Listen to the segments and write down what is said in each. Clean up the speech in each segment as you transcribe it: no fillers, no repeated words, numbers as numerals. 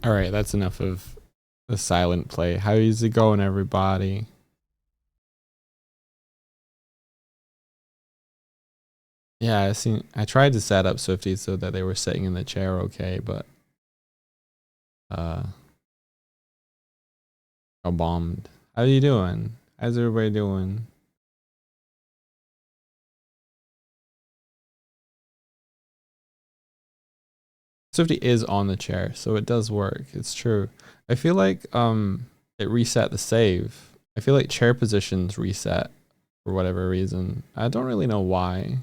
All right, that's enough of the silent play. How is it going, everybody? Yeah, I tried to set up Swifty so that they were sitting in the chair okay, but got bombed. How you doing? How's everybody doing? Swifty is on the chair, so it does work. It's true. I feel like it reset the save. I feel like chair positions reset for whatever reason. I don't really know why.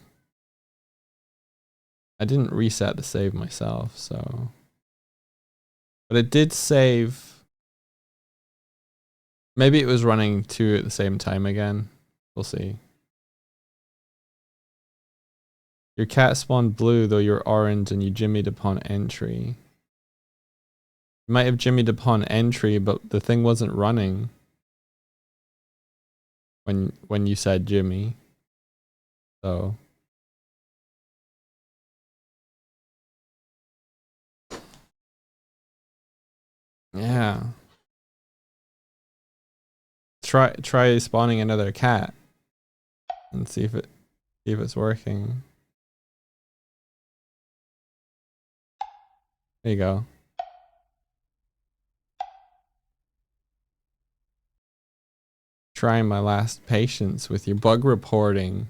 I didn't reset the save myself, so. But it did save. Maybe it was running two at the same time again. We'll see. Your cat spawned blue, though you're orange, and you jimmied upon entry. You might have jimmied upon entry, but the thing wasn't running when you said Jimmy. So. Yeah. Try spawning another cat and see if it's working. There you go. Trying my last patience with your bug reporting.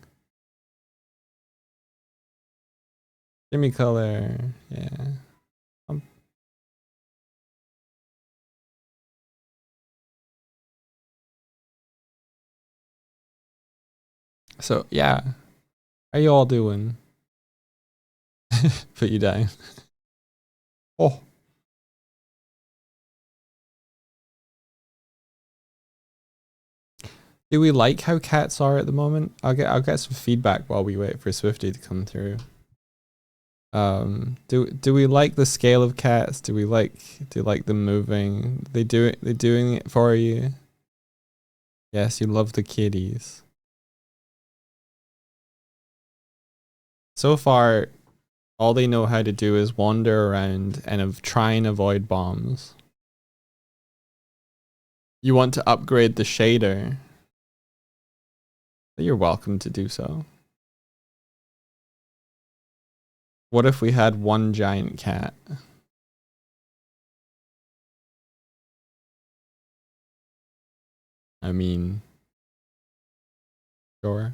Jimmy color. Yeah. So yeah. How you all doing? Put you down. Oh. Do we like how cats are at the moment? I'll get some feedback while we wait for Swifty to come through. Do we like the scale of cats? Do you like them moving? They doing it for you? Yes, you love the kitties. So far, all they know how to do is wander around and try and avoid bombs. You want to upgrade the shader? You're welcome to do so. What if we had one giant cat? I mean, sure.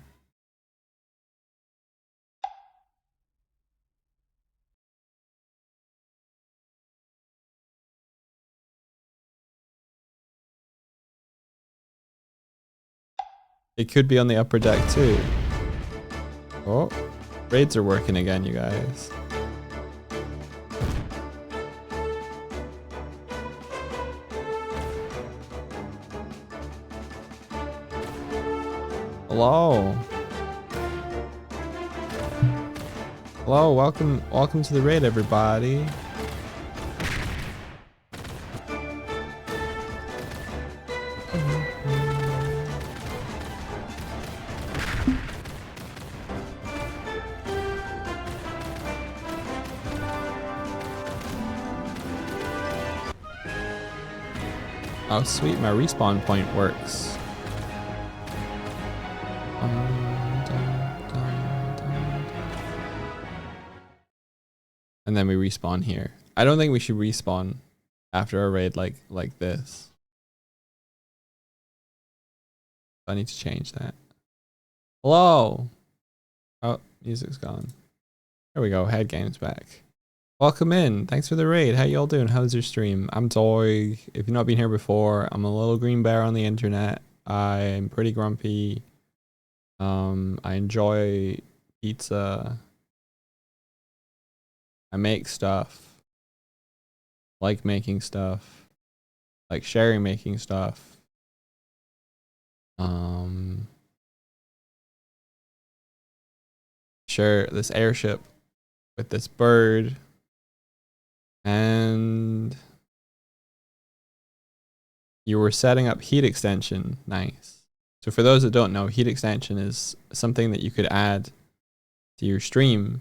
It could be on the upper deck too. Oh, raids are working again, you guys. Hello. Hello, welcome to the raid, everybody. Oh sweet, my respawn point works. And then we respawn here. I don't think we should respawn after a raid like this. I need to change that. Hello. Oh, music's gone. There we go. Head game's back. Welcome in. Thanks for the raid. How y'all doing? How's your stream? I'm Doig. If you've not been here before, I'm a little green bear on the internet. I'm pretty grumpy. I enjoy pizza. I make stuff. Like making stuff. Like sharing making stuff. Share this airship with this bird. And you were setting up heat extension. Nice. So for those that don't know, heat extension is something that you could add to your stream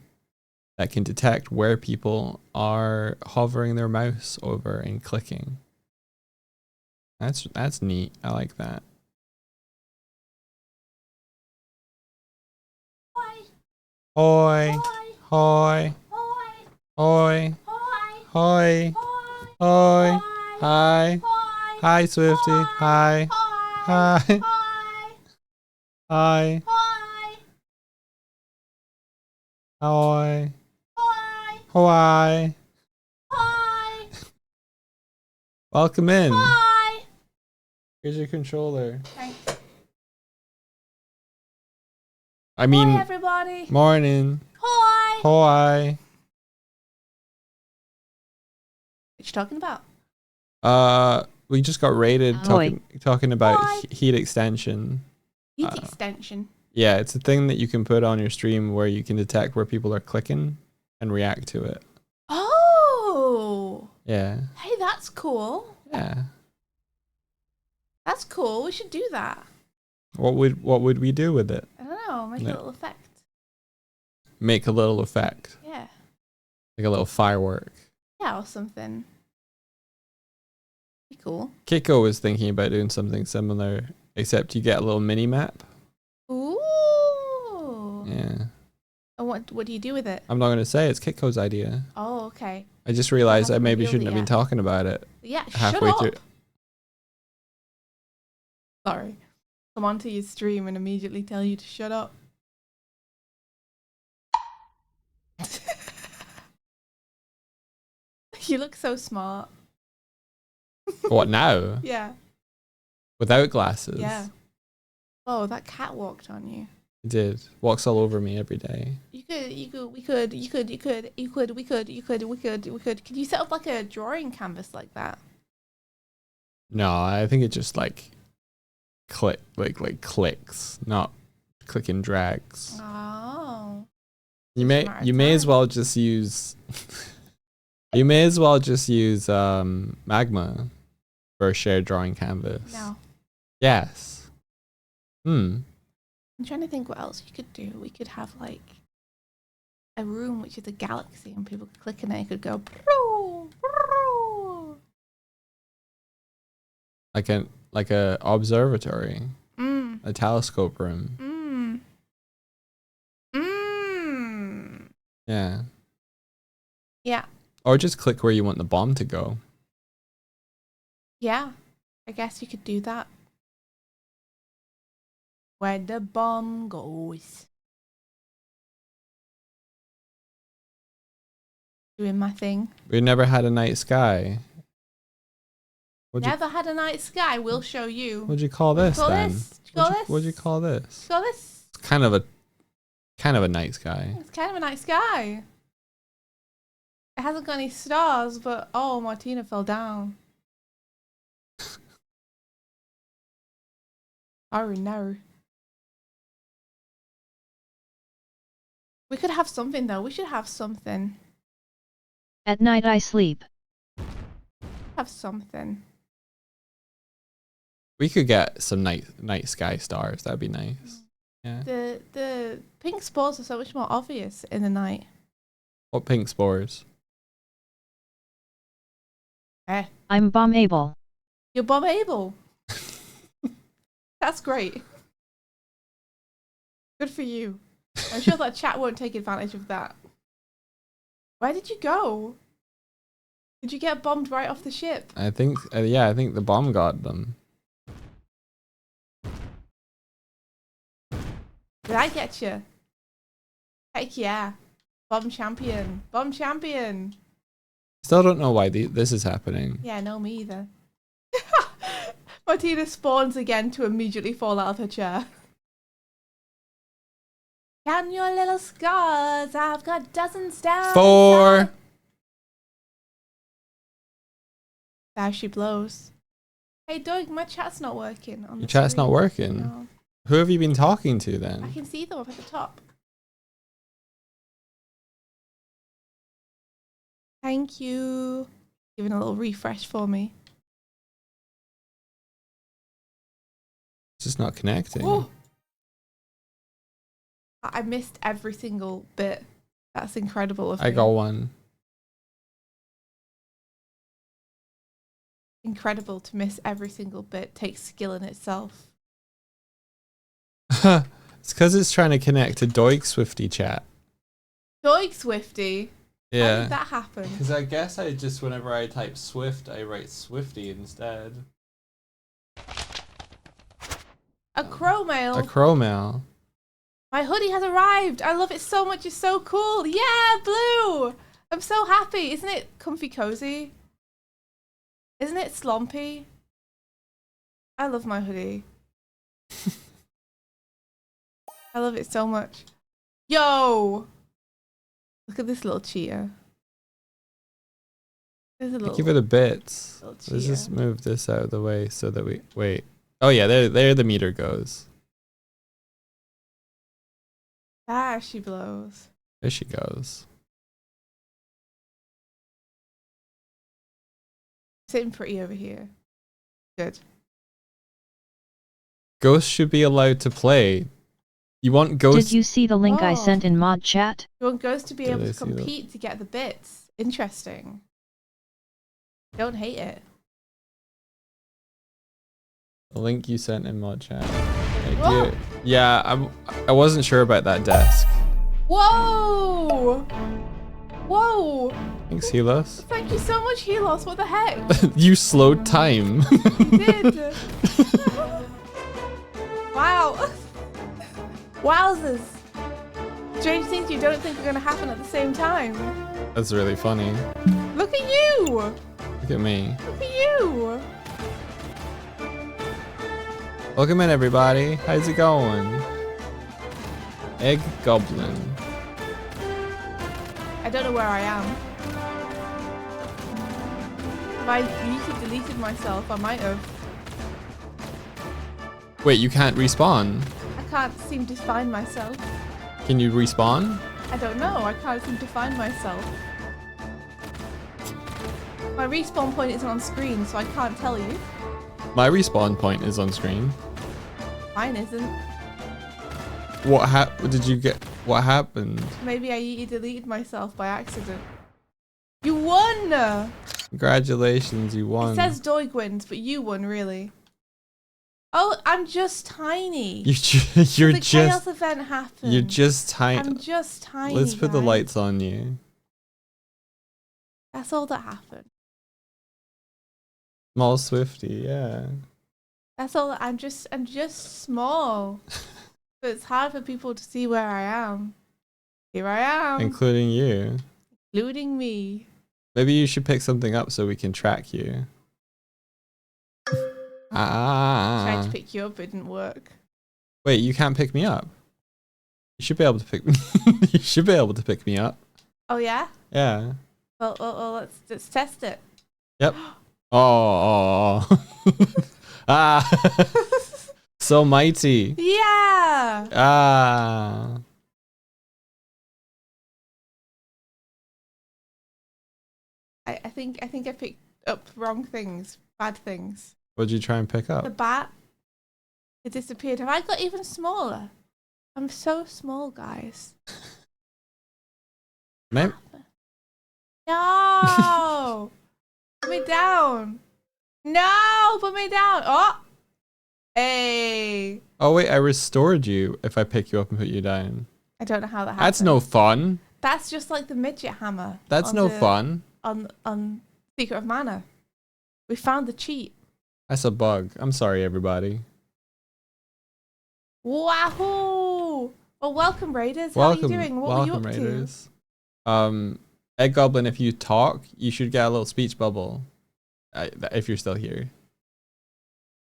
that can detect where people are hovering their mouse over and clicking. That's neat. I like that. Hoi. Hoi. Hoi. Hoi. Hoi. Hi. Hi, Swifty. Hi. Hi. Hi. Hoi. Hoi. Welcome in. Here's your controller. Thanks. I mean, Hi everybody. morning. Hi. Hoi. What you talking about? We just got raided talking about heat extension. Heat extension. Yeah, it's a thing that you can put on your stream where you can detect where people are clicking and react to it. Oh. Yeah. Hey, that's cool. Yeah. That's cool. We should do that. What would we do with it? I don't know. Make a little effect. Make a little effect. Yeah. Like a little firework. Yeah, or something. Be cool. Kiko was thinking about doing something similar, except you get a little mini map. Ooh. Yeah. And what do you do with it? I'm not going to say it's Kiko's idea. Oh, okay. I just realized I haven't maybe revealed shouldn't it have been yet. talking about it. Yeah, halfway shut through. up. Sorry. Come onto your stream and immediately tell you to shut up. You look so smart. What now? Yeah. Without glasses? Yeah. Oh, that cat walked on you. It did. Walks all over me every day. We could. Can you set up like a drawing canvas like that? No, I think it just like clicks, not click and drags. Oh. You may as well just use Magma for a shared drawing canvas. No. Yes. I'm trying to think what else you could do. We could have like a room which is a galaxy and people could click in it and it could go proo, proo. Like a observatory. A telescope room. Yeah. Yeah. Or just click where you want the bomb to go. Yeah. I guess you could do that. Where the bomb goes. Doing my thing. We never had a night sky. Never had a night sky. We'll show you. What'd you call this then? What'd you call this? Call this? It's kind of a night sky. It's kind of a night sky. It hasn't got any stars, but oh, Martina fell down. Oh no. We could have something though. We should have something. At night I sleep. Have something. We could get some night sky stars. That'd be nice. Yeah. The pink spores are so much more obvious in the night. What pink spores? I'm bomb-able. You're bomb-able. That's great. Good for you. I'm sure that chat won't take advantage of that. Where did you go? Did you get bombed right off the ship? I think, I think the bomb got them. Did I get you? Heck yeah. Bomb champion. Bomb champion. Still don't know why this is happening. Yeah, no, me either. Martina spawns again to immediately fall out of her chair. Count your little scars. I've got dozens down. 4. There she blows. Hey Doug, my chat's not working. On Your chat's not working? No. Who have you been talking to I then? can see them up at the top. Thank you. Giving a little refresh for me. It's just not connecting. Oh. I missed every single bit That's incredible of I you. got one. Incredible to miss every single bit. Takes skill in itself. It's because it's trying to connect to Doik Swifty chat. Doig Swifty. How Yeah. did that happen? Because I guess I just, whenever I type Swift, I write Swifty instead. A crow mail. A crow mail. My hoodie has arrived. I love it so much. It's so cool. Yeah, blue. I'm so happy. Isn't it comfy cozy? Isn't it slompy? I love my hoodie. I love it so much. Yo! Look at this little cheetah. There's a Thank you little, for the bits. little Let's cheetah. just move this out of the way so that we wait. Oh yeah, there the meter goes. Ah, she blows. There she goes. Sitting pretty over here. Good. Ghosts should be allowed to play. You want ghosts? Did you see the link I Oh. sent in mod chat? You want Ghost to be Did able I to see that? compete to get the bits. Interesting. Don't hate it. The link you sent in mod chat. Thank Whoa. you. Yeah, I wasn't sure about that desk. Whoa! Whoa! Thanks, Helos. Thank you so much, Helos. What the heck? You slowed time. You did. Wow. Wowzers. Strange things you don't think are going to happen at the same time. That's really funny. Look at you. Look at me. Look at you. Welcome in, everybody. How's it going? Egg Goblin. I don't know where I am. If I YouTube deleted myself, I might have. Wait, you can't respawn. I can't seem to find myself. Can you respawn? I don't know. I can't seem to find myself. My respawn point isn't on screen, so I can't tell you. My respawn point is on screen. Mine isn't. What did you get? What happened? Maybe I deleted myself by accident. You won! Congratulations, you won. It says Doig wins, but you won, really. Oh, I'm just tiny. You're the just chaos event happened. you're just tiny. I'm just tiny. Let's put the guys. lights on you. That's all that happened. Small Swifty, yeah. That's all. I'm just small. So it's hard for people to see where I am. Here I am, Including you. including me. Maybe you should pick something up so we can track you. Tried to pick you up, it didn't work. Wait, you can't pick me up. You should be able to pick me. You should be able to pick me up. Oh yeah. Yeah. Well, let's test it. Yep. Oh. Ah. So mighty. Yeah. Ah. I think I picked up wrong things, bad things. What'd you try and pick The up? bat, it disappeared. Have I got even smaller? I'm so small, guys. Maybe. No! Put me down. No! Put me down. Oh! Hey! Oh wait, I restored you if I pick you up and put you down. I don't know how that happened. That's no fun. That's just like the midget hammer. That's on no the- fun. On Secret of Mana. We found the cheat. That's a bug. I'm sorry, everybody. Wahoo! Well, welcome, Raiders. How Welcome, are you doing? What welcome, were you up Raiders. Egg Goblin, if you talk, you should get a little speech bubble. If you're still here.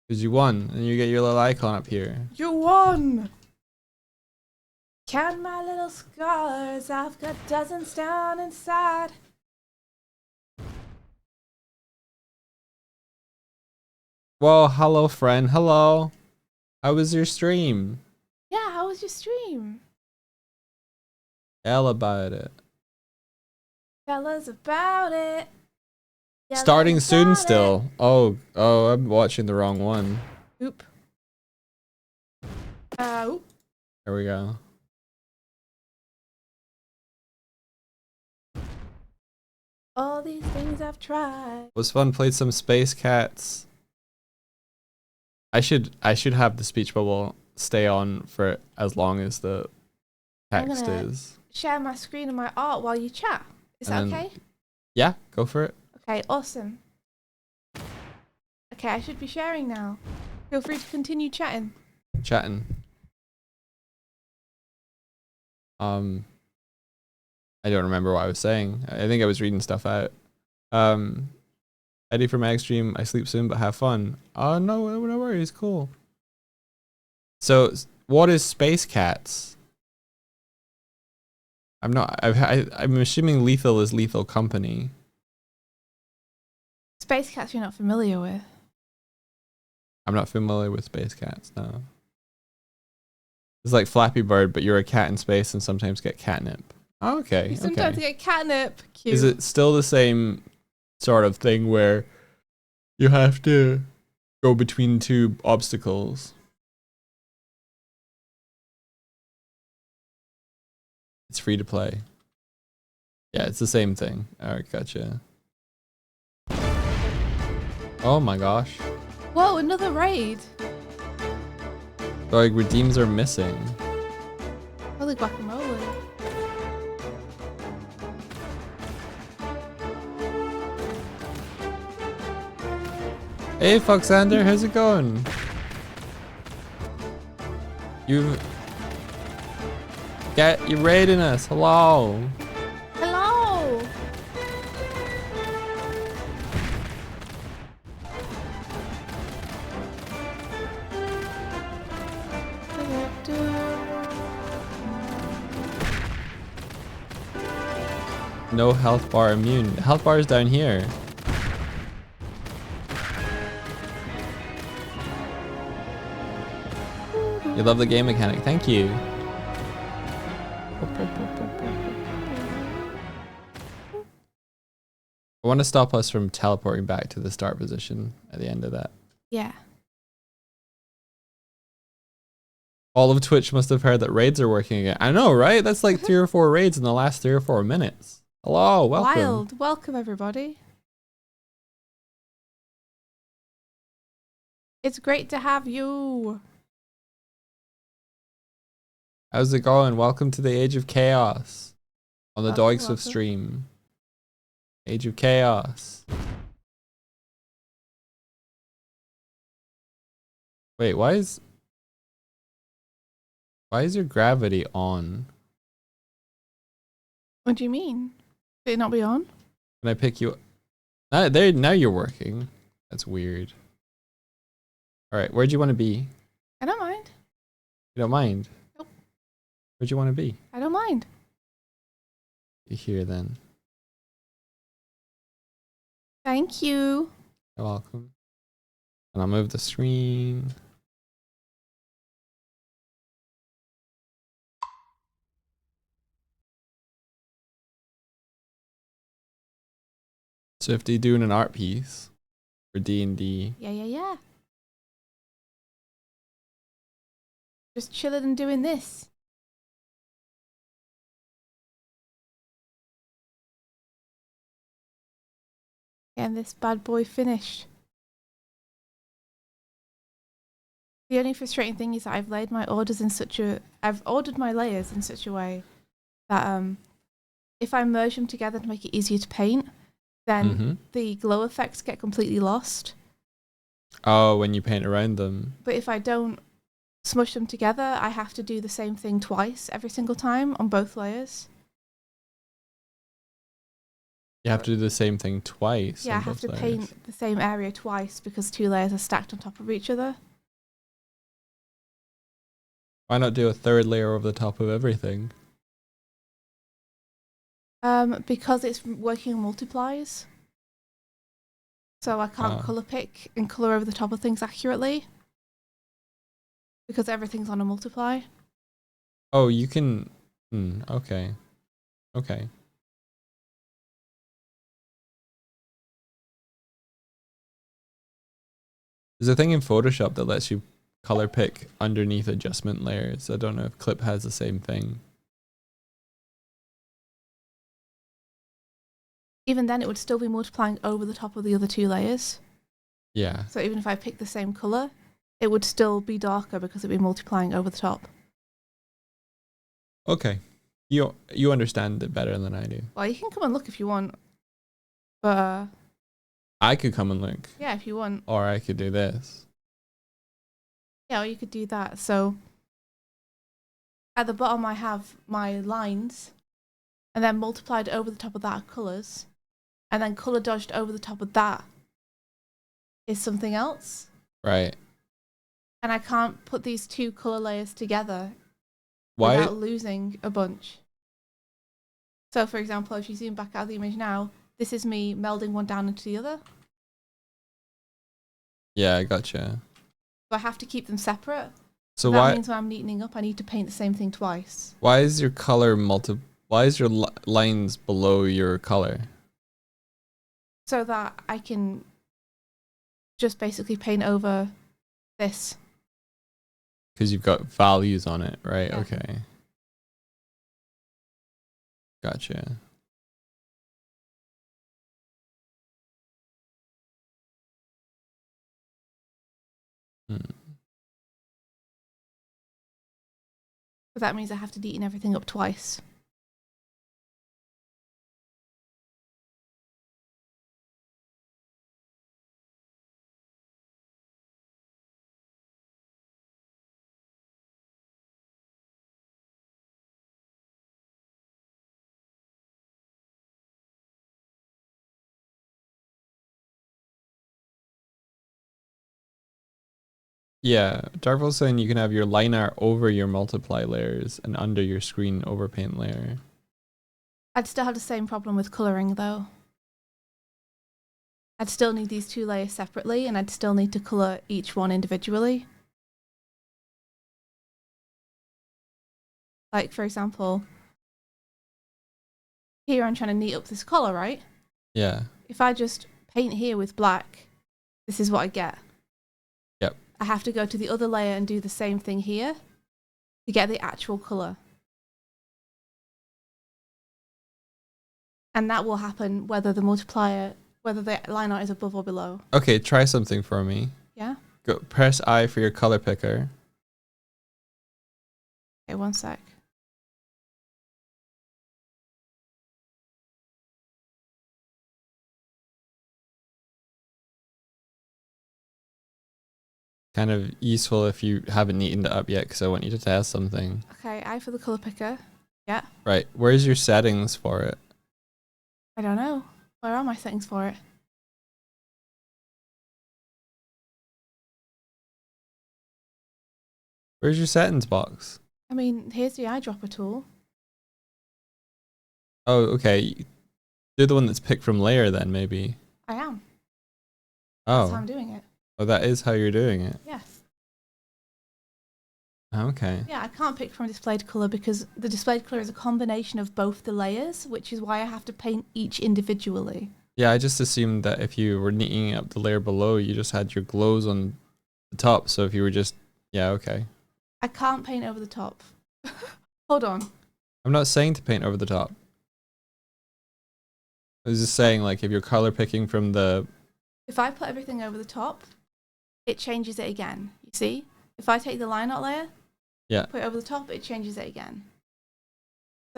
Because you won, and you get your little icon up here. to? You won! Count my little scars. I've got dozens down inside. Well, hello, friend. Hello. How was your stream? Yeah, how was your stream? Tell about it. Tell us about it. Tell Starting us soon about still. Oh, I'm watching the wrong one. it. Oop. Oop. There we go. All these things I've tried. It was fun. Played some Space Cats. I should have the speech bubble stay on for as long as the text is. Share my screen and my art while you chat. Is that okay? Yeah, go for it. Okay, awesome. Okay, I should be sharing now. Feel free to continue chatting. Chatting. I don't remember what I was saying. I think I was reading stuff out. Eddie from Extreme, I sleep soon, but have fun. Oh, no worries. Cool. So, what is Space Cats? I'm assuming Lethal is Lethal Company. Space Cats you're not familiar with. I'm not familiar with Space Cats, no. It's like Flappy Bird, but you're a cat in space and sometimes get catnip. Oh, okay. You sometimes get catnip. Cute. Is it still the same sort of thing where you have to go between two obstacles? It's free to play. Yeah, it's the same thing. Alright, gotcha. Oh my gosh. Whoa, another raid. So, like, redeems are missing. Holy guacamole. Hey, Foxander, how's it going? You're raiding us. Hello. Hello. No health bar immune. Health bar is down here. You love the game mechanic. Thank you. I want to stop us from teleporting back to the start position at the end of that. Yeah. All of Twitch must have heard that raids are working again. I know, right? That's like 3 or 4 raids in the last 3 or 4 minutes. Hello, welcome. Wild. Welcome, everybody. It's great to have you. How's it going? Welcome to the Age of Chaos on the Doiks of welcome. Stream. Age of Chaos. Wait, why is your gravity on? What do you mean? Did it not be on? Can I pick you up? Now you're working. That's weird. Alright, where'd you want to be? I don't mind. You don't mind? Nope. Where'd you want to be? I don't mind. You here then. Thank you. You're welcome. And I'll move the screen. Swifty doing an art piece for D&D. Yeah. Just chilling and doing this. Getting this bad boy finished. The only frustrating thing is that I've ordered my layers in such a way that if I merge them together to make it easier to paint, then the glow effects get completely lost. Oh, when you paint around them. But if I don't smush them together, I have to do the same thing twice every single time on both layers. You have to do the same thing twice. Yeah, I have to paint the same area twice because 2 layers are stacked on top of each other. Why not do a 3rd layer over the top of everything? Because it's working on multiplies. So I can't colour pick and colour over the top of things accurately. Because everything's on a multiply. Oh, you can... okay. There's a thing in Photoshop that lets you color pick underneath adjustment layers. I don't know if Clip has the same thing. even then it would still be multiplying over the top of the other 2 layers. Yeah. So even if I pick the same color, it would still be darker because it'd be multiplying over the top. Okay. You understand it better than I do. Well, you can come and look if you want. But I could come and look, yeah, if you want. or I could do this. Yeah, or you could do that. So at the bottom I have my lines, and then multiplied over the top of that are colours, and then colour dodged over the top of that is something else. Right. And I can't put these 2 colour layers together Why? without losing a bunch. So for example, if you zoom back out of the image now, this is me melding one down into the other. Yeah, I gotcha. So I have to keep them separate. So That means when I'm neatening up, I need to paint the same thing twice. why is your color why is your lines below your color? So that I can just basically paint over this. Because you've got values on it, right? Yeah. Okay. Gotcha. Hmm. But that means I have to neaten everything up twice. Yeah, Darvel's saying you can have your line art over your multiply layers and under your screen overpaint layer. I'd still have the same problem with colouring though. I'd still need these 2 layers separately, and I'd still need to colour each one individually. Like for example, here I'm trying to neat up this colour, right? Yeah. If I just paint here with black, this is what I get. Yep. I have to go to the other layer and do the same thing here to get the actual colour. And that will happen whether the line art is above or below. Okay, try something for me. Yeah? Go press I for your color picker. Okay, one sec. Kind of useful if you haven't neatened it up yet, because I want you to test something. Okay, I for the colour picker. Yeah. Right, where's your settings for it? I don't know. Where are my settings for it? Where's your settings box? I mean, here's the eyedropper tool. Oh, okay. Do the one that's picked from layer then, maybe. I am. That's how Oh. I'm doing it. Oh, that is how you're doing it. Yes. Okay. Yeah, I can't pick from displayed colour because the displayed colour is a combination of both the layers, which is why I have to paint each individually. Yeah, I just assumed that if you were neatening up the layer below, you just had your glows on the top. So if you were just, yeah, okay. I can't paint over the top. Hold on. I'm not saying to paint over the top. I was just saying, like, if you're color picking from the... If I put everything over the top, it changes it again. You see? If I take the line art layer, Yeah. put it over the top, it changes it again.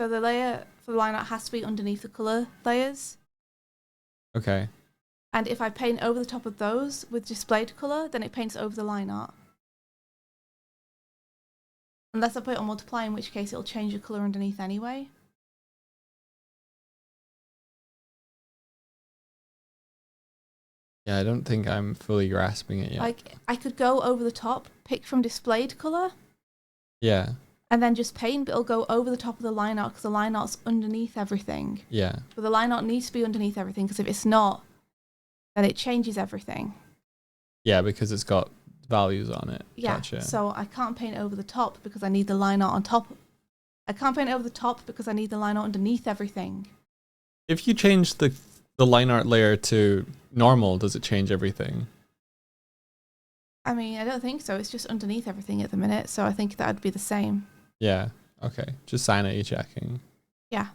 So the layer for the line art has to be underneath the colour layers. Okay. And if I paint over the top of those with displayed colour, then it paints over the line art. Unless I put it on multiply, in which case it'll change the colour underneath anyway. Yeah, I don't think I'm fully grasping it yet. Like, I could go over the top, pick from displayed colour, Yeah. and then just paint, but it'll go over the top of the line art because the line art's underneath everything. Yeah. But the line art needs to be underneath everything because if it's not, then it changes everything. Yeah, because it's got values on it. Yeah, Gotcha. so I can't paint over the top because I need the line art on top. I can't paint over the top because I need the line art underneath everything. If you change the line art layer to normal, does it change everything? I mean, I don't think so. It's just underneath everything at the minute, so I think that would be the same. Yeah. Okay. Just sanity checking. Yeah.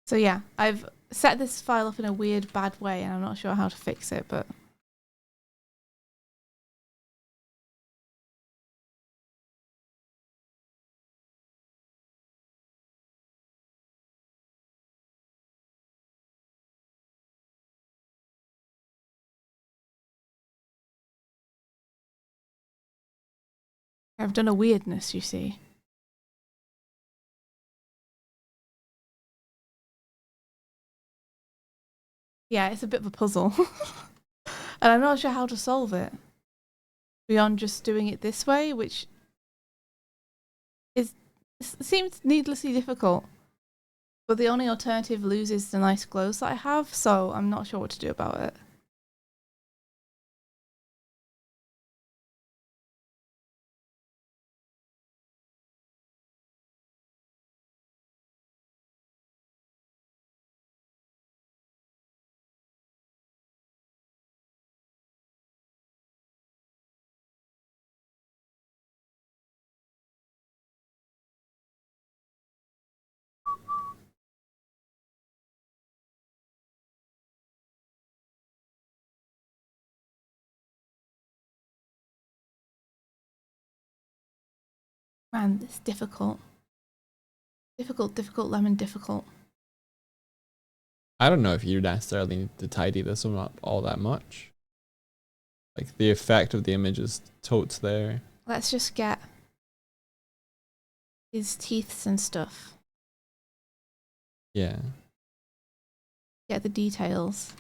So yeah, I've set this file up in a weird, bad way, and I'm not sure how to fix it, but... I've done a weirdness, you see. Yeah, it's a bit of a puzzle. And I'm not sure how to solve it. Beyond just doing it this way, which seems needlessly difficult. But the only alternative loses the nice glows that I have, so I'm not sure what to do about it. Man, it's difficult. Difficult, lemon, difficult. I don't know if you necessarily need to tidy this one up all that much. Like, the effect of the image is totes there. Let's just get his teeth and stuff. Yeah. Get the details.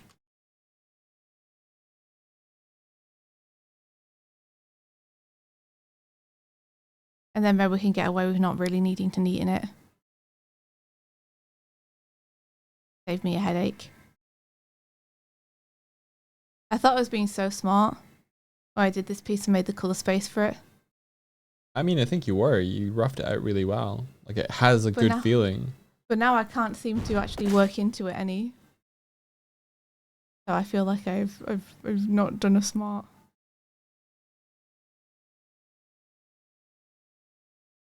And then maybe we can get away with not really needing to neaten it. Save me a headache. I thought I was being so smart when I did this piece and made the colour space for it. I mean, I think you were. You roughed it out really well. Like, it has a But good now- feeling. But now I can't seem to actually work into it any. So I feel like I've not done a smart.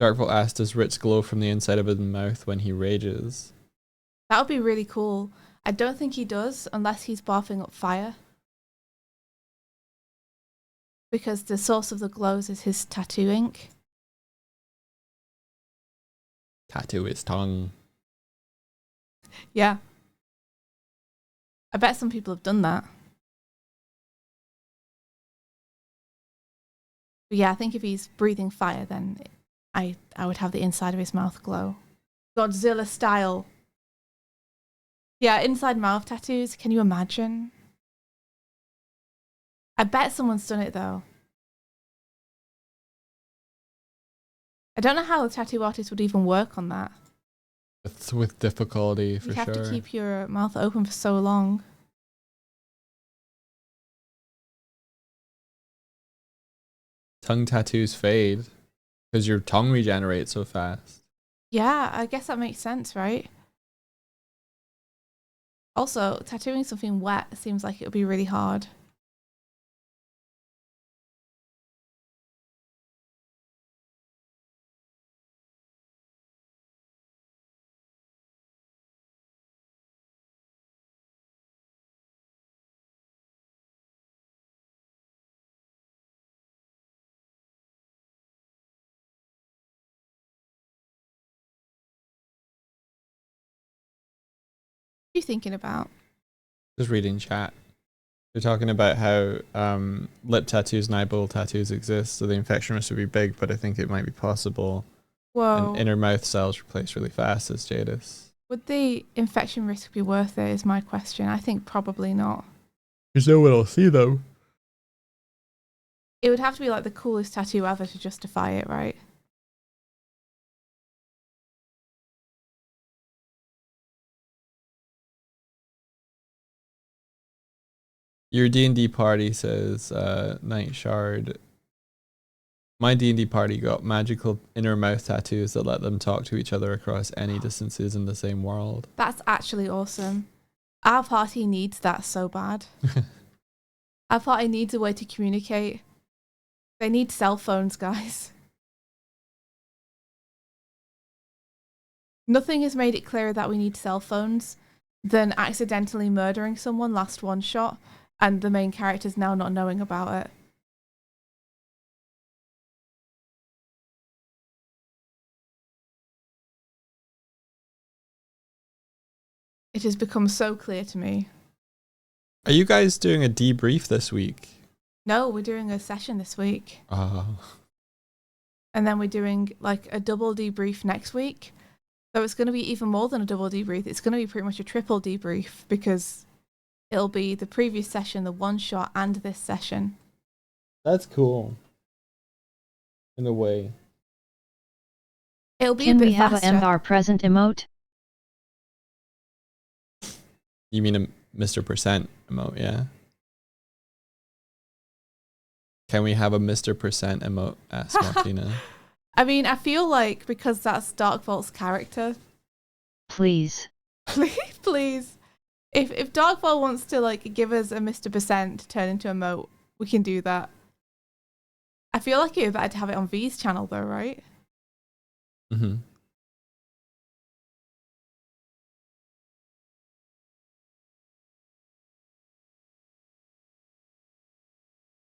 Darkvolt asked, does Ritz glow from the inside of his mouth when he rages? That would be really cool. I don't think he does unless he's barfing up fire. Because the source of the glows is his tattoo ink. Tattoo his tongue. Yeah. I bet some people have done that. But yeah, I think if he's breathing fire, then I would have the inside of his mouth glow. Godzilla style. Yeah, inside mouth tattoos. Can you imagine? I bet someone's done it though. I don't know how the tattoo artist would even work on that. It's with difficulty, for You'd have sure. to keep your mouth open for so long. Tongue tattoos fade because your tongue regenerates so fast. Yeah, I guess that makes sense, right? Also, tattooing something wet seems like it would be really hard. What are you thinking about? Just reading chat. They're talking about how lip tattoos and eyeball tattoos exist, so the infection risk would be big, but I think it might be possible. Whoa. And inner mouth cells replace really fast, says Jadis. Would the infection risk be worth it is my question. I think probably not. There's no one will see them. It would have to be like the coolest tattoo ever to justify it, right? Your D&D party, says Night Shard. My D&D party got magical inner mouth tattoos that let them talk to each other across any distances in the same world. That's actually awesome. Our party needs that so bad. Our party needs a way to communicate. They need cell phones, guys. Nothing has made it clearer that we need cell phones than accidentally murdering someone last one shot and the main character's now not knowing about it. It has become so clear to me. Are you guys doing a debrief this week? No, we're doing a session this week. Oh. And then we're doing like a double debrief next week. So it's going to be even more than a double debrief. It's going to be pretty much a triple debrief because it'll be the previous session, the one shot, and this session. That's cool. In a way. It'll be Can a bit we have faster. a MR present emote? You mean a Mr. Percent emote, yeah? Can we have a Mr. Percent emote? Asked Martina. I mean, I feel like because that's Dark Vault's character, Please. please. If Dark Vault wants to like give us a Mr. Percent to turn into a emote, we can do that. I feel like it would be better to have it on V's channel though, right? Mm-hmm.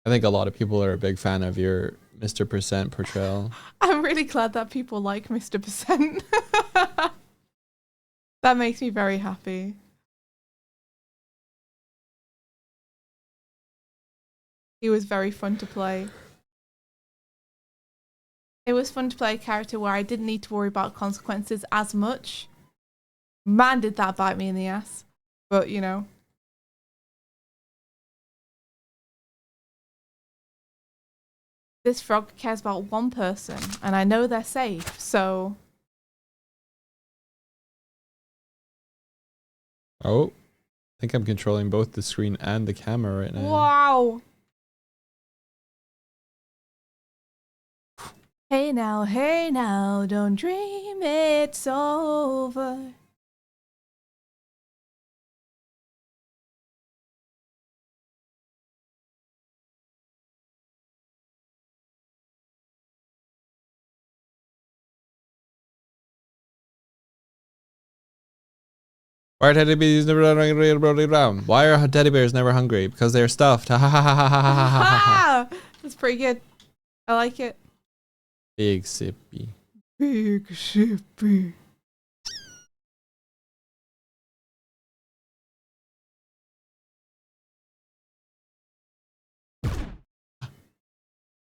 I think a lot of people are a big fan of your Mr. Percent portrayal. I'm really glad that people like Mr. Percent. That makes me very happy. He was very fun to play. It was fun to play a character where I didn't need to worry about consequences as much. Man, did that bite me in the ass. But, you know. This frog cares about one person, and I know they're safe, so... Oh, I think I'm controlling both the screen and the camera right now. Wow! Hey now, don't dream it's over. Why are teddy bears never hungry? Why are teddy bears never hungry? Because they're stuffed. Ha ha ha ha ha ha ha ha. That's pretty good. I like it. Big sippy. Big sippy.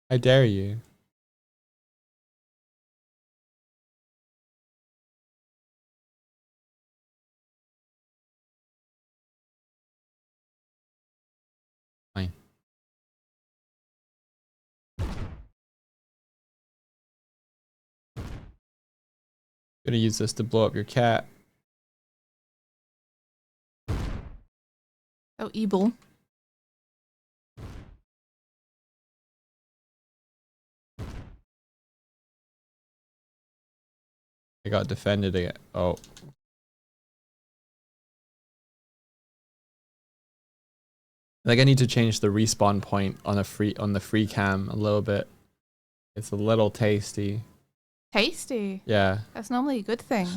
I dare you. Fine. Gonna use this to blow up your cat. Oh, evil. I got defended again. Oh. Like I need to change the respawn point on the free cam a little bit. It's a little tasty. Tasty. Yeah. That's normally a good thing.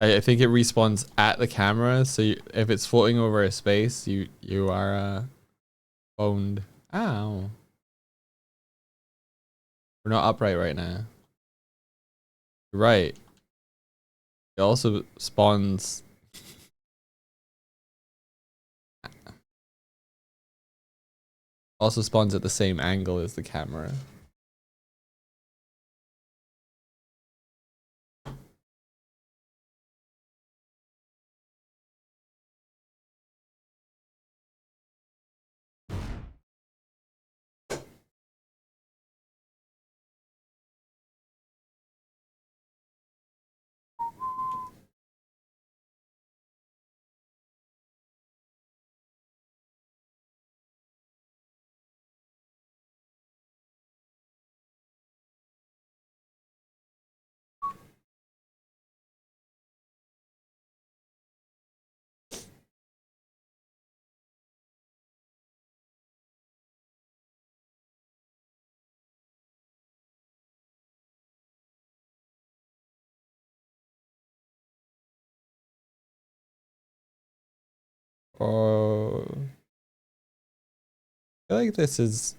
I think it respawns at the camera, so if it's floating over a space, you are owned. Ow. We're not upright right now. You're right. It also spawns. Also spawns at the same angle as the camera. Oh. I feel like this is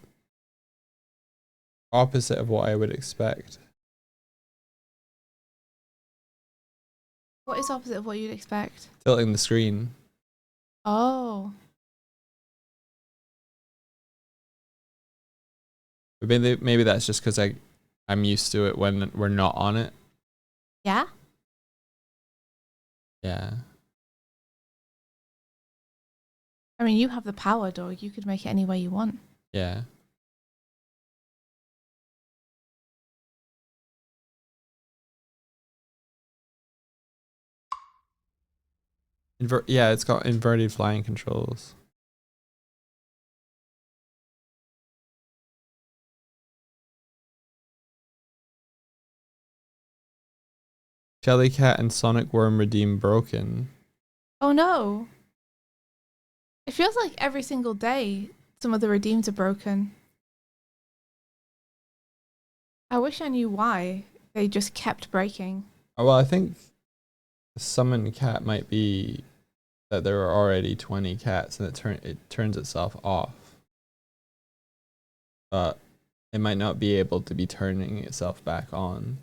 opposite of what I would expect. What is opposite of what you'd expect? Tilting the screen. Oh. But maybe that's just because I'm used to it when we're not on it. Yeah? Yeah. I mean, you have the power, dog. You could make it any way you want. Yeah. Yeah, it's got inverted flying controls. Jellycat and Sonic Worm redeem broken. Oh no. It feels like every single day some of the redeems are broken. I wish I knew why they just kept breaking. Oh, well, I think the summon cat might be that there are already 20 cats and it turns itself off. But it might not be able to be turning itself back on.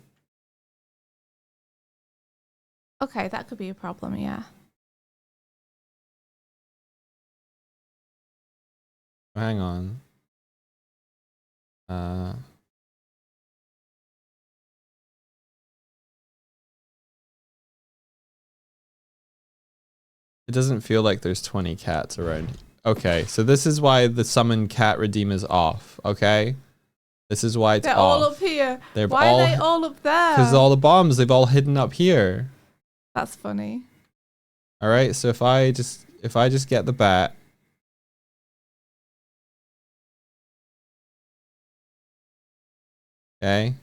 Okay, that could be a problem, yeah. Hang on. It doesn't feel like there's 20 cats around. Okay, so this is why the summon cat redeem is off, okay? This is why it's They're off. all up here. They're Why all, are they all up there? because all the bombs, they've all hidden up here. That's funny. All right, so if I just get the bat. Okay.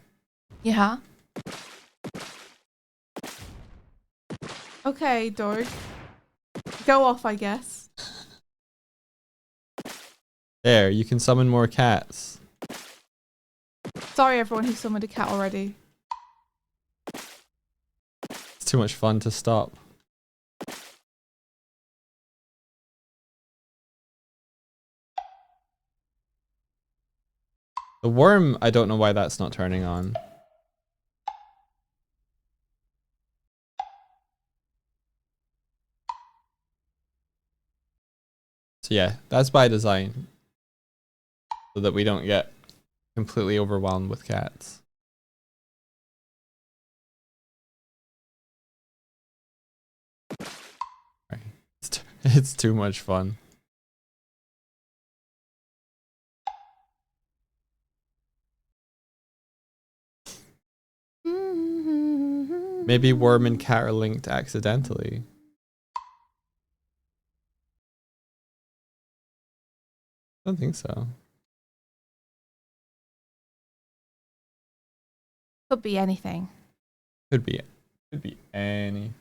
Yeah. Okay, Dorg. Go off, I guess. There, you can summon more cats. Sorry, everyone who summoned a cat already. It's too much fun to stop. The worm, I don't know why that's not turning on. So yeah, that's by design. So that we don't get completely overwhelmed with cats. Right. It's too much fun. Maybe worm and cat are linked accidentally. I don't think so. Could be anything. Could be anything.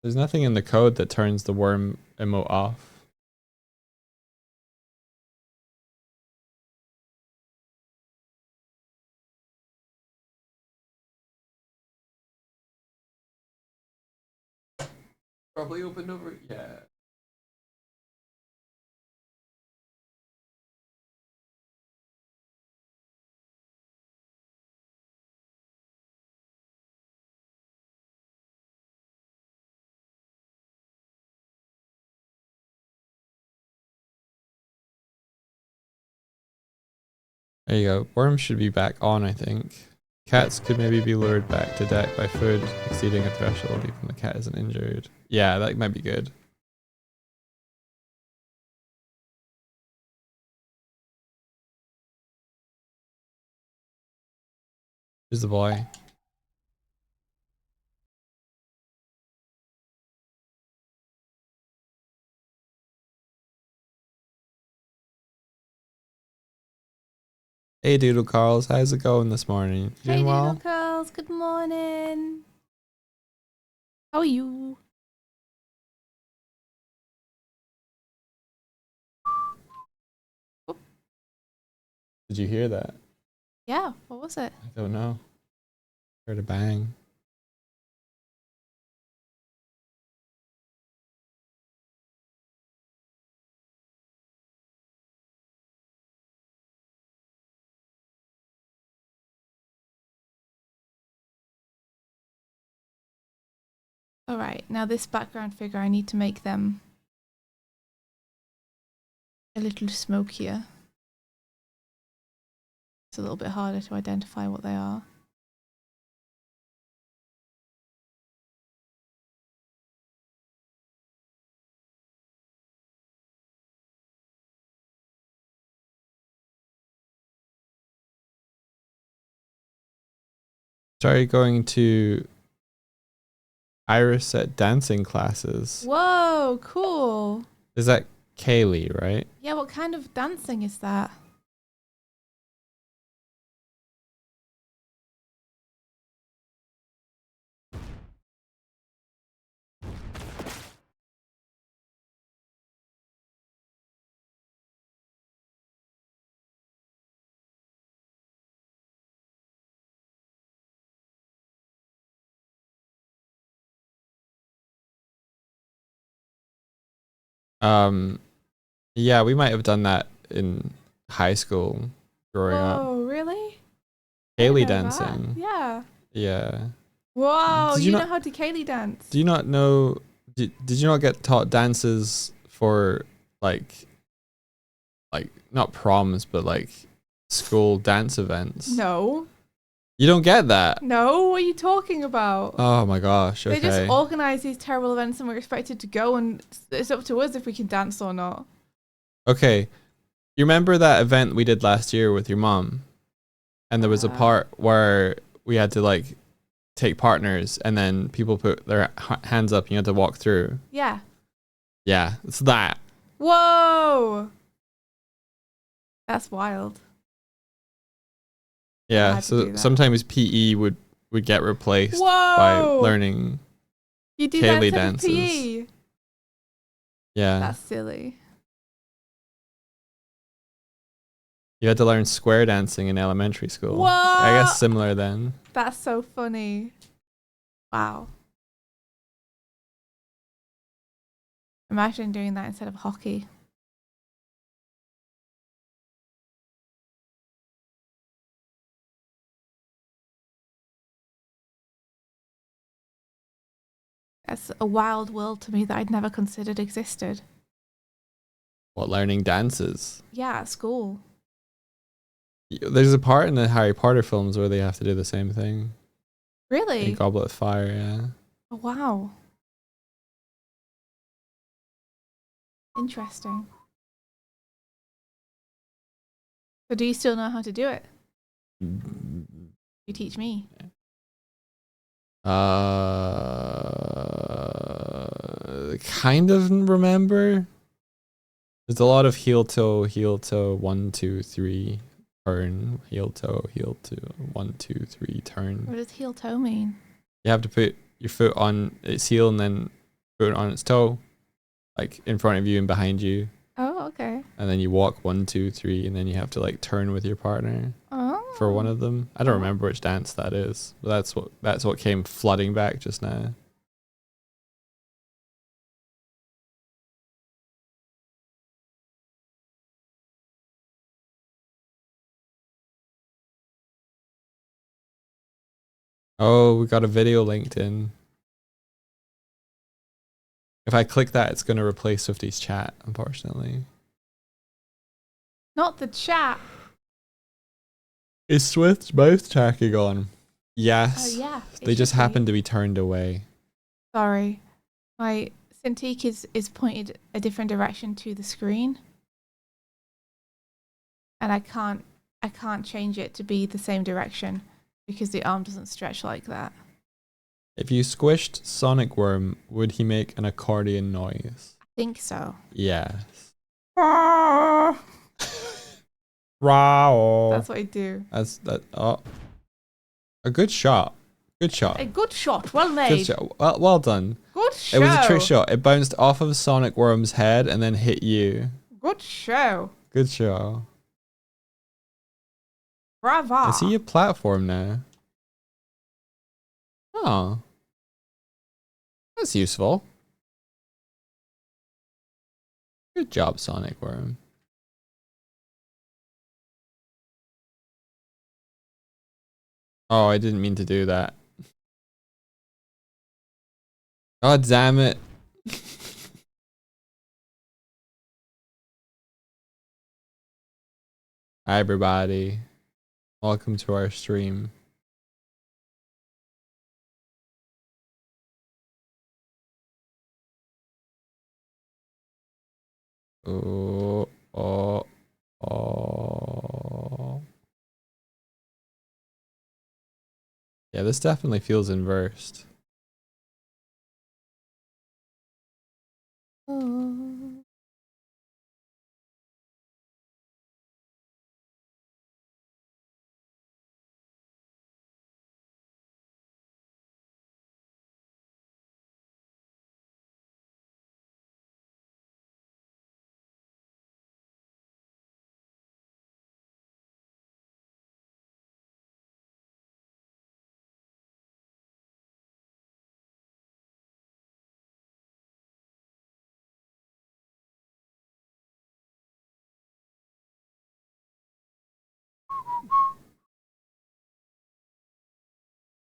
There's nothing in the code that turns the worm emote off. Probably opened over, yeah. There you go. Worms should be back on, I think. Cats could maybe be lured back to deck by food exceeding a threshold even the cat isn't injured. Yeah, that might be good. Here's the boy. Hey, Doodle Carls, how's it going this morning? Hey, Doing Doodle well? Girls. Good morning. How are you? Did you hear that? Yeah, what was it? I don't know. Heard a bang. All right, now this background figure, I need to make them a little smokier. It's a little bit harder to identify what they are. Started going to Iris at dancing classes. Whoa, cool. Is that Kaylee, right? Yeah, what kind of dancing is that? Yeah, we might have done that in high school growing up. Whoa, really? I didn't Kaylee know that. dancing. Yeah. Yeah. Whoa, Did you you know not- how to Kaylee dance? Do you not know? Did you not get taught dances for like not proms, but like school dance events? No. You don't get that. No, what are you talking about? Oh my gosh. Okay. They just organize these terrible events and we're expected to go, and it's up to us if we can dance or not. Okay. You remember that event we did last year with your mom? And there was a part where we had to like take partners and then people put their hands up and you had to walk through. Yeah. Yeah, it's that. Whoa. That's wild. I Yeah, had to so do that. sometimes PE would get replaced Whoa. by learning. You do Kaylee that instead of dances. PE. Yeah. That's silly. You had to learn square dancing in elementary school. What? I guess similar then. That's so funny. Wow. Imagine doing that instead of hockey. That's a wild world to me that I'd never considered existed. What, learning dances? Yeah, at school. There's a part in the Harry Potter films where they have to do the same thing. Really? In Goblet of Fire, yeah. Oh, wow. Interesting. So do you still know how to do it? You teach me. Kind of remember. There's a lot of heel toe, 1, 2, 3, turn, heel toe, 1, 2, 3, turn. What does heel toe mean? You have to put your foot on its heel and then put it on its toe, like in front of you and behind you. Oh, okay. And then you walk 1, 2, 3, and then you have to like turn with your partner Oh. for one of them. I don't remember which dance that is, but that's what came flooding back just now. Oh, we got a video linked in. If I click that, it's going to replace Swifty's chat, unfortunately. Not the chat. Is Swift's mouth tracking on? Yes. Oh, yeah. They just happen to be turned away. Sorry. My Cintiq is pointed a different direction to the screen. And I can't change it to be the same direction because the arm doesn't stretch like that. If you squished Sonic Worm, would he make an accordion noise? I think so. Yes. Wow. That's what I do. That's that. Oh, a good shot. Good shot. A good shot. Well Good made. shot. Well done. Good show. It was a trick shot. It bounced off of Sonic Worm's head and then hit you. Good show. Good show. Bravo. I see a platform now. Oh. That's useful. Good job, Sonic Worm. Oh, I didn't mean to do that. God damn it. Hi, everybody. Welcome to our stream. Oh, oh, oh. Yeah, this definitely feels inversed. Oh.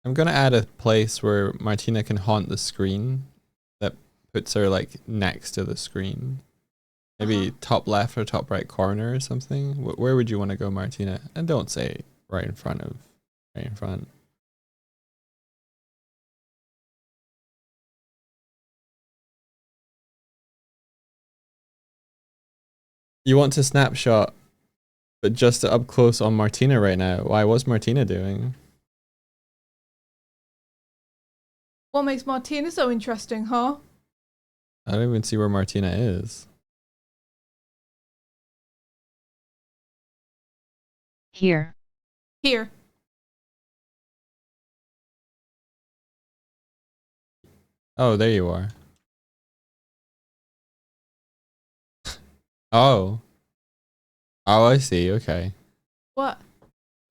I'm gonna add a place where Martina can haunt the screen that puts her like next to the screen. Maybe top left or top right corner or something. Where would you want to go, Martina? And don't say right in front of, right in front. You want to snapshot, but just up close on Martina right now. Why? What's Martina doing? What makes Martina so interesting, huh? I don't even see where Martina is. Here. Here. Oh, there you are. Oh. Oh, I see. Okay. What?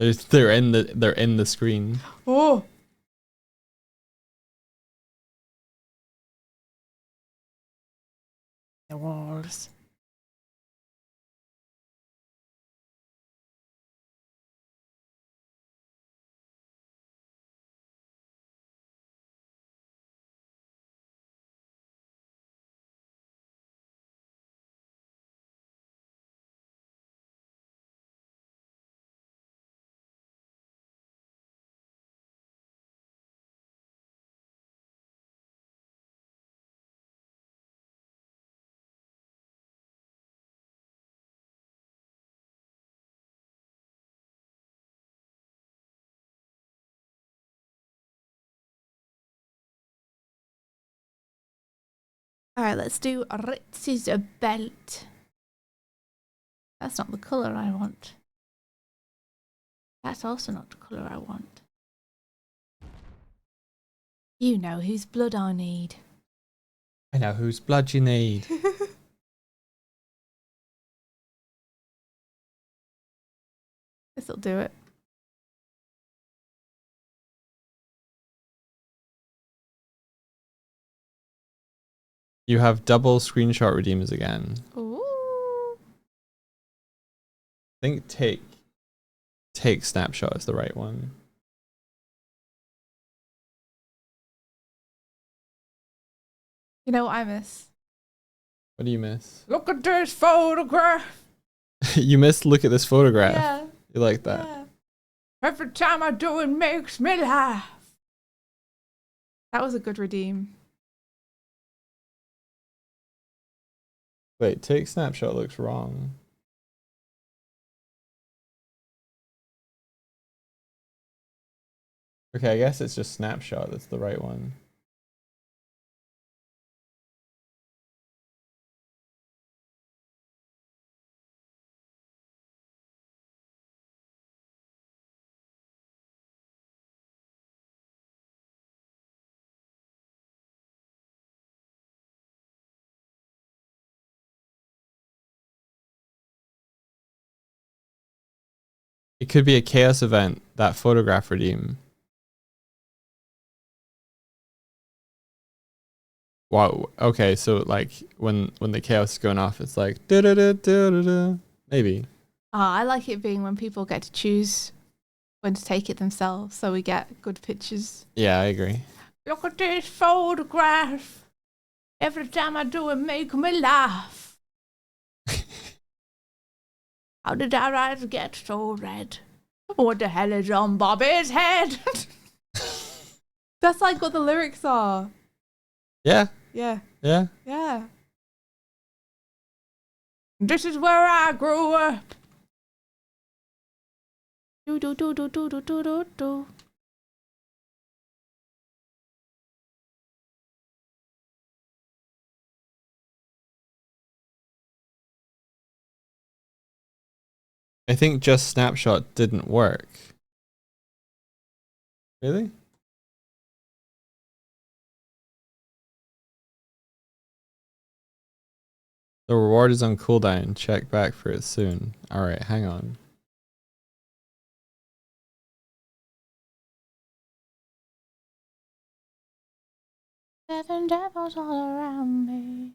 They're in the screen. Oh. The walls. Alright, let's do Ritz's belt. That's not the colour I want. That's also not the colour I want. You know whose blood I need. I know whose blood you need. This'll do it. You have double screenshot redeemers again. Ooh. I think take snapshot is the right one. You know what I miss? What do you miss? Look at this photograph. You missed look at this photograph. Yeah. You like that? Yeah. Every time I do it makes me laugh. That was a good redeem. Wait, take snapshot looks wrong. Okay, I guess it's just snapshot that's the right one. It could be a chaos event that photograph redeem. Wow. Okay, so like when the chaos is going off, it's like da da da da da da. Maybe. I like it being when people get to choose when to take it themselves, so we get good pictures. Yeah, I agree. Look at this photograph. Every time I do it, make me laugh. How did our eyes get so red? What the hell is on Bobby's head? That's like what the lyrics are. Yeah. Yeah, Yeah. yeah. This is where I grew up. Do do do do do do do do do. I think just snapshot didn't work. Really? The reward is on cooldown. Check back for it soon. Alright, hang on. Seven devils all around me.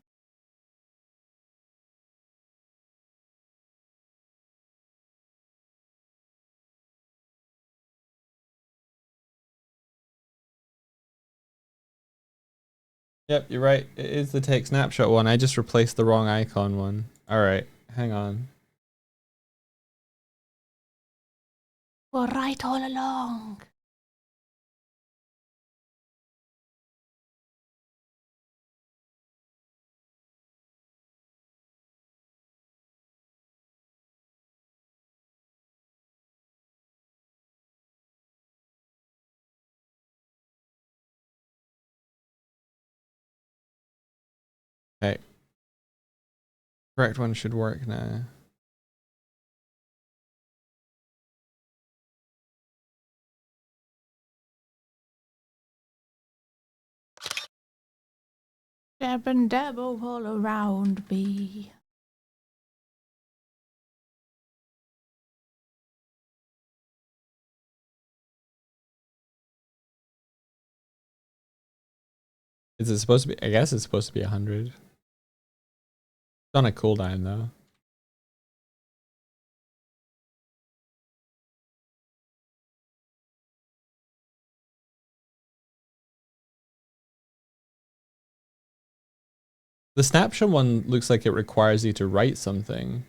Yep, you're right. It is the take snapshot one. I just replaced the wrong icon one. Alright, hang on. We're right all along. Okay. Correct one should work now. Deb and devil all around me. Is it supposed to be? I guess it's supposed to be 100. It's on a cooldown though. The snapshot one looks like it requires you to write something.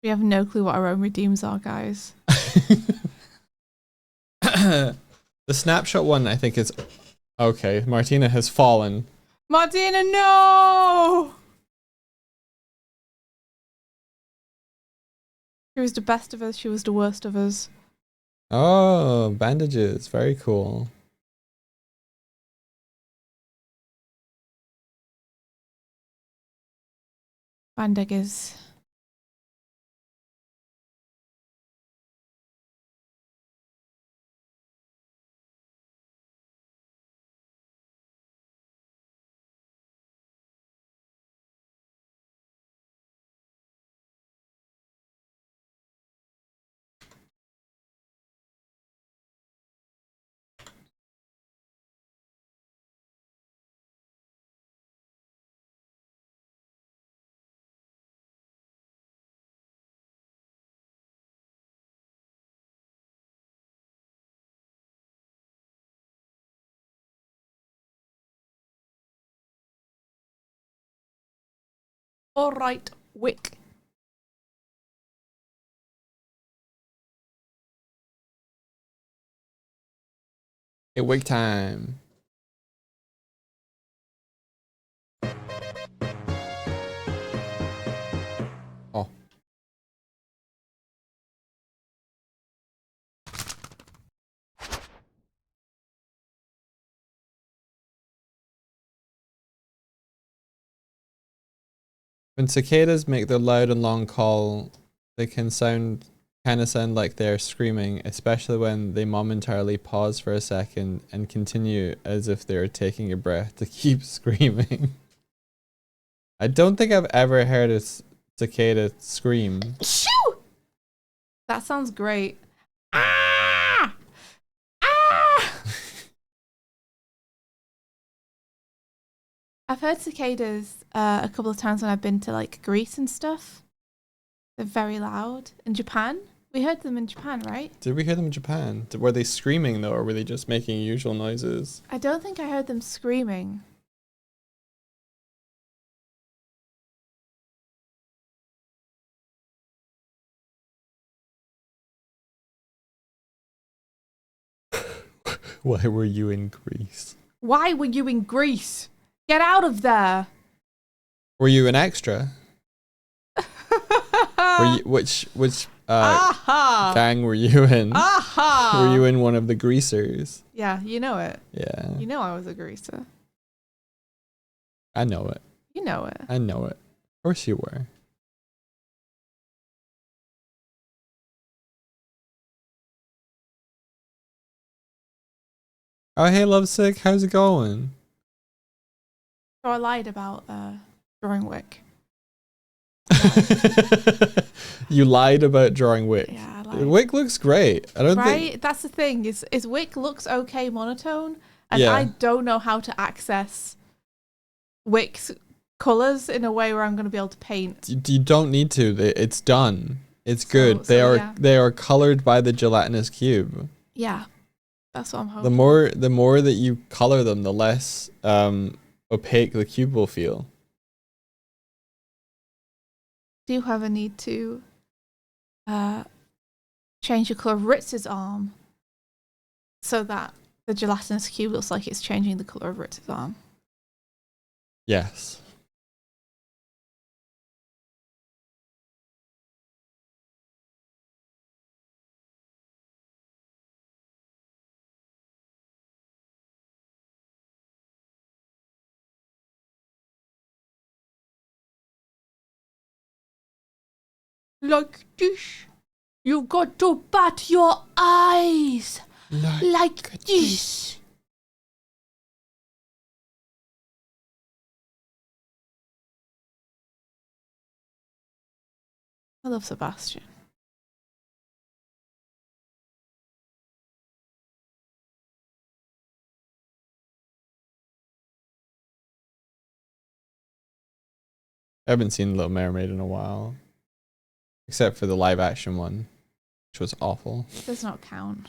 We have no clue what our own redeems are, guys. The snapshot one, I think, is okay. Martina has fallen. Martina, no! She was the best of us, she was the worst of us. Oh, bandages. Very cool. Bandages. All right, Wick. Hey, wake time. Oh. When cicadas make their loud and long call, they can kind of sound like they're screaming, especially when they momentarily pause for a second and continue as if they're taking a breath to keep screaming. I don't think I've ever heard a cicada scream. Shoo! That sounds great. Ah! Ah! I've heard cicadas a couple of times when I've been to like Greece and stuff. They're very loud. In Japan? We heard them in Japan, right? Did we hear them in Japan? Were they screaming though, or were they just making usual noises? I don't think I heard them screaming. Why were you in Greece? Why were you in Greece? Get out of there! Were you an extra? Were you, which Aha! gang were you in? Aha! Were you in one of the greasers? Yeah, you know it. Yeah. You know I was a greaser. I know it. You know it. I know it. Of course you were. Oh, hey, Lovesick. How's it going? So I lied about drawing Wick. You lied about drawing Wick. Yeah, I lied. Wick looks great. I don't think... Right? That's the thing. Is Wick looks okay monotone, and Yeah. I don't know how to access Wick's colours in a way where I'm going to be able to paint. You don't need to. It's done. It's good. So, They are colored by the gelatinous cube. Yeah, that's what I'm hoping. The more that you color them, the less opaque the cube will feel. Do you ever need to change the colour of Ritz's arm so that the gelatinous cube looks like it's changing the colour of Ritz's arm? Yes. Like this. You got to bat your eyes. Like this. I love Sebastian. I haven't seen Little Mermaid in a while. Except for the live action one, which was awful. Does not count.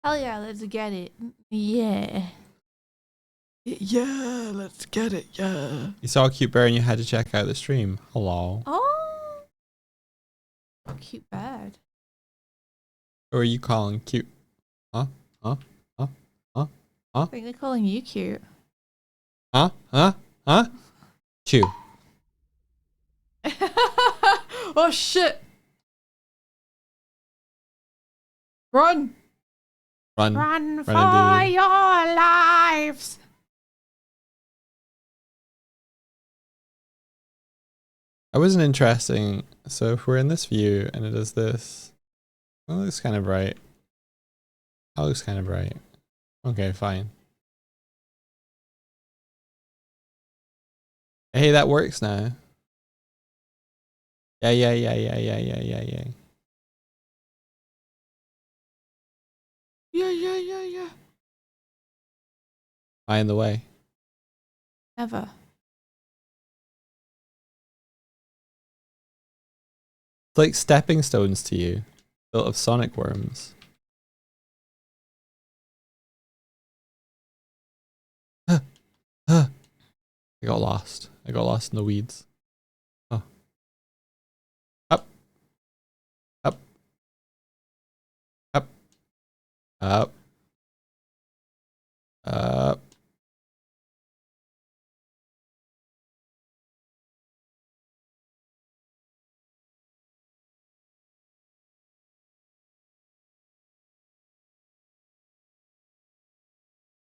Hell yeah, let's get it. Yeah. Yeah, let's get it. Yeah. You saw a cute bear and you had to check out the stream. Hello. Oh. Cute bird. Who are you calling cute? Huh? Huh? Huh? Huh? I think they're calling you cute. Huh? Huh? Huh? Chew. Oh shit. Run. Run. Run for indeed. your lives. That wasn't interesting. So if we're in this view and it is this, well, it looks kind of bright. That looks kind of bright. Okay, fine. Hey, that works now. Yeah. Yeah. Am I in the way? Never. It's like stepping stones to you, built of sonic worms. I got lost. I got lost in the weeds. Oh. Up. Up. Up. Up. Up.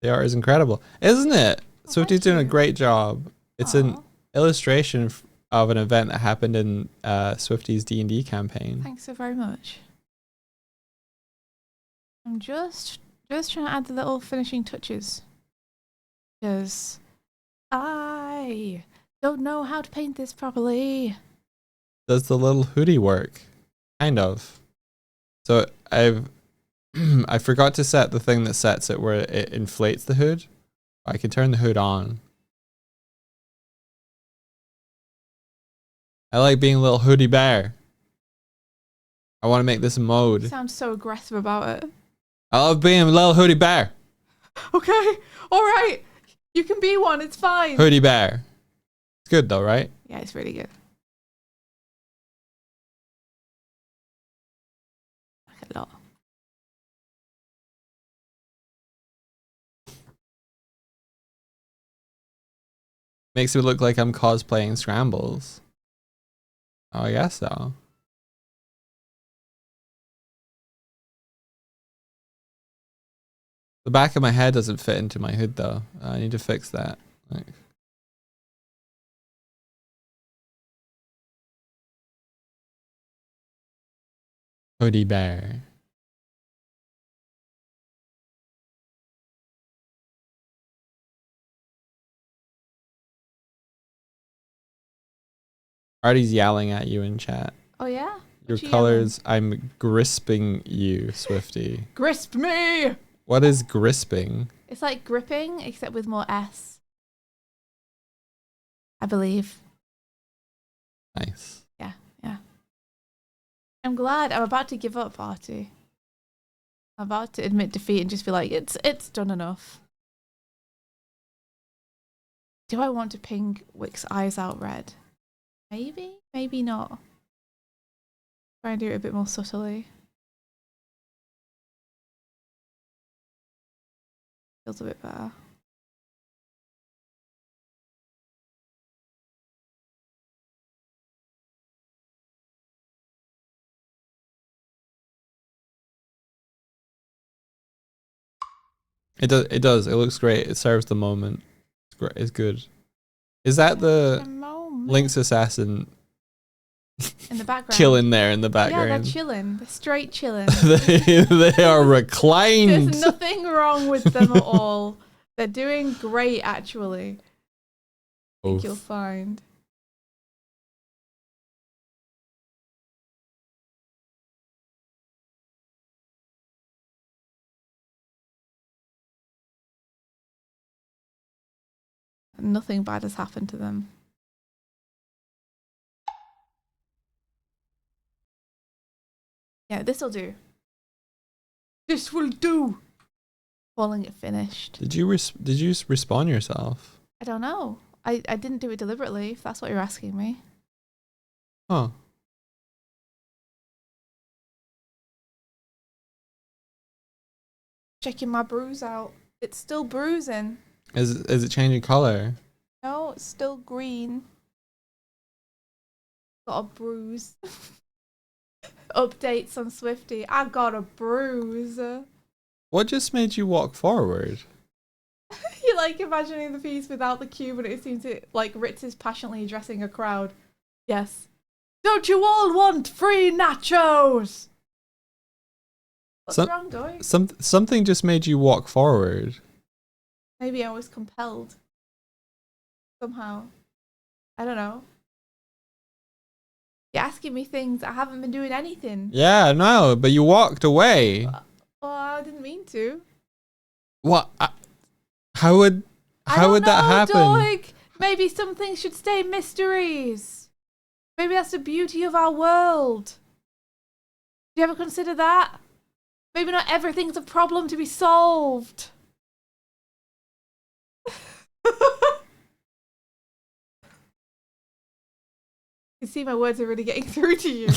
The art is incredible, isn't it? Oh, Swifty's thank doing a you. great job. It's an Aw, illustration of an event that happened in Swifty's D&D campaign. thanks so very much. I'm just trying to add the little finishing touches. Because I don't know how to paint this properly. Does the little hoodie work? Kind of. So I forgot to set the thing that sets it where it inflates the hood. I can turn the hood on. I like being a little hoodie bear. I want to make this a You mode. sound so aggressive about it. I love being a little hoodie bear. Okay, alright. You can be one, it's fine. Hoodie bear. It's good though, right? Yeah, it's really good. Like a lot. Makes it look like I'm cosplaying Scrambles. Oh, I guess so. The back of my head doesn't fit into my hood though. I need to fix that. Like, hoodie bear. Artie's yelling at you in chat. Oh yeah? Your What you colors, I'm grisping you, Swifty. Grisp me! What is grisping? It's like gripping, except with more S. I believe. Nice. Yeah. I'm glad. I'm about to give up, Artie. I'm about to admit defeat and just be like, it's done enough. Do I want to pink Wick's eyes out red? Maybe, maybe not. Try and do it a bit more subtly. Feels a bit better. It does. It does. It looks great. It serves the moment. It's great. It's good. Is that the Link's assassin in the background? chilling there in the Yeah, they're background? chilling. They're straight chilling. they are reclined. There's nothing wrong with them at all. They're doing great, actually. I think Oof. you'll find. Nothing bad has happened to them. Yeah, this'll do. This will do. Calling it finished. Did you respawn yourself? I don't know. I didn't do it deliberately, if that's what you're asking me. Huh. Checking my bruise out. It's still bruising. Is it changing color? No, it's still green. Got a bruise. Updates on Swifty. I got a bruise. What just made you walk forward? You like imagining the piece without the cue, but it seems it like Ritz is passionately addressing a crowd. Yes. Don't you all want free nachos? What's wrong, Dory? Something just made you walk forward. Maybe I was compelled. Somehow. I don't know. You're asking me things. I haven't been doing anything. Yeah, no, but you walked away. Well, I didn't mean to. What? How would that happen? Doig. Maybe some things should stay mysteries. Maybe that's the beauty of our world. Do you ever consider that? Maybe not everything's a problem to be solved. You see, my words are really getting through to you.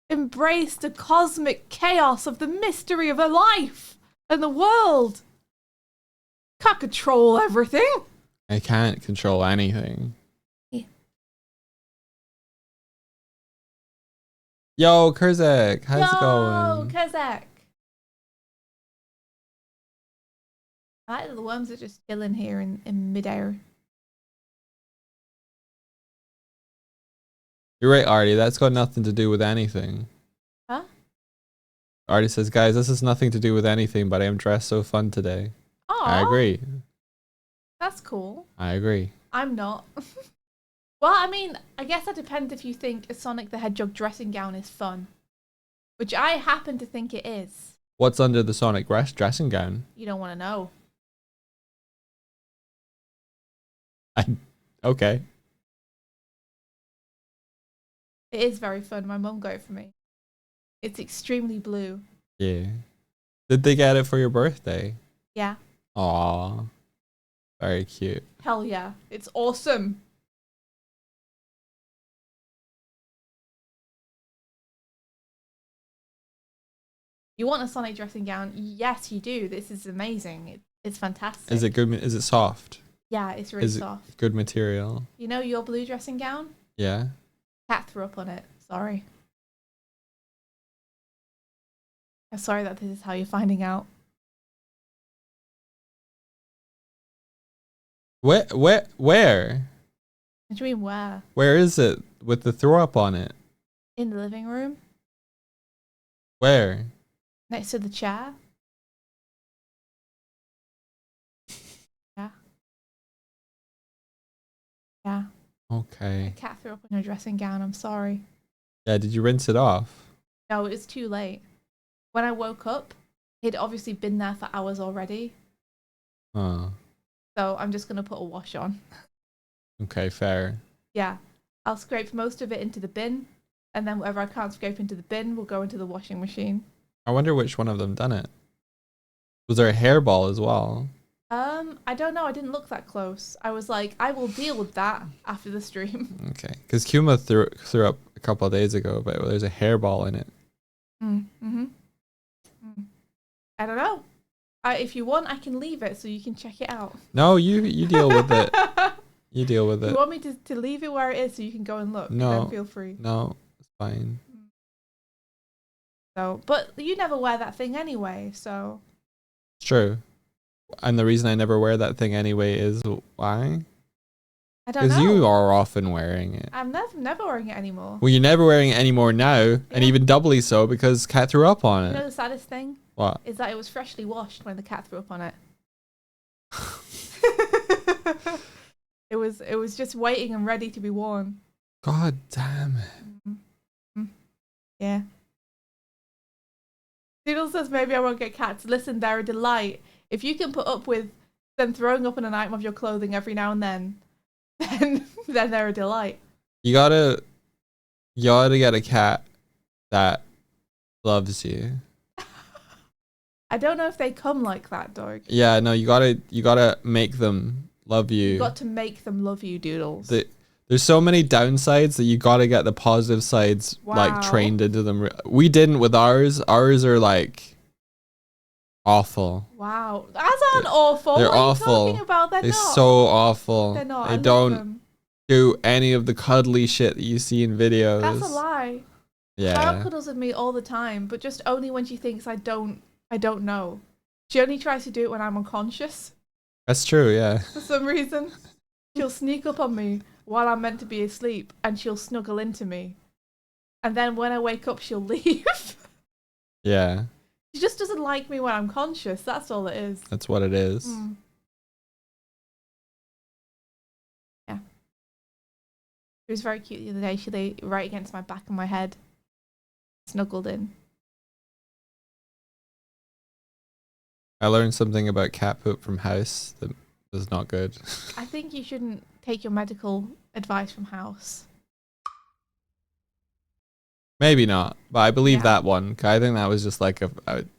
Embrace the cosmic chaos of the mystery of a life and the world. Can't control everything. I can't control anything. Yo, Kurzak, how's it Yo, going? Kazak. I like that the worms are just chilling here in midair. You're right, Artie. That's got nothing to do with anything. Huh? Artie says, guys, this has nothing to do with anything, but I am dressed so fun today. Oh, I agree. That's cool. I agree. I'm not. Well, I mean, I guess that depends if you think a Sonic the Hedgehog dressing gown is fun. Which I happen to think it is. What's under the Sonic dressing gown? You don't want to know. Okay. It is very fun. My mum got it for me. It's extremely blue. Yeah. Did they get it for your birthday? Yeah. Aw. Very cute. Hell yeah. It's awesome. You want a Sonic dressing gown? Yes, you do. This is amazing. It's fantastic. Is it good? Is it soft? Yeah, it's really Is it soft. good material? You know your blue dressing gown? Yeah. Cat threw up on it. Sorry. I'm sorry that this is how you're finding out. Where? What do you mean where? Where is it with the throw up on it? In the living room? Where? Next to the chair? Yeah. Yeah. Okay. A cat threw up on her dressing gown. I'm sorry. Yeah, did you rinse it off? No, it was too late. When I woke up, he'd obviously been there for hours already. Oh. So I'm just going to put a wash on. Okay, fair. Yeah. I'll scrape most of it into the bin. And then whatever I can't scrape into the bin will go into the washing machine. I wonder which one of them done it. Was there a hairball as well? I don't know. I didn't look that close. I was like, I will deal with that after the stream. Okay, because Kuma threw up a couple of days ago, but there's a hairball in it. Mm-hmm. I don't know. If you want, I can leave it so you can check it out. No, you deal with it. You deal with You it. want me to leave it where it is so you can go and look? No. Then feel free. No, it's fine. So, but you never wear that thing anyway, so. It's true. And the reason I never wear that thing anyway is why? I don't know. Because you are often wearing it. I'm never wearing it anymore. Well, you're never wearing it anymore now, and even doubly so because Cat threw up on You know it. the saddest thing? What? Is that it was freshly washed when the cat threw up on it. It was just waiting and ready to be worn. God damn it. Mm-hmm. Yeah. Doodle says maybe I won't get cats. Listen, they're a delight. If you can put up with them throwing up on an item of your clothing every now and then they're a delight. You gotta get a cat that loves you. I don't know if they come like that, dog. Yeah, no, you gotta make them love you. You got to make them love you, Doodles. There's so many downsides that you gotta get the positive sides like trained into them. We didn't with ours. Ours are like awful. Wow, that's aren't awful. They're what are awful. you talking about? They're not. So awful. They're not. They I love don't them. do any of the cuddly shit that you see in videos. That's a lie. Yeah. Sarah cuddles with me all the time, but just only when she thinks I don't know. She only tries to do it when I'm unconscious. That's true, yeah. For some reason. She'll sneak up on me while I'm meant to be asleep and she'll snuggle into me. And then when I wake up, she'll leave. Yeah. She just doesn't like me when I'm conscious. That's all it is. That's what it is. Yeah. It was very cute the other day. She lay right against my back and my head. Snuggled in. I learned something about cat poop from House that was not good. I think you shouldn't take your medical advice from House. Maybe not, but I believe Yeah. that one. 'Cause I think that was just like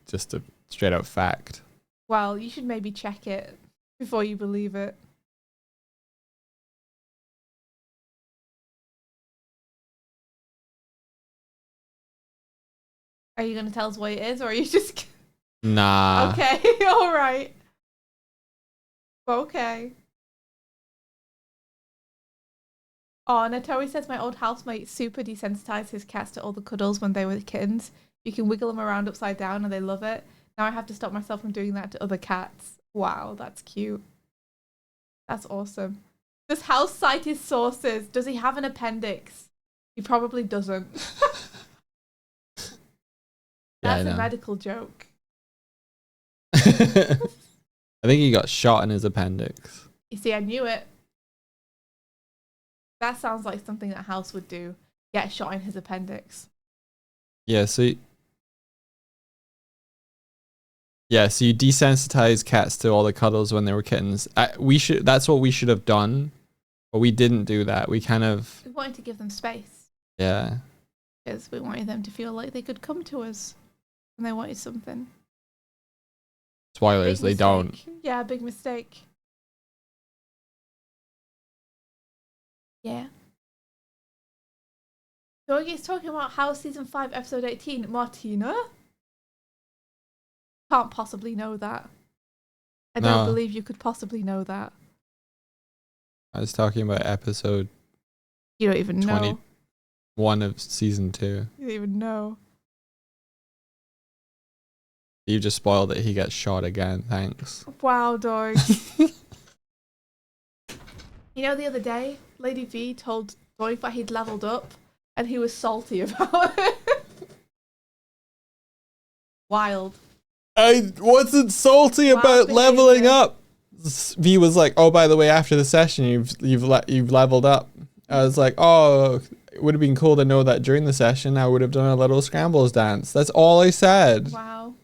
just a straight out fact. Well, you should maybe check it before you believe it. Are you going to tell us what it is, or are you just... Nah. Okay, all right. Okay. Oh, Natori says my old housemate super desensitized his cats to all the cuddles when they were kittens. You can wiggle them around upside down and they love it. Now I have to stop myself from doing that to other cats. Wow, that's cute. That's awesome. Does House cite his sources? Does he have an appendix? He probably doesn't. Yeah, That's I a know. medical joke. I think he got shot in his appendix. You see, I knew it. That sounds like something that House would do. Get shot in his appendix. Yeah, so you desensitize cats to all the cuddles when they were kittens. That's what we should have done, but we didn't do that. We kind of We wanted to give them space yeah. because we wanted them to feel like they could come to us when they wanted something. Spoilers, Big they don't. mistake. Yeah, big mistake. Yeah. Doggy's talking about House Season 5, Episode 18. Martina? Can't possibly know that. I don't No. believe you could possibly know that. I was talking about episode You don't even know. 21 of season 2. You don't even know. You just spoiled it. He gets shot again. Thanks. Wow, dog. You know, the other day, Lady V told Doig that he'd leveled up, and he was salty about it. Wild. I wasn't salty Wow, about leveling behavior. up. V was like, "Oh, by the way, after the session, you've leveled up." I was like, "Oh, it would have been cool to know that during the session I would have done a little scrambles dance." That's all I said. Wow.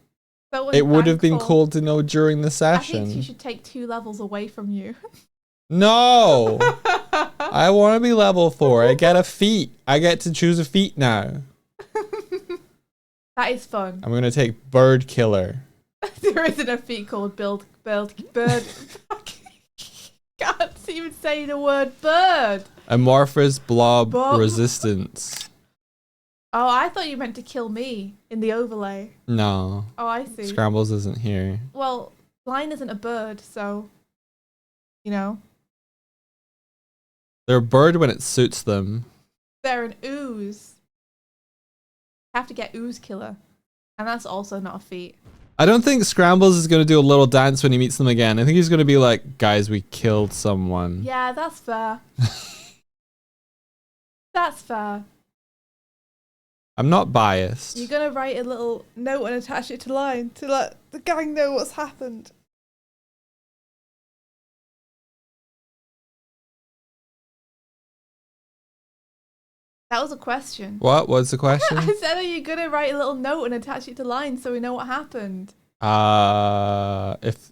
So It would have been unthankful. cool to know during the I think she session. should take 2 levels away from you. No, I want to be level 4. I get a feat. I get to choose a feat now. That is fun. I'm gonna take Bird Killer. There isn't a feat called bird. Can't even say the word bird. Amorphous Blob Bob. Resistance. Oh, I thought you meant to kill me in the overlay. No, Oh, I see. Scrambles isn't here. Well, lion isn't a bird, so, you know, They're a bird when it suits them. they're an ooze. Have to get ooze killer, and that's also not a feat. I don't think Scrambles is going to do a little dance when he meets them again. I think he's going to be like, "Guys, we killed someone." Yeah, that's fair. That's fair. I'm not biased. You're gonna write a little note and attach it to line to let the gang know what's happened. That was a question. What was the question? I said, are you gonna write a little note and attach it to line so we know what happened? If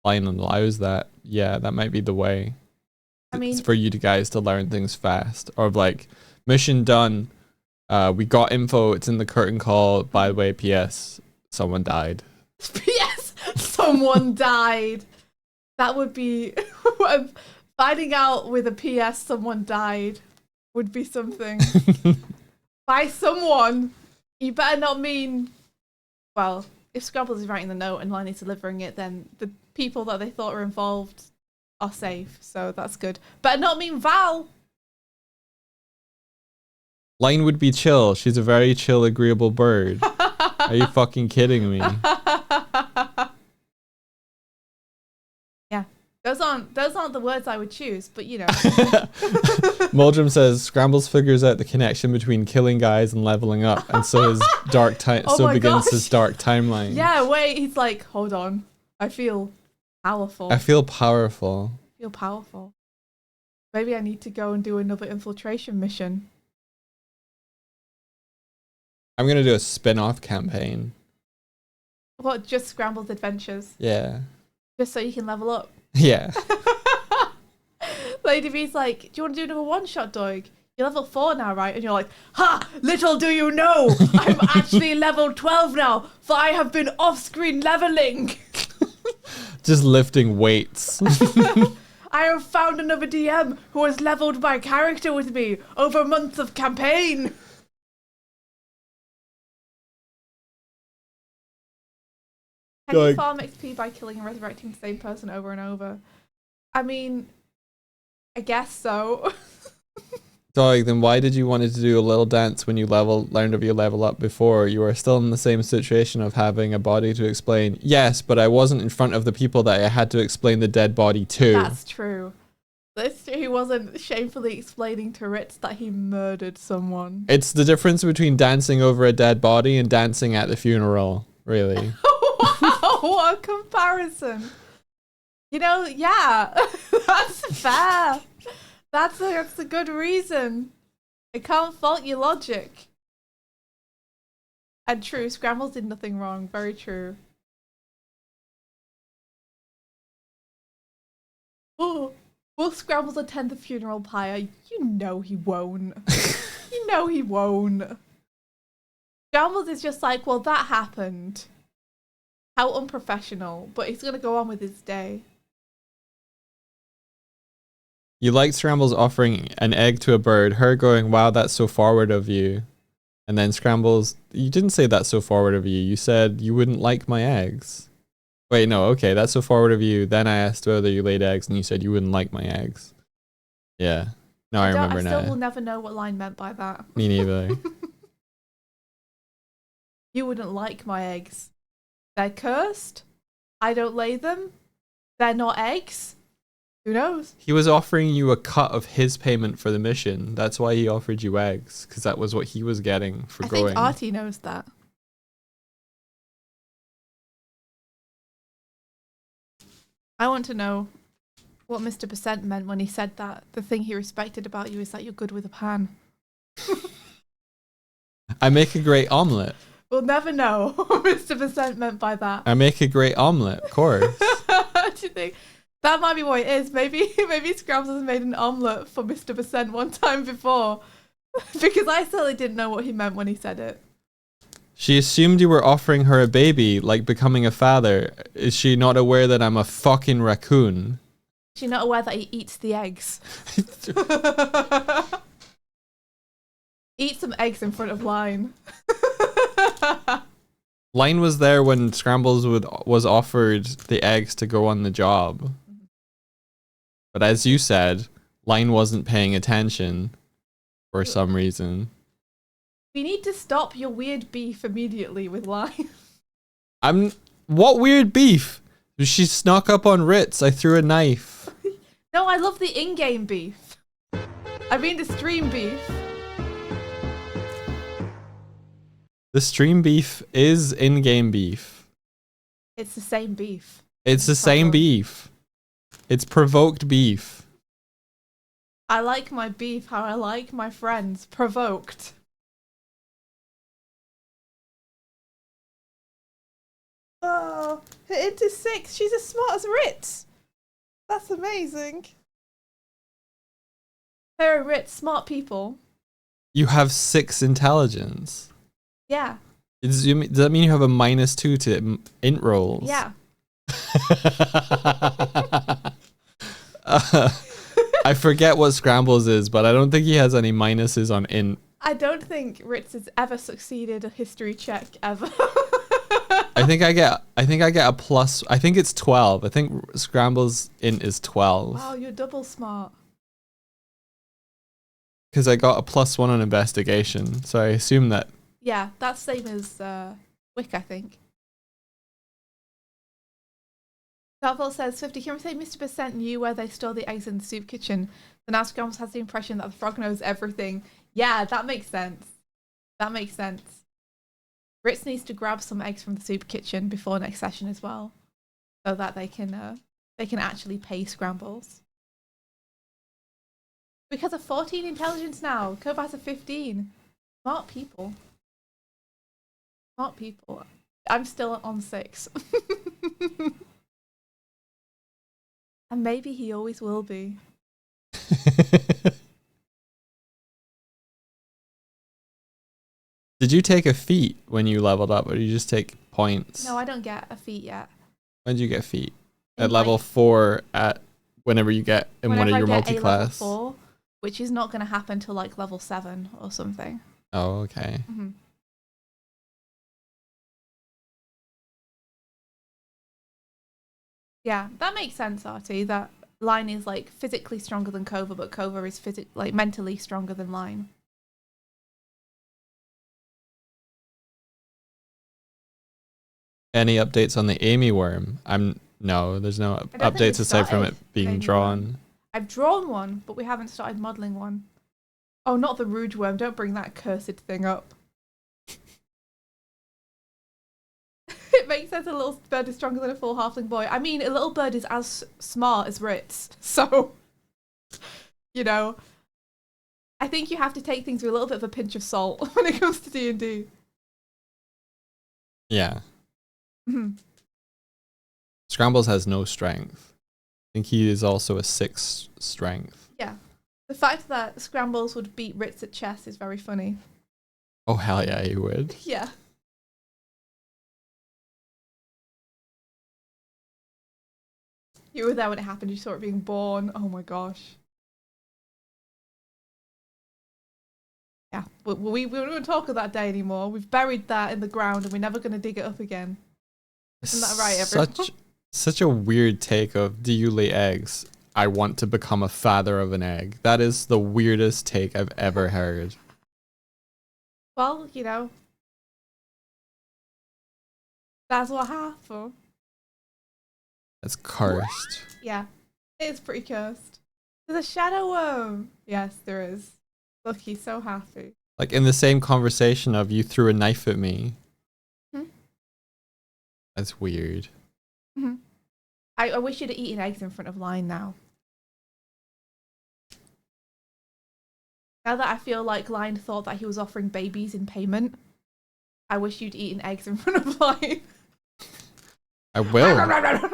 Line allows that, yeah, that might be the way. I mean, It's for you guys to learn things fast, or like, mission done. We got info. It's in the curtain call. By the way, P.S. Someone died. P.S. Someone died. That would be finding out with a P.S. Someone died would be something. By someone, you better not mean. Well, if Scrabbles is writing the note and Line is delivering it, then the people that they thought were involved are safe. So that's good. Better not mean Val. Line would be chill. She's a very chill, agreeable bird. Are you fucking kidding me? Yeah, those aren't the words I would choose, but you know. Moldrum says Scrambles figures out the connection between killing guys and leveling up, and so his Oh so my begins gosh. his dark timeline. Yeah, wait. He's like, hold on. I feel powerful. I feel powerful. feel powerful. Maybe I need to go and do another infiltration mission. I'm gonna do a spin-off campaign. What, just Scrambled Adventures? Yeah. Just so you can level up. Yeah. Lady V's like, do you want to do another one-shot, Doig? You're level 4 now, right? And you're like, ha! Little do you know! I'm actually level 12 now, for I have been off-screen leveling! Just lifting weights. I have found another DM who has leveled my character with me over months of campaign! Can you Like- farm XP by killing and resurrecting the same person over and over? I mean, I guess so. Dog, then why did you want to do a little dance when you learned of your level up before? You are still in the same situation of having a body to explain. Yes, but I wasn't in front of the people that I had to explain the dead body to. That's true. That's true. He wasn't shamefully explaining to Ritz that he murdered someone. It's the difference between dancing over a dead body and dancing at the funeral, really. Wow, what a comparison. You know, yeah, that's fair. That's a good reason. I can't fault your logic. And true, Scrambles did nothing wrong. Very true. Oh, will Scrambles attend the funeral pyre? You know he won't. You know he won't. Scrambles is just like, well, that happened. How unprofessional. But he's going to go on with his day. You liked Scrambles offering an egg to a bird, her going, wow, that's so forward of you. And then Scrambles, you didn't say that's so forward of you. You said you wouldn't like my eggs. Wait, no, okay, that's so forward of you. Then I asked whether you laid eggs and you said you wouldn't like my eggs. Yeah. No, I remember now. I still will never know what line meant by that. Me neither. You wouldn't like my eggs. They're cursed. I don't lay them. They're not eggs. Who knows? He was offering you a cut of his payment for the mission. That's why he offered you eggs, because that was what he was getting for I going. think Artie knows that. I want to know what Mr. Percent meant when he said that the thing he respected about you is that you're good with a pan. I make a great omelette. We'll never know what Mr. Percent meant by that. I make a great omelette, of course. Do you think that might be what it is? Maybe Scrams has made an omelette for Mr. Percent one time before. Because I certainly didn't know what he meant when he said it. She assumed you were offering her a baby, like becoming a father. Is she not aware that I'm a fucking raccoon? Is she not aware that he eats the eggs? Eat some eggs in front of Line. Line was there when Scrambles was offered the eggs to go on the job. But as you said, Line wasn't paying attention for some reason. We need to stop your weird beef immediately with Line. What weird beef? She snuck up on Ritz. I threw a knife. No, I love the in-game beef. I mean the stream beef. The stream beef is in-game beef. It's the same beef. It's the same beef. It's provoked beef. I like my beef how I like my friends. Provoked. Oh, hit into 6. She's as smart as Ritz. That's amazing. Her and Ritz, smart people. You have 6 intelligence. Yeah. Does that mean you have a -2 to int rolls? Yeah. I forget what Scrambles is, but I don't think he has any minuses on int. I don't think Ritz has ever succeeded a history check ever. I think I get a plus. I think it's 12. I think Scrambles int is 12. Wow, you're double smart. Because I got a +1 on investigation, so I assume that. Yeah, that's same as Wick, I think. Darkville says, 50, can we say Mr. Percent knew where they store the eggs in the soup kitchen? So now Scrams has the impression that the frog knows everything. Yeah, that makes sense. That makes sense. Ritz needs to grab some eggs from the soup kitchen before next session as well. So that they can actually pay Scrambles. Because of 14 intelligence now. Kobe has a 15. Smart people. Smart people. I'm still on 6. And maybe he always will be. Did you take a feat when you leveled up, or did you just take points? No, I don't get a feat yet. When did you get feat? In At level 4, at whenever you get in one of your Whenever I get a multi-class. level 4, which is not going to happen till like level 7 or something. Oh, okay. Mm-hmm. Yeah, that makes sense, Artie. That Line is like physically stronger than Kova, but Kova is like mentally stronger than Line. Any updates on the Amy worm? No, there's no I don't think updates we've aside from it started being Amy drawn. worm. I've drawn one, but we haven't started modelling one. Oh, not the Rouge worm. Don't bring that cursed thing up. It makes sense a little bird is stronger than a full halfling boy. I mean, a little bird is as smart as Ritz. So, you know, I think you have to take things with a little bit of a pinch of salt when it comes to D&D. Yeah. Mhm. Scrambles has no strength. I think he is also a 6 strength. Yeah. The fact that Scrambles would beat Ritz at chess is very funny. Oh, hell yeah, he would. Yeah. You were there when it happened. You saw it being born. Oh my gosh. Yeah, we don't talk of that day anymore. We've buried that in the ground and we're never going to dig it up again. Isn't that right, everyone? Such a weird take of, do you lay eggs? I want to become a father of an egg. That is the weirdest take I've ever heard. Well, you know, that's what happened. That's cursed. Yeah, it is pretty cursed. There's a shadow worm. Yes, there is. Look, he's so happy. Like in the same conversation of, you threw a knife at me. Hmm? That's weird. Mm-hmm. I wish you'd have eaten eggs in front of Line now. Now that I feel like Line thought that he was offering babies in payment, I wish you'd eaten eggs in front of Line. I will.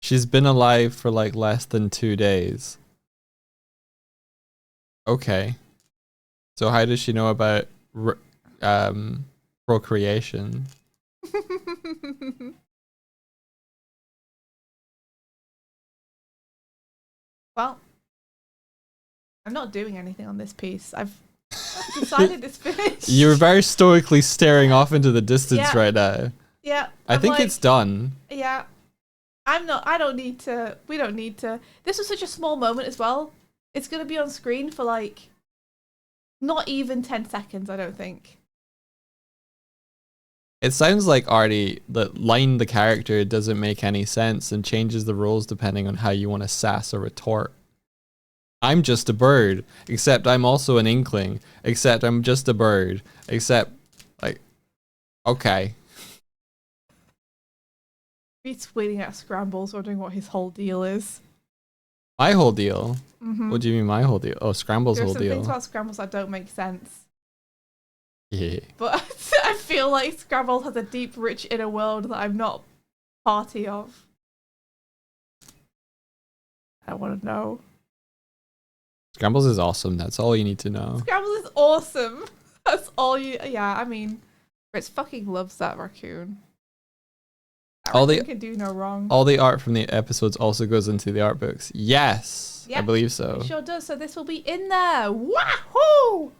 She's been alive for like less than 2 days. Okay. So how does she know about procreation? Well, I'm not doing anything on this piece. I've decided it's finished. You're very stoically staring off into the distance Yeah. right now. Yeah. I think it's done. Yeah. I don't need to. We don't need to. This was such a small moment as well. It's going to be on screen for like not even 10 seconds, I don't think. It sounds like Artie, that Line the character doesn't make any sense and changes the rules depending on how you want to sass or retort. I'm just a bird, except I'm also an inkling, except I'm just a bird, except, like, okay. He's tweeting at Scrambles, wondering what his whole deal is. My whole deal? Mm-hmm. What do you mean my whole deal? Oh, Scrambles' There are whole some deal. things about Scrambles that don't make sense. Yeah. But I feel like Scrambles has a deep, rich inner world that I'm not party of. I want to know. Scrambles is awesome. That's all you need to know. Scrambles is awesome. That's all you. Yeah, I mean, Fritz fucking loves that raccoon. That raccoon can do no wrong. All the art from the episodes also goes into the art books. Yes, I Yep, believe so. It sure does. So this will be in there. Wahoo!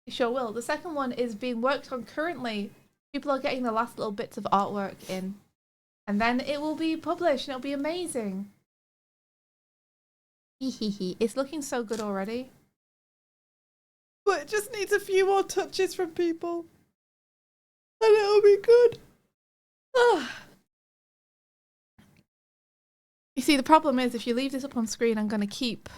It sure will. The second one is being worked on currently. People are getting the last little bits of artwork in. And then it will be published and it'll be amazing. It's looking so good already. But it just needs a few more touches from people. And it'll be good. You see, the problem is if you leave this up on screen, I'm going to keep...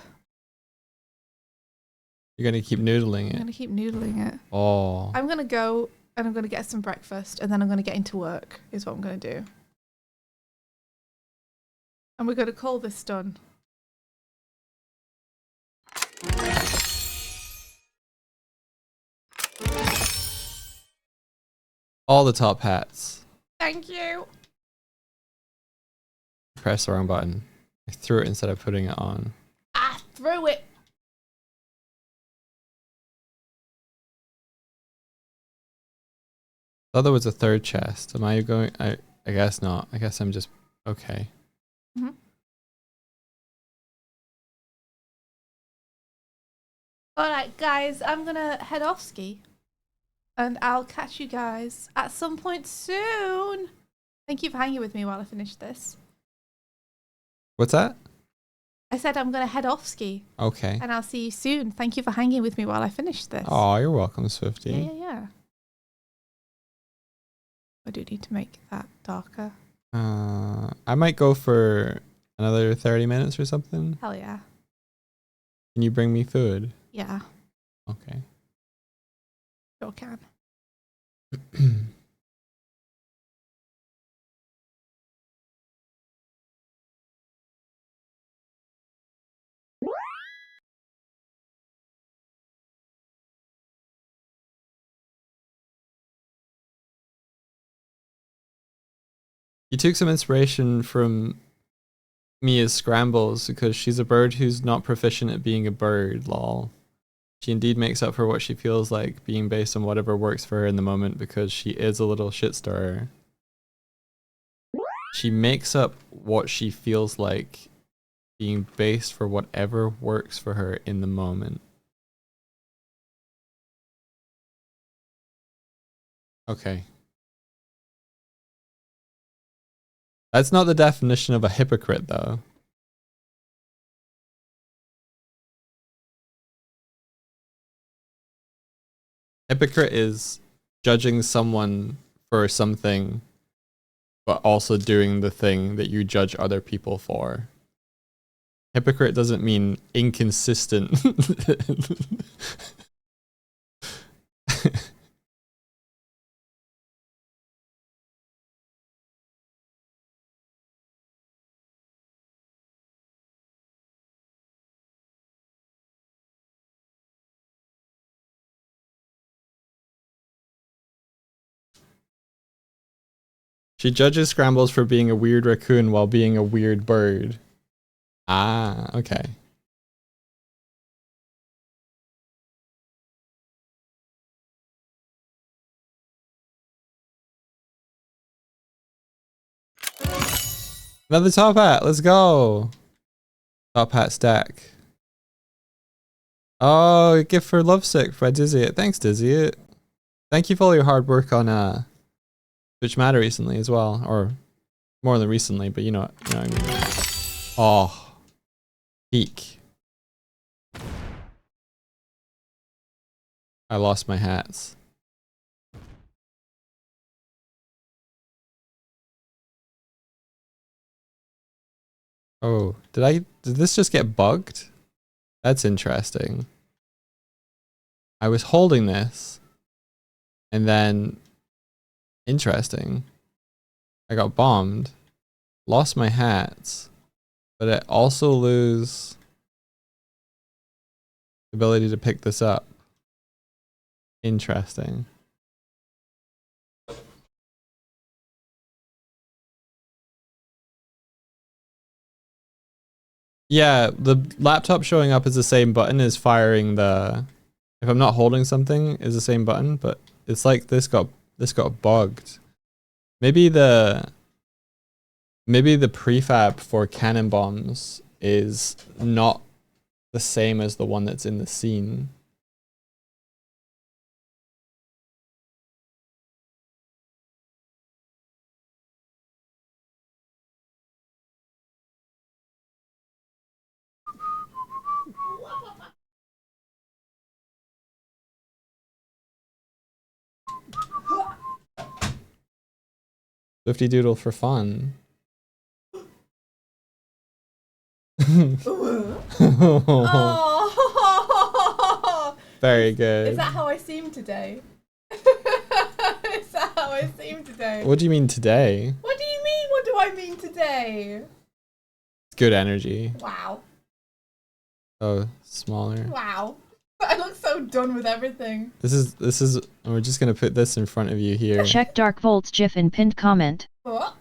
You're going to keep noodling I'm it. going to keep noodling it. Oh. I'm going to go and I'm going to get some breakfast and then I'm going to get into work is what I'm going to do. And we're going to call this done. All the top hats. Thank you. Press the wrong button. I threw it instead of putting it on. I threw it. Thought there was a third chest. Am I going? I guess not. I guess I'm just okay. Mm-hmm. All right, guys, I'm gonna head off ski. And I'll catch you guys at some point soon. Thank you for hanging with me while I finish this. What's that? I said I'm going to head off ski. Okay. And I'll see you soon. Thank you for hanging with me while I finish this. Oh, you're welcome, Swifty. Yeah. I do need to make that darker. I might go for another 30 minutes or something. Hell yeah. Can you bring me food? Yeah, Okay. sure can. You took some inspiration from Mia's scrambles because she's a bird who's not proficient at being a bird, lol. She indeed makes up for what she feels like being based on whatever works for her in the moment because she is a little shitstirrer. She makes up what she feels like being based for whatever works for her in the moment. Okay. That's not the definition of a hypocrite, though. Hypocrite is judging someone for something, but also doing the thing that you judge other people for. Hypocrite doesn't mean inconsistent. She judges Scrambles for being a weird raccoon while being a weird bird. Ah, okay. Another top hat, let's go. Top hat stack. Oh, gift for Lovesick by Dizzy It. Thanks, Dizzy It. Thank you for all your hard work on Twitch Matter recently as well. Or more than recently, but you know what I mean. Oh. Peak. I lost my hats. Oh, did this just get bugged? That's interesting. I was holding this and then interesting. I got bombed, lost my hats, but I also lose the ability to pick this up. Interesting. Yeah, the laptop showing up as the same button as firing the, if I'm not holding something, is the same button, but it's like this got bugged. Maybe the prefab for cannon bombs is not the same as the one that's in the scene. Swifty Doodle for fun. Oh. Very good. Is that how I seem today? Is that how I seem today? What do you mean today? What do you mean? What do I mean today? Good energy. Wow. Oh, smaller. Wow. I look so done with everything. This is we're just gonna put this in front of you here. Check Dark Volt's GIF in pinned comment. What?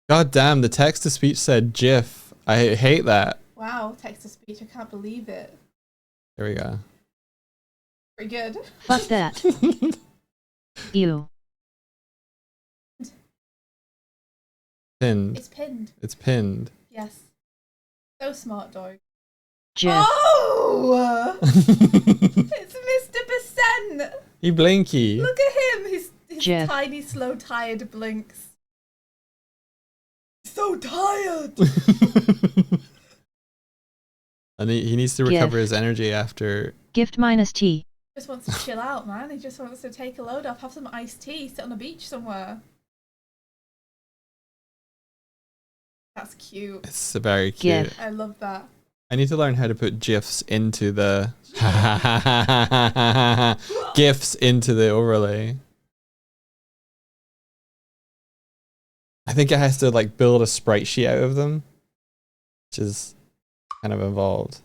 God damn, the text to speech said GIF. I hate that. Wow, text to speech. I can't believe it. There we go. Pretty good. Fuck that. Ew. Pinned. It's pinned. It's pinned. Yes. So smart, dog. GIF. Oh! It's Mr. again! He blinky. Look at him! His Jeff. tiny, slow, tired blinks. So tired! And he needs to recover his energy after. Gift minus T. Just wants to chill out, man. He just wants to take a load off, have some iced tea, sit on the beach somewhere. That's cute. It's very cute. GIF. I love that. I need to learn how to put GIFs into the GIFs into the overlay. I think it has to like build a sprite sheet out of them, which is kind of involved.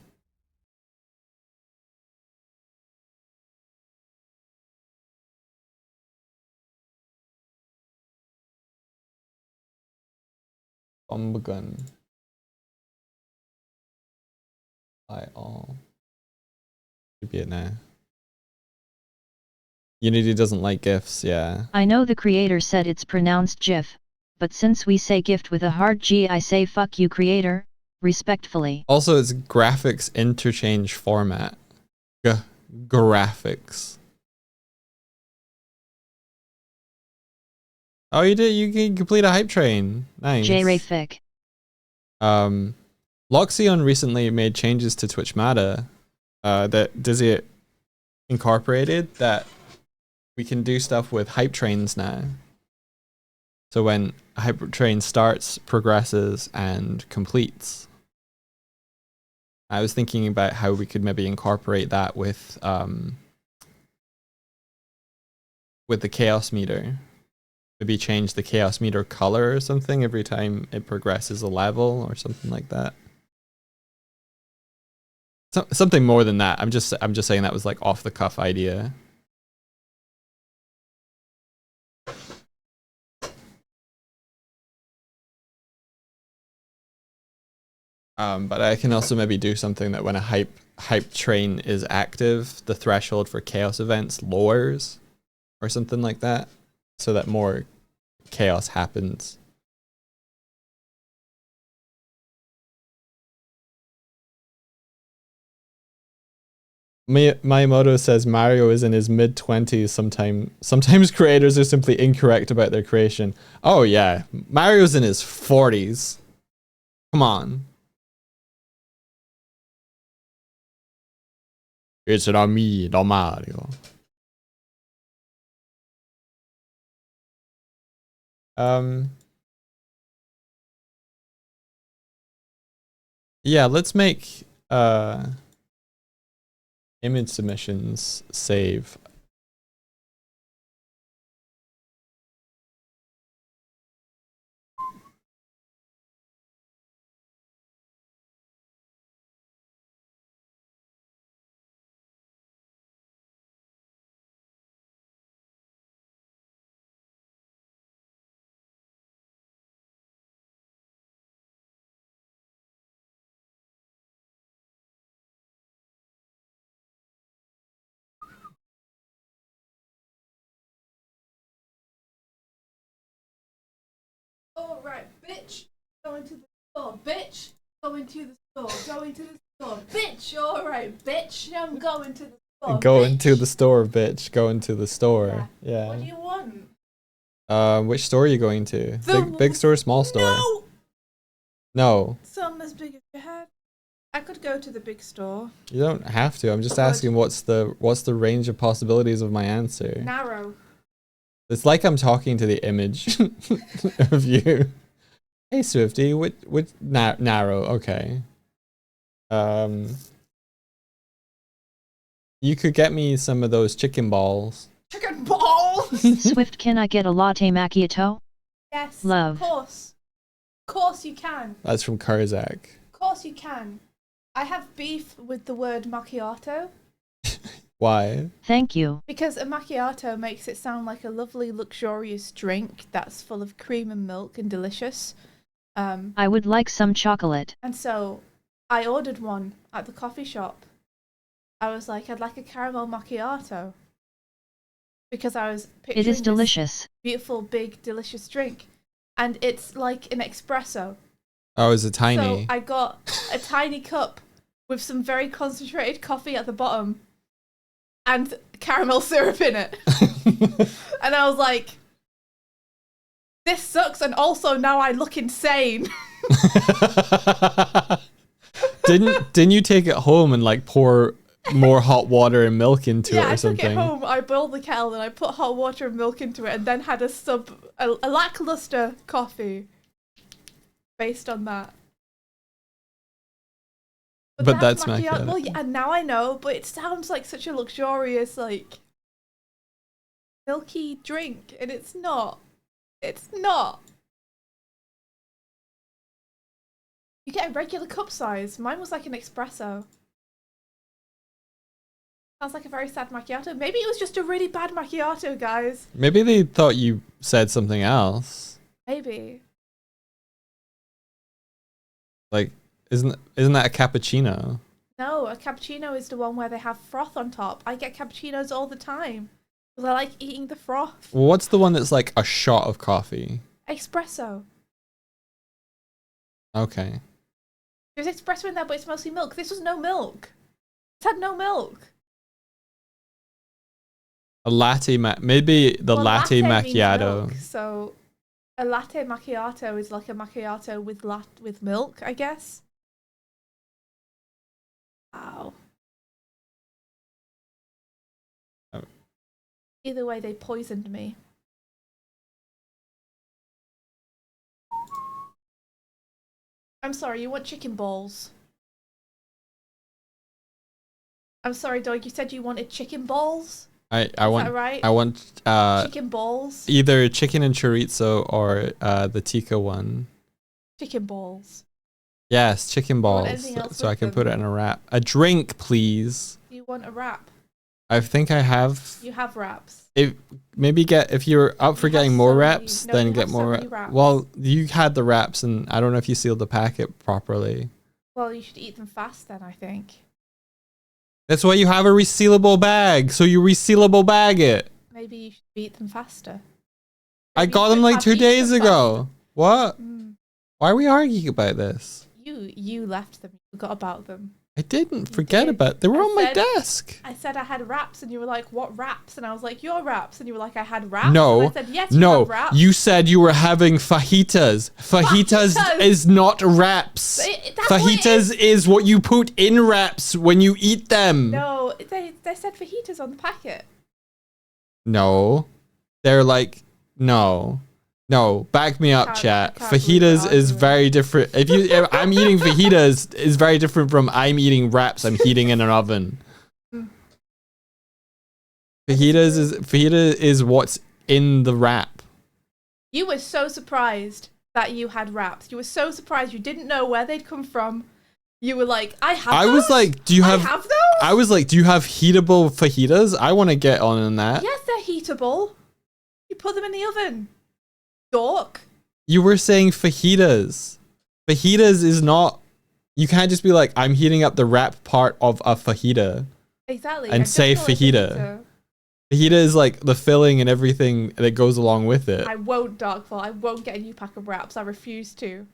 Bomb gun. By all. Should be it now. Unity doesn't like GIFs, yeah. I know the creator said it's pronounced GIF, but since we say gift with a hard G, I say fuck you, creator, respectfully. Also, it's graphics interchange format. Graphics. Oh, you did. You can complete a hype train. Nice. J-Ray-Fic. Loxion recently made changes to Twitch Meta that Dizzy incorporated, that we can do stuff with hype trains now. So when a hype train starts, progresses, and completes. I was thinking about how we could maybe incorporate that with the chaos meter. Maybe change the chaos meter color or something every time it progresses a level or something like that. Something more than that. I'm just saying that was like off the cuff idea. But I can also maybe do something that when a hype train is active, the threshold for chaos events lowers or something like that, so that more chaos happens. Miyamoto says Mario is in his mid-20s. Sometimes creators are simply incorrect about their creation. Oh yeah, Mario's in his 40s. Come on. It's not me, not Mario. Yeah, let's make image submissions save. Alright, bitch. Going to the store, bitch. Going to the store, going to the store, bitch. Alright, bitch. I'm going to the store. Going bitch. to the store, bitch. Going to the store. Yeah. What do you want? Which store are you going to? Big store, small store? No! No. Some as big as your head. I could go to the big store. You don't have to. I'm just asking what's the range of possibilities of my answer. Narrow. It's like I'm talking to the image of you. Hey Swifty, which narrow, okay. You could get me some of those chicken balls. Chicken balls! Swift, can I get a latte macchiato? Yes. Love. Of course. Of course you can. That's from Karzak. Of course you can. I have beef with the word macchiato. Why? Thank you. Because a macchiato makes it sound like a lovely, luxurious drink that's full of cream and milk and delicious. I would like some chocolate. And so I ordered one at the coffee shop. I was like, I'd like a caramel macchiato. Because I was picturing It is this delicious. beautiful, big, delicious drink. And it's like an espresso. Oh, is it tiny? So I got a tiny cup with some very concentrated coffee at the bottom. and caramel syrup in it. And I was like, this sucks, and also now I look insane. Didn't you take it home and like pour more hot water and milk into it or something? Yeah, I took it home. I boiled the kettle and I put hot water and milk into it, and then had a lackluster coffee based on that. But that's macchiato. Well, yeah, and now I know, but it sounds like such a luxurious, like, milky drink, and it's not. It's not. You get a regular cup size. Mine was like an espresso. Sounds like a very sad macchiato. Maybe it was just a really bad macchiato, guys. Maybe they thought you said something else. Maybe. Like, isn't that a cappuccino? No, a cappuccino is the one where they have froth on top. I get cappuccinos all the time because I like eating the froth. Well, what's the one that's like a shot of coffee? Espresso. Okay. There's espresso in there, but it's mostly milk. This was no milk. It had no milk. A latte maybe the Well, latte means macchiato. milk, so a latte macchiato is like a macchiato with milk, I guess. Wow. Oh. Either way, they poisoned me. I'm sorry, you want chicken balls. I'm sorry, dog, you said you wanted chicken balls? I Is that want right? I want Chicken balls? either chicken and chorizo or the tikka one. Chicken balls. Yes, chicken want balls. anything else So I with can them? put it in a wrap. A drink, please. Do you want a wrap? I think I have. You have wraps. If you're up for You have getting so more many- wraps, no, then you get have so more. many wraps. Well, you had the wraps, and I don't know if you sealed the packet properly. Well, you should eat them fast then, I think. That's why you have a resealable bag. So you resealable bag it. Maybe you should eat them faster. I Maybe got you them should like have 2 eaten days them ago. What? faster. Mm. Why are we arguing about this? You left them. You forgot about them. I didn't forget did. about. They were I on my said- desk. I said I had wraps, and you were like, "What wraps?" And I was like, "Your wraps." And you were like, "I had wraps." No, And I said, "Yes, you No, have wraps." you said you were having fajitas. Fajitas Fajitas. is not wraps. That's what it Fajitas is what you put in wraps when you eat them. No, they said fajitas on the packet. No. They're like, no. No, back me up, Can't- chat. I can't believe Fajitas we're is arguing. very different. If I'm eating fajitas is very different from I'm eating wraps I'm heating in an oven. Mm. Fajita is what's in the wrap. You were so surprised that you had wraps. You were so surprised you didn't know where they'd come from. You were like, "I have I those? was like, do you have I have those?" I was like, do you have heatable fajitas? I want to get on that. Yes, they're heatable. You put them in the oven. Dork. You were saying fajitas. Fajitas is not. You can't just be like, I'm heating up the wrap part of a fajita. Exactly. And I just say call it fajita. Fajita is like the filling and everything that goes along with it. I won't, Darkfall. I won't get a new pack of wraps. I refuse to.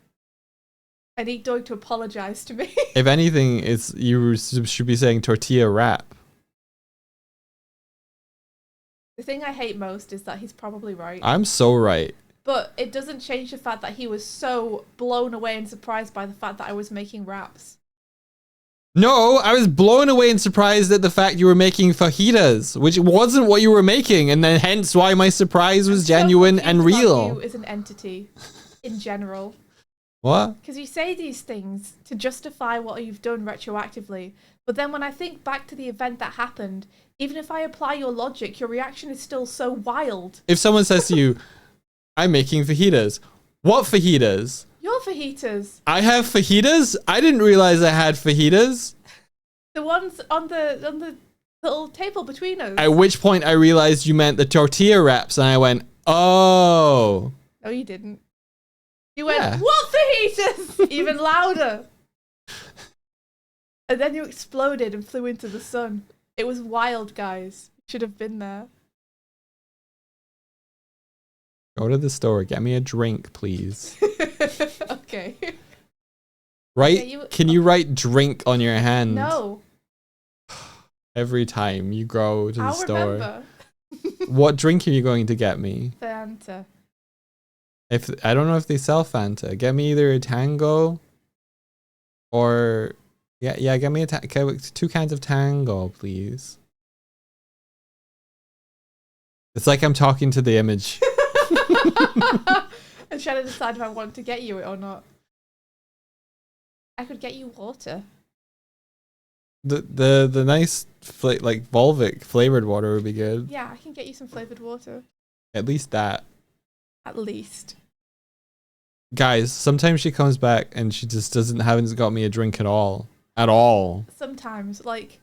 I need Doig to apologize to me. If anything, it's you should be saying tortilla wrap. The thing I hate most is that he's probably right. I'm so right. But it doesn't change the fact that he was so blown away and surprised by the fact that I was making wraps. No, I was blown away and surprised at the fact you were making fajitas, which wasn't what you were making, and then hence why my surprise was I'm so genuine and confused about real. You as an entity, in general, What? because you say these things to justify what you've done retroactively. But then when I think back to the event that happened, even if I apply your logic, your reaction is still so wild. If someone says to you, I'm making fajitas. What fajitas? Your fajitas, I have fajitas? I didn't realize I had fajitas. the ones on the little table between us. At which point I realized you meant the tortilla wraps, and I went, oh. No, you didn't. You went, Yeah. "What fajitas?" Even louder. And then you exploded and flew into the sun. It was wild, guys. You should have been there. Go to the store, get me a drink, please. Okay. Right? Yeah, Can you write drink on your hand? No. every time you go to the I'll store. remember. What drink are you going to get me? Fanta. If I don't know if they sell Fanta, get me either a Tango or yeah, get me a 2 cans of Tango, please. It's like I'm talking to the image. I'm trying to decide if I want to get you it or not. I could get you water. The nice like Volvic flavored water would be good. Yeah, I can get you some flavored water. At least that. At least. Guys, sometimes she comes back and she just haven't got me a drink at all. At all. Sometimes, like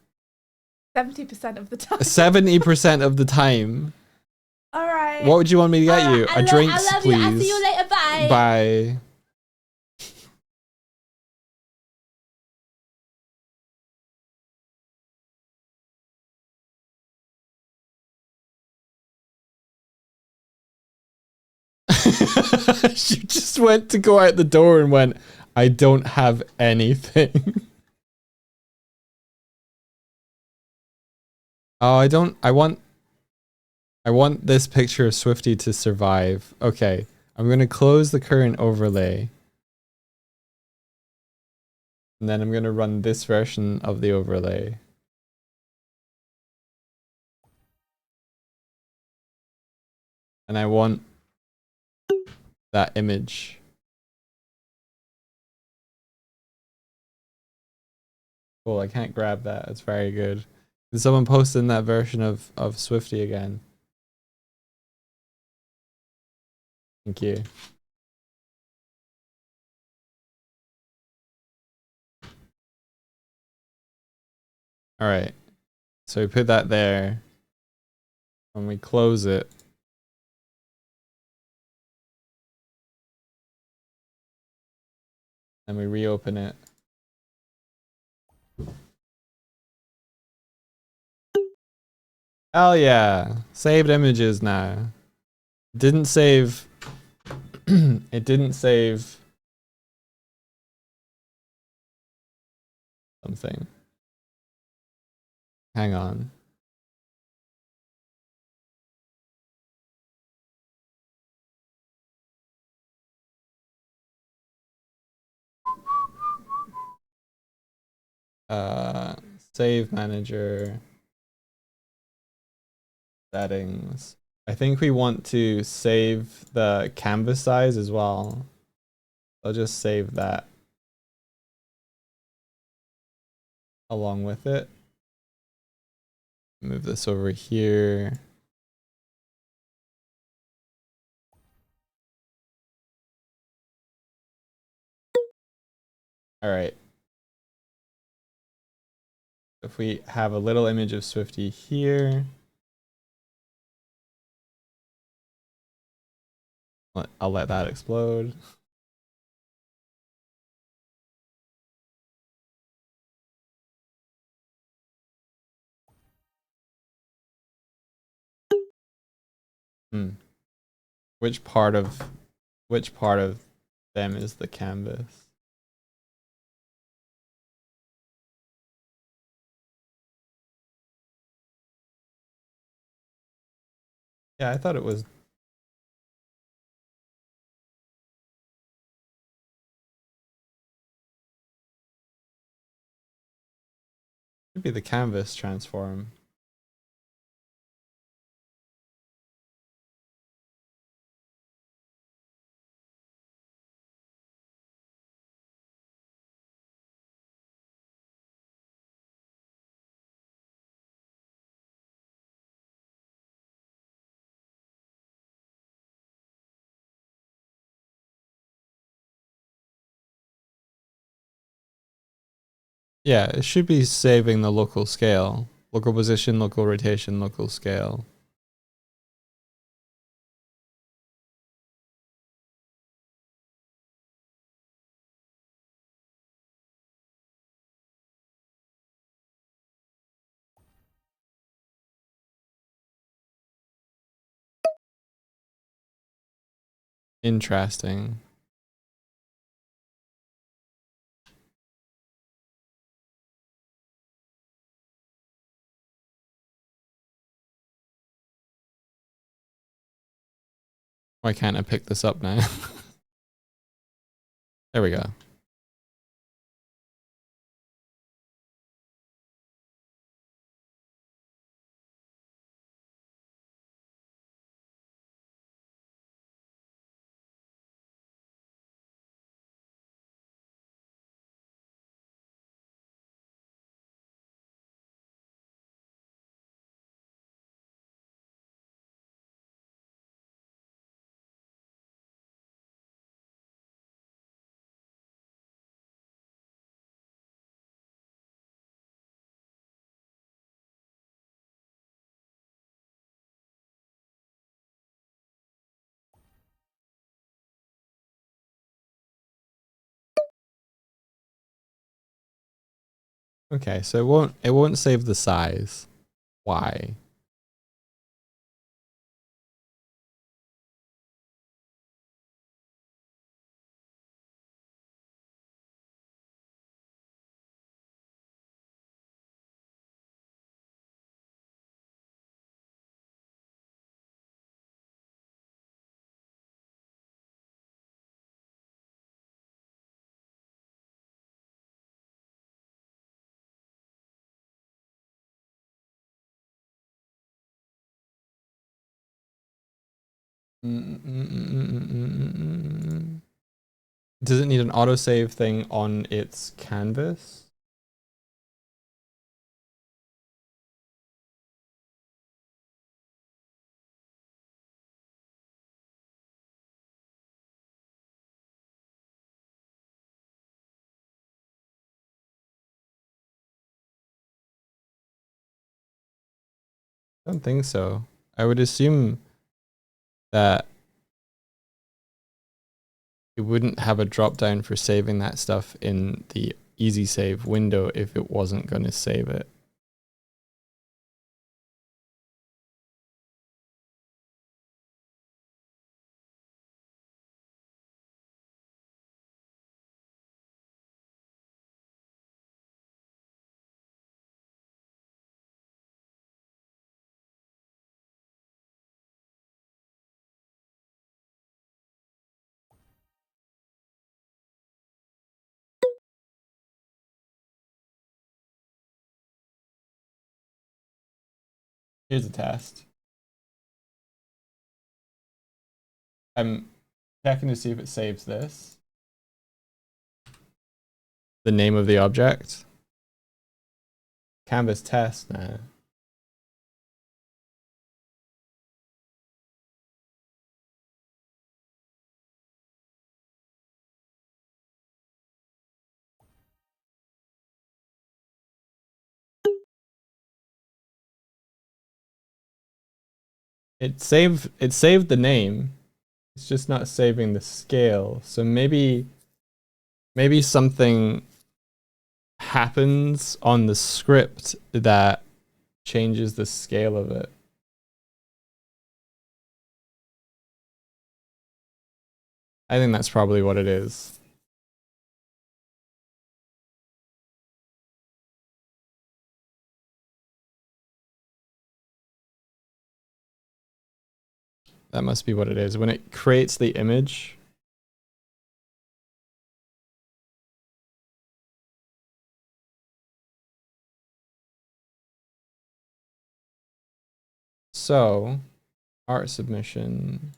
70% of the time. 70% of the time. All right. What would you want me to get you? A drink, I love please. you. I'll see you later. Bye. Bye. She just went to go out the door and went, I don't have anything. Oh, I want this picture of Swifty to survive. Okay, I'm gonna close the current overlay. And then I'm gonna run this version of the overlay. And I want that image. Cool, I can't grab that. It's very good. Did someone post in that version of Swifty again? Thank you. All right. So we put that there. When we close it. And we reopen it. Hell yeah. Saved images now. Didn't save. It didn't save something. Hang on. Save manager settings. I think we want to save the canvas size as well. I'll just save that along with it. Move this over here. All right. If we have a little image of Swifty here. I'll let that explode. Which part of them is the canvas? Yeah, I thought it was. Should be the canvas transform. Yeah, it should be saving the local scale. Local position, local rotation, local scale. Interesting. Why can't I pick this up now? There we go. Okay, so it won't save the size. Why? Does it need an autosave thing on its canvas? I don't think so. I would assume that it wouldn't have a drop down for saving that stuff in the easy save window if it wasn't going to save it. Here's a test. I'm checking to see if it saves this. The name of the object. Canvas test now. It saved the name. It's just not saving the scale. So maybe something happens on the script that changes the scale of it. I think that's probably what it is. That must be what it is. When it creates the image, so art submission.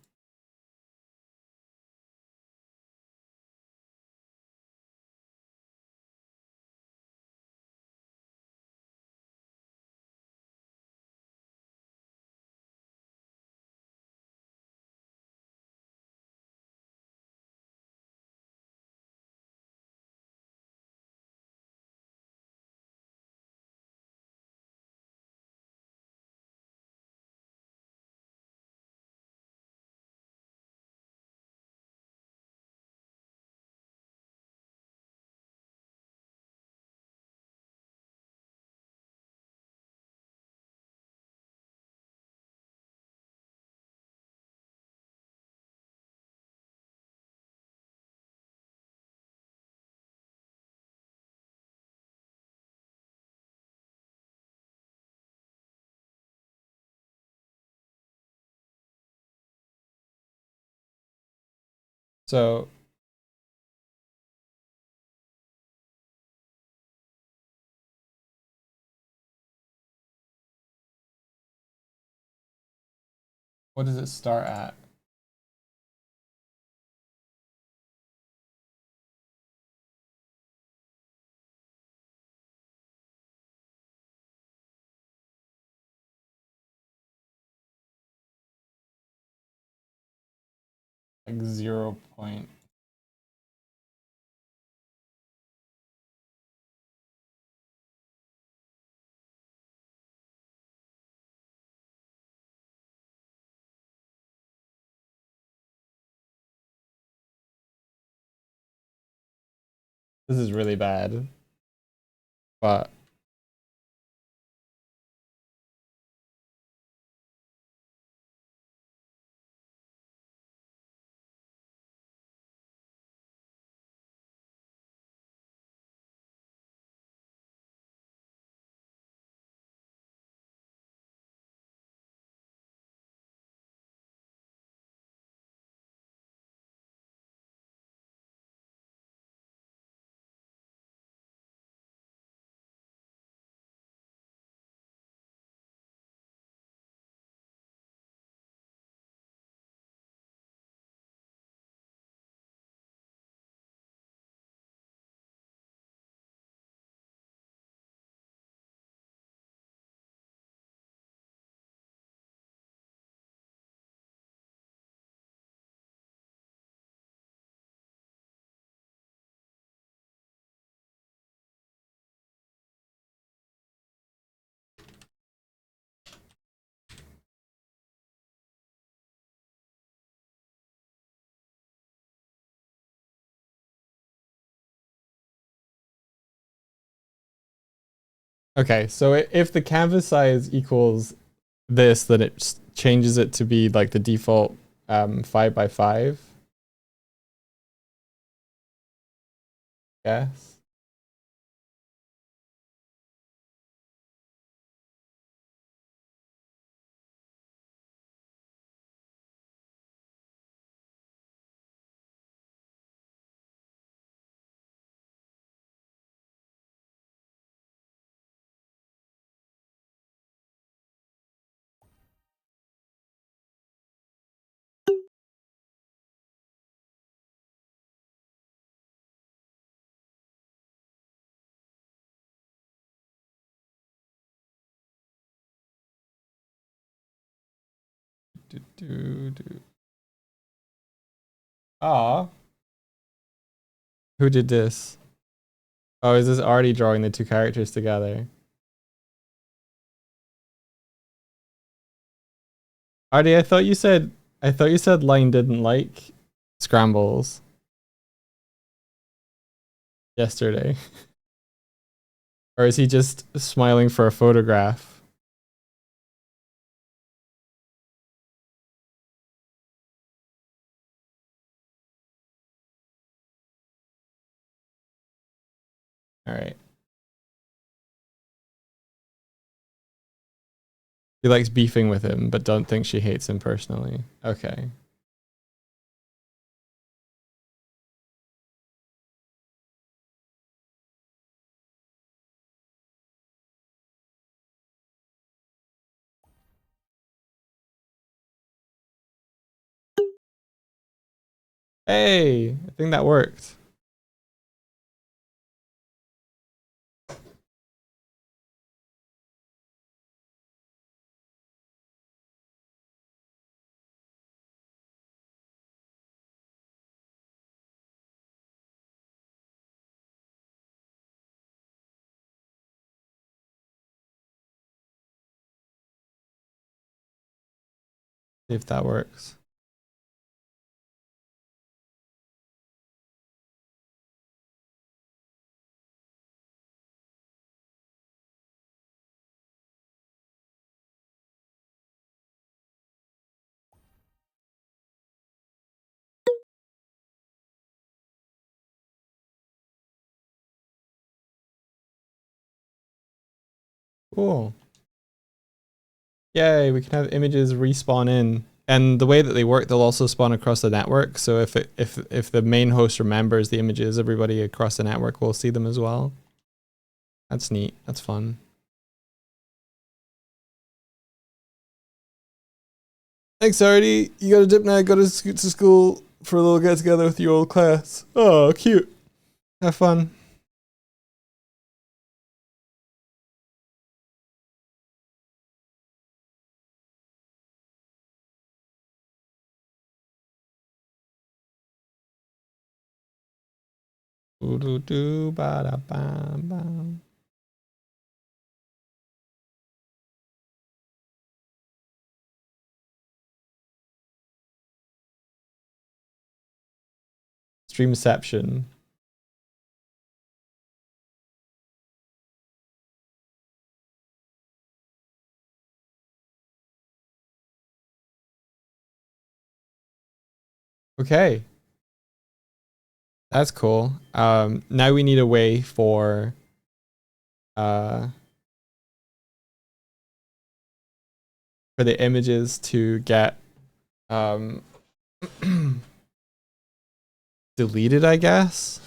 So what does it start at? Like 0 point. This is really bad. But okay, so if the canvas size equals this, then it changes it to be like the default 5 by 5. Yes. Ah, who did this? Oh, is this already drawing the two characters together? Artie, I thought you said Line didn't like scrambles yesterday. Or is he just smiling for a photograph? All right. She likes beefing with him, but don't think she hates him personally. Okay. Hey, I think that worked. See if that works. Cool. Yay, we can have images respawn in. and the way that they work, they'll also spawn across the network. So if the main host remembers the images, everybody across the network will see them as well. That's neat. That's fun. Thanks, Artie. You got a dip now. Got to scoot to school for a little get together with your old class. Oh, cute. Have fun. Do do do ba da bam bam. Streamception. Okay. That's cool. Now we need a way for the images to get deleted, I guess.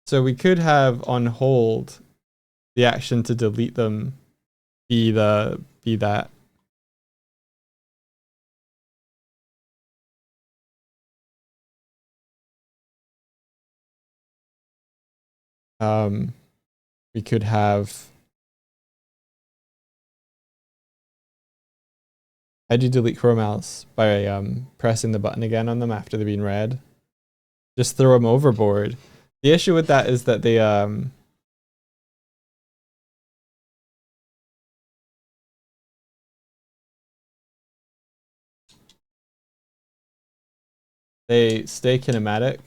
So we could have on hold the action to delete them be that. We could have. How do you delete Chrome Mouse? By pressing the button again on them after they've been read. Just throw them overboard. The issue with that is that they stay kinematic.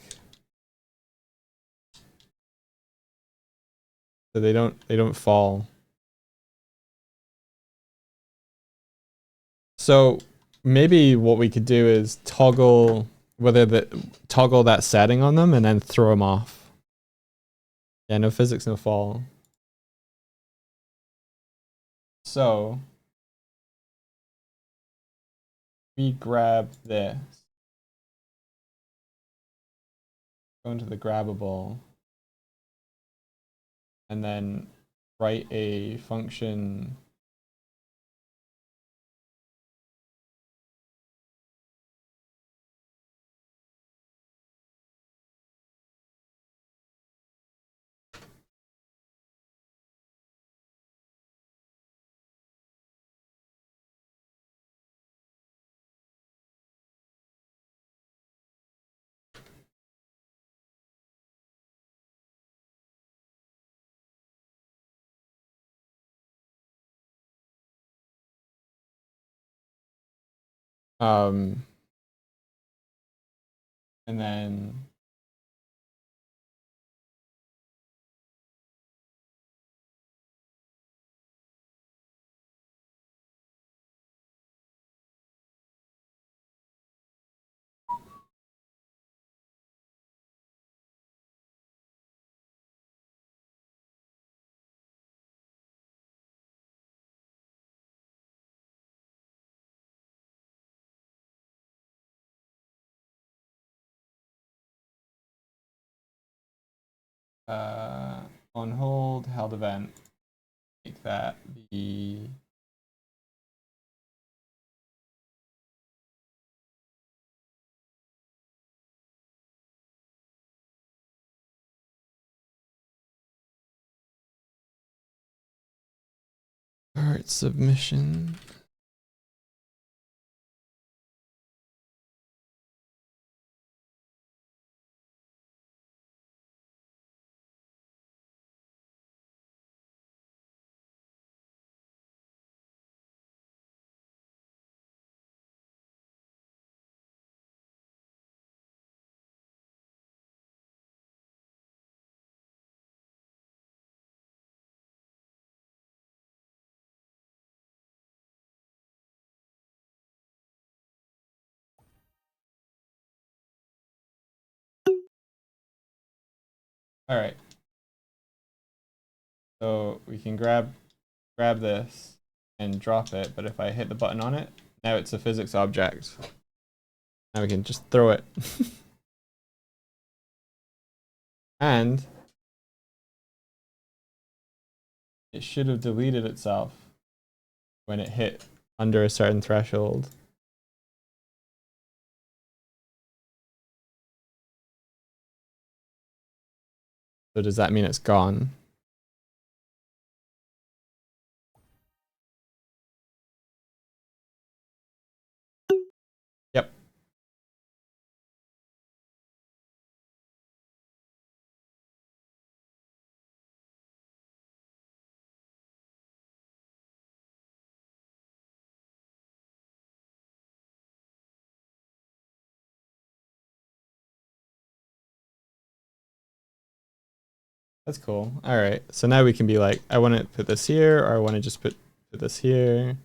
So they don't fall. So maybe what we could do is toggle that setting on them and then throw them off. Yeah, no physics, no fall. So we grab this. Go into the grabbable. And then write a function. And then on hold held event, make that the part submission. All right. So we can grab this and drop it, but if I hit the button on it, Now it's a physics object. Now we can just throw it. And it should have deleted itself when it hit under a certain threshold. So does that mean it's gone? Yep. That's cool. All right. So now we can be like, I want to put this here, or I want to just put this here.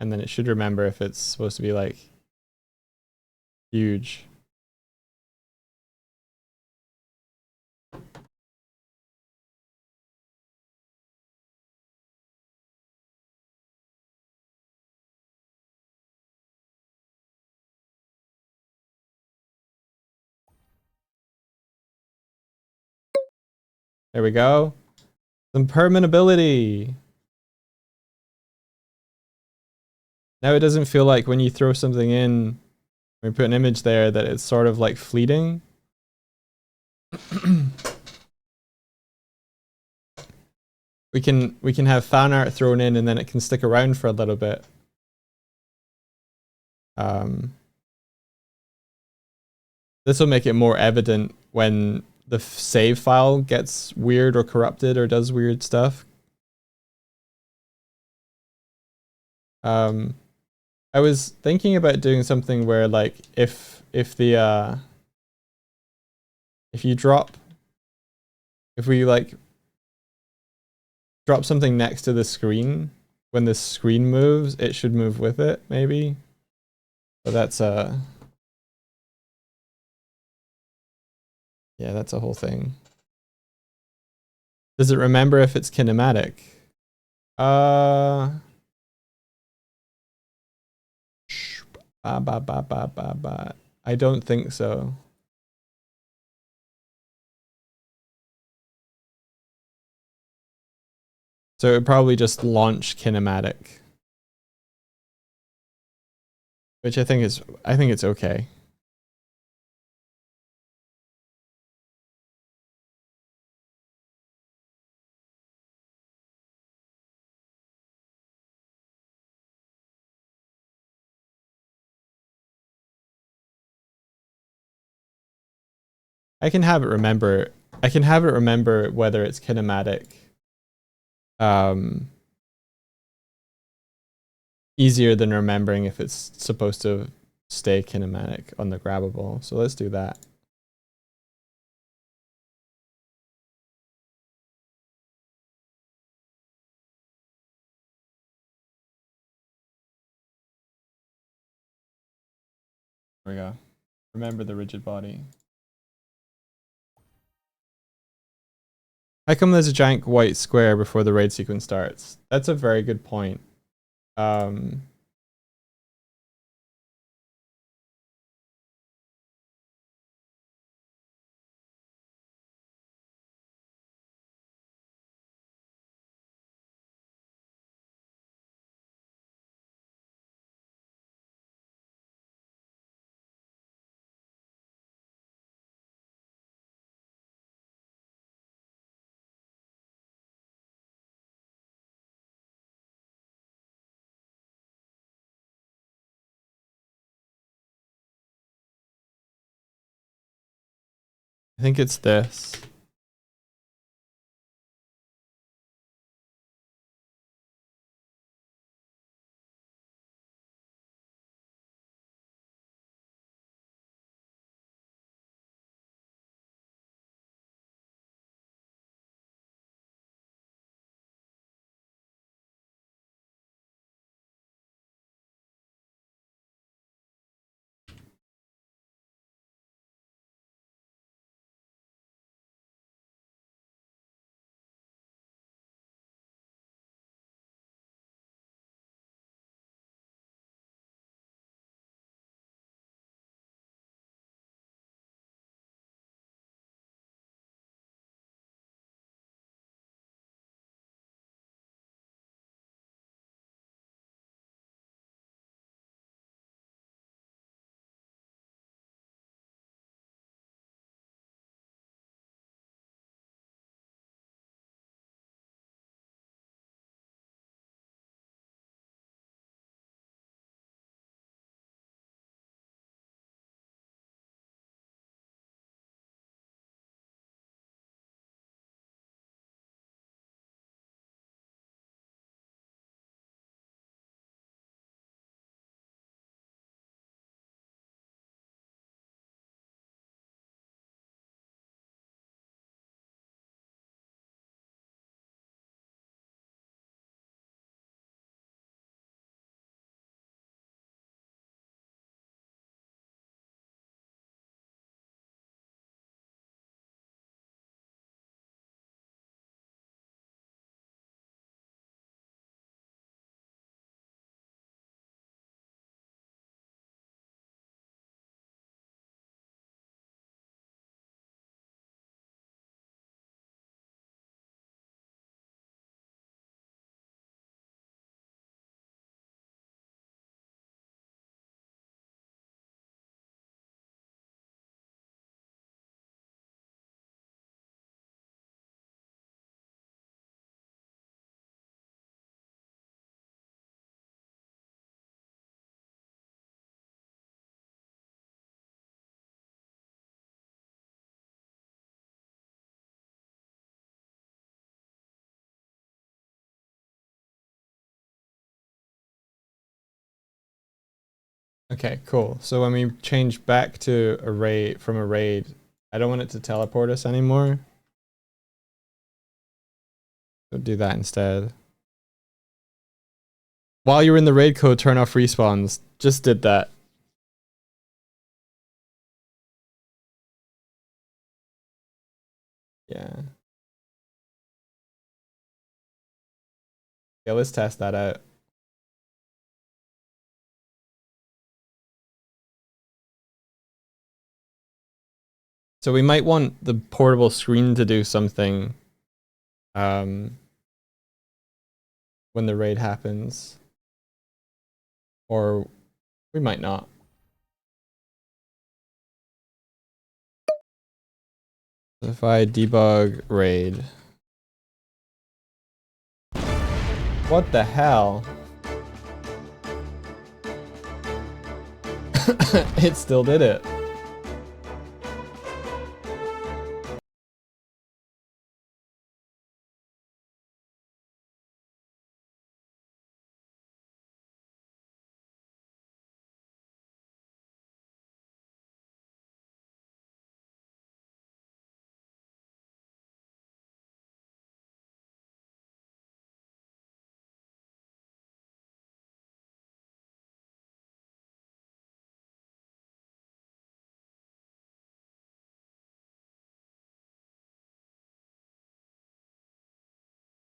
And then it should remember if it's supposed to be like huge. There we go. Some permanability. Now it doesn't feel like when you throw something in, when you put an image there, that it's sort of like fleeting. we can have fan art thrown in and then it can stick around for a little bit. This will make it more evident when the save file gets weird or corrupted or does weird stuff. I was thinking about doing something where like if we like drop something next to the screen, when the screen moves, it should move with it, maybe. But that's yeah, that's a whole thing. Does it remember if it's kinematic? I don't think so. So it would probably just launch kinematic. Which I think it's okay. I can have it remember whether it's kinematic. Easier than remembering if it's supposed to stay kinematic on the grabbable. So let's do that. There we go. Remember the rigid body. How come there's a giant white square before the raid sequence starts? That's a very good point. I think it's this. Okay, cool. So when we change back to a raid, from a raid, I don't want it to teleport us anymore. So do that instead. While you're in the raid code, turn off respawns. Just did that. Yeah. Yeah, let's test that out. So we might want the portable screen to do something when the raid happens. Or we might not. If I debug raid. What the hell? It still did it.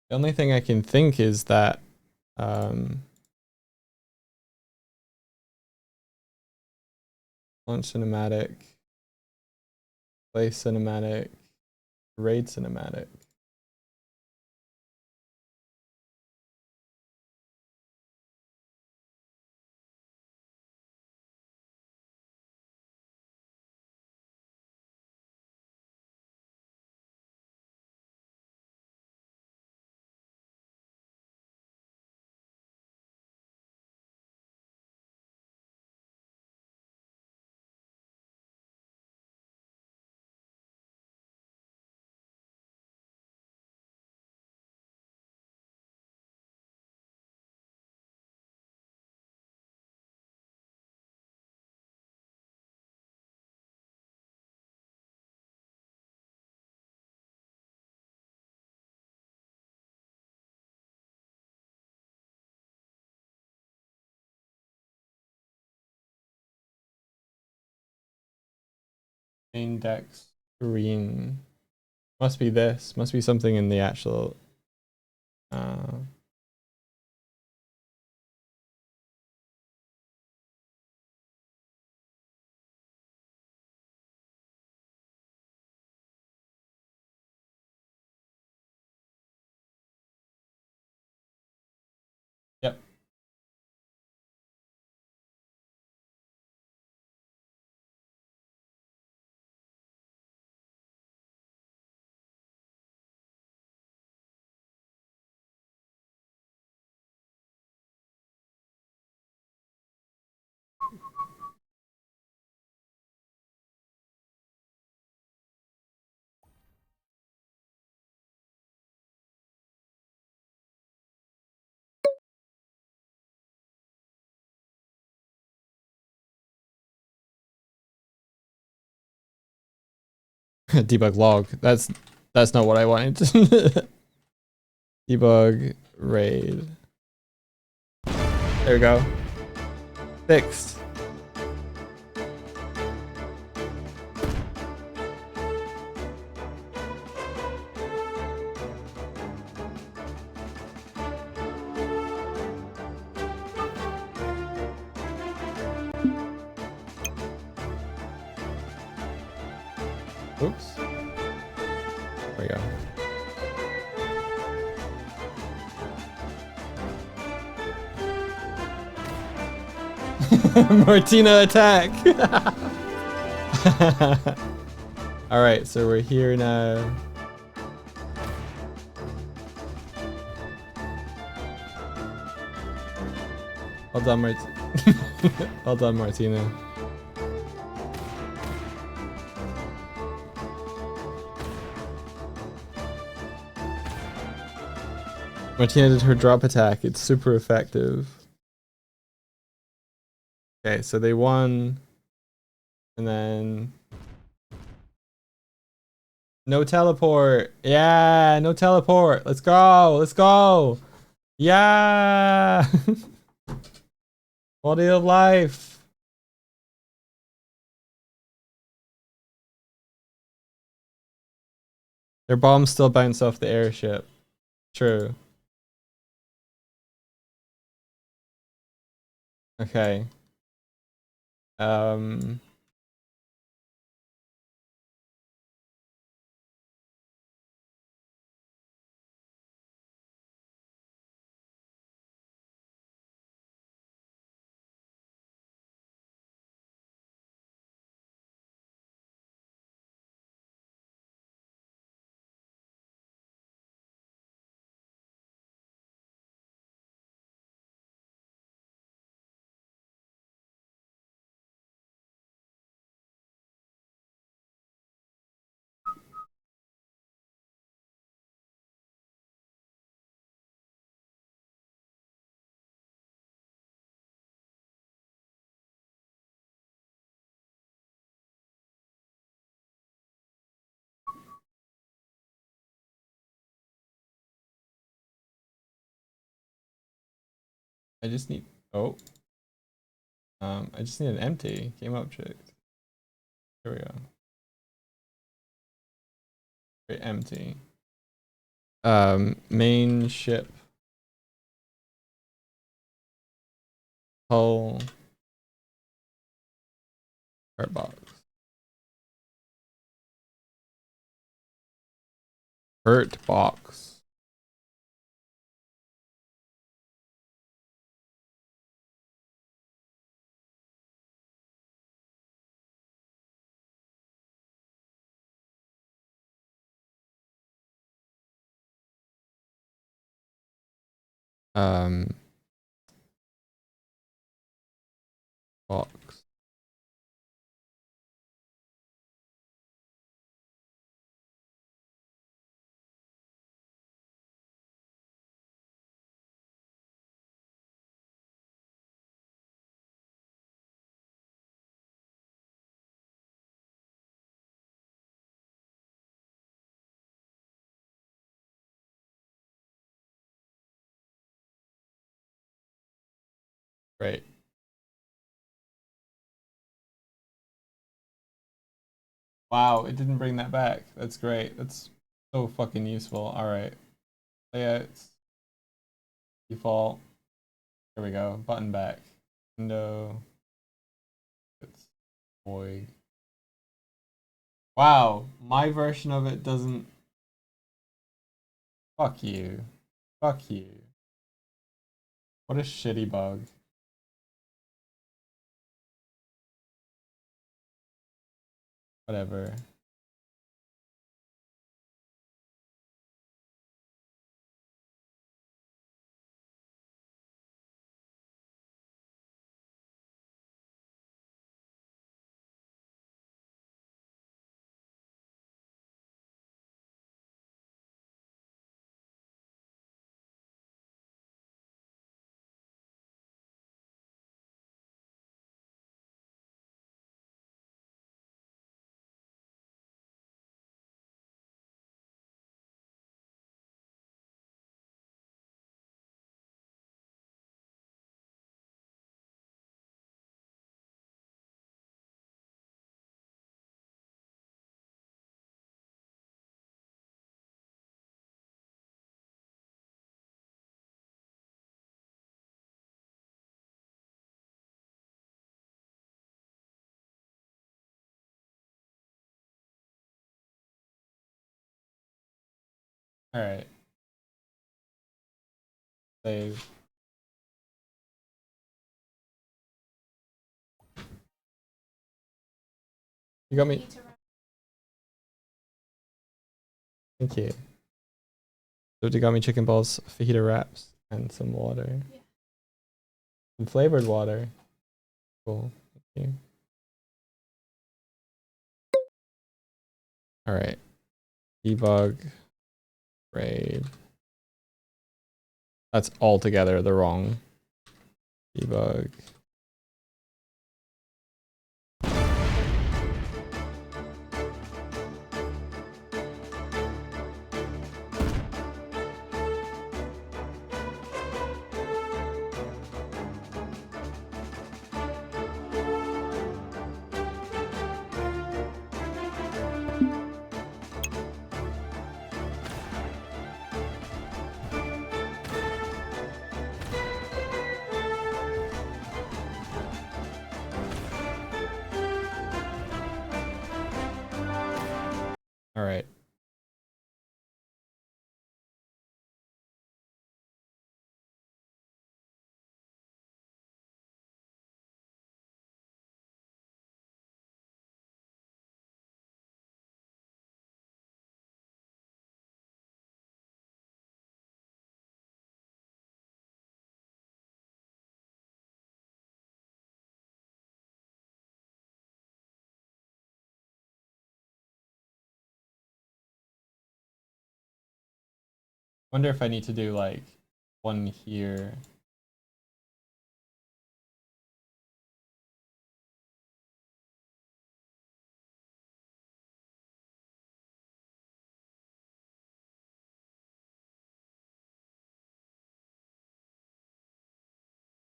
The only thing I can think is that launch cinematic, play cinematic, raid cinematic. Index screen. Must be this. Must be something in the actual Yep. Debug log. That's not what I wanted. Debug raid. There we go. Fixed. Oops. There we go. Martina attack! Alright, so we're here now. Well done, well done, Martina. Martina did her drop attack. It's super effective. Okay, so they won. And then no teleport. Yeah, no teleport. Let's go. Let's go. Yeah. Quality of life. Their bombs still bounce off the airship. True. Okay. Um I just need I just need an empty game object. Here we go. Very empty. Main ship. Hull. Cart box. Hurt box. Box. Great. Wow, it didn't bring that back. That's great. That's so fucking useful. All right. Layouts. Default. There we go. Button back. Window. It's void. Wow, my version of it doesn't. Fuck you. Fuck you. What a shitty bug. Whatever. Alright. Save. You got me. Thank you. So you got me chicken balls, fajita wraps, and some water. Yeah. Some flavored water. Cool. Thank you. Alright. Debug. Raid. That's altogether the wrong debug. Wonder if I need to do like one here.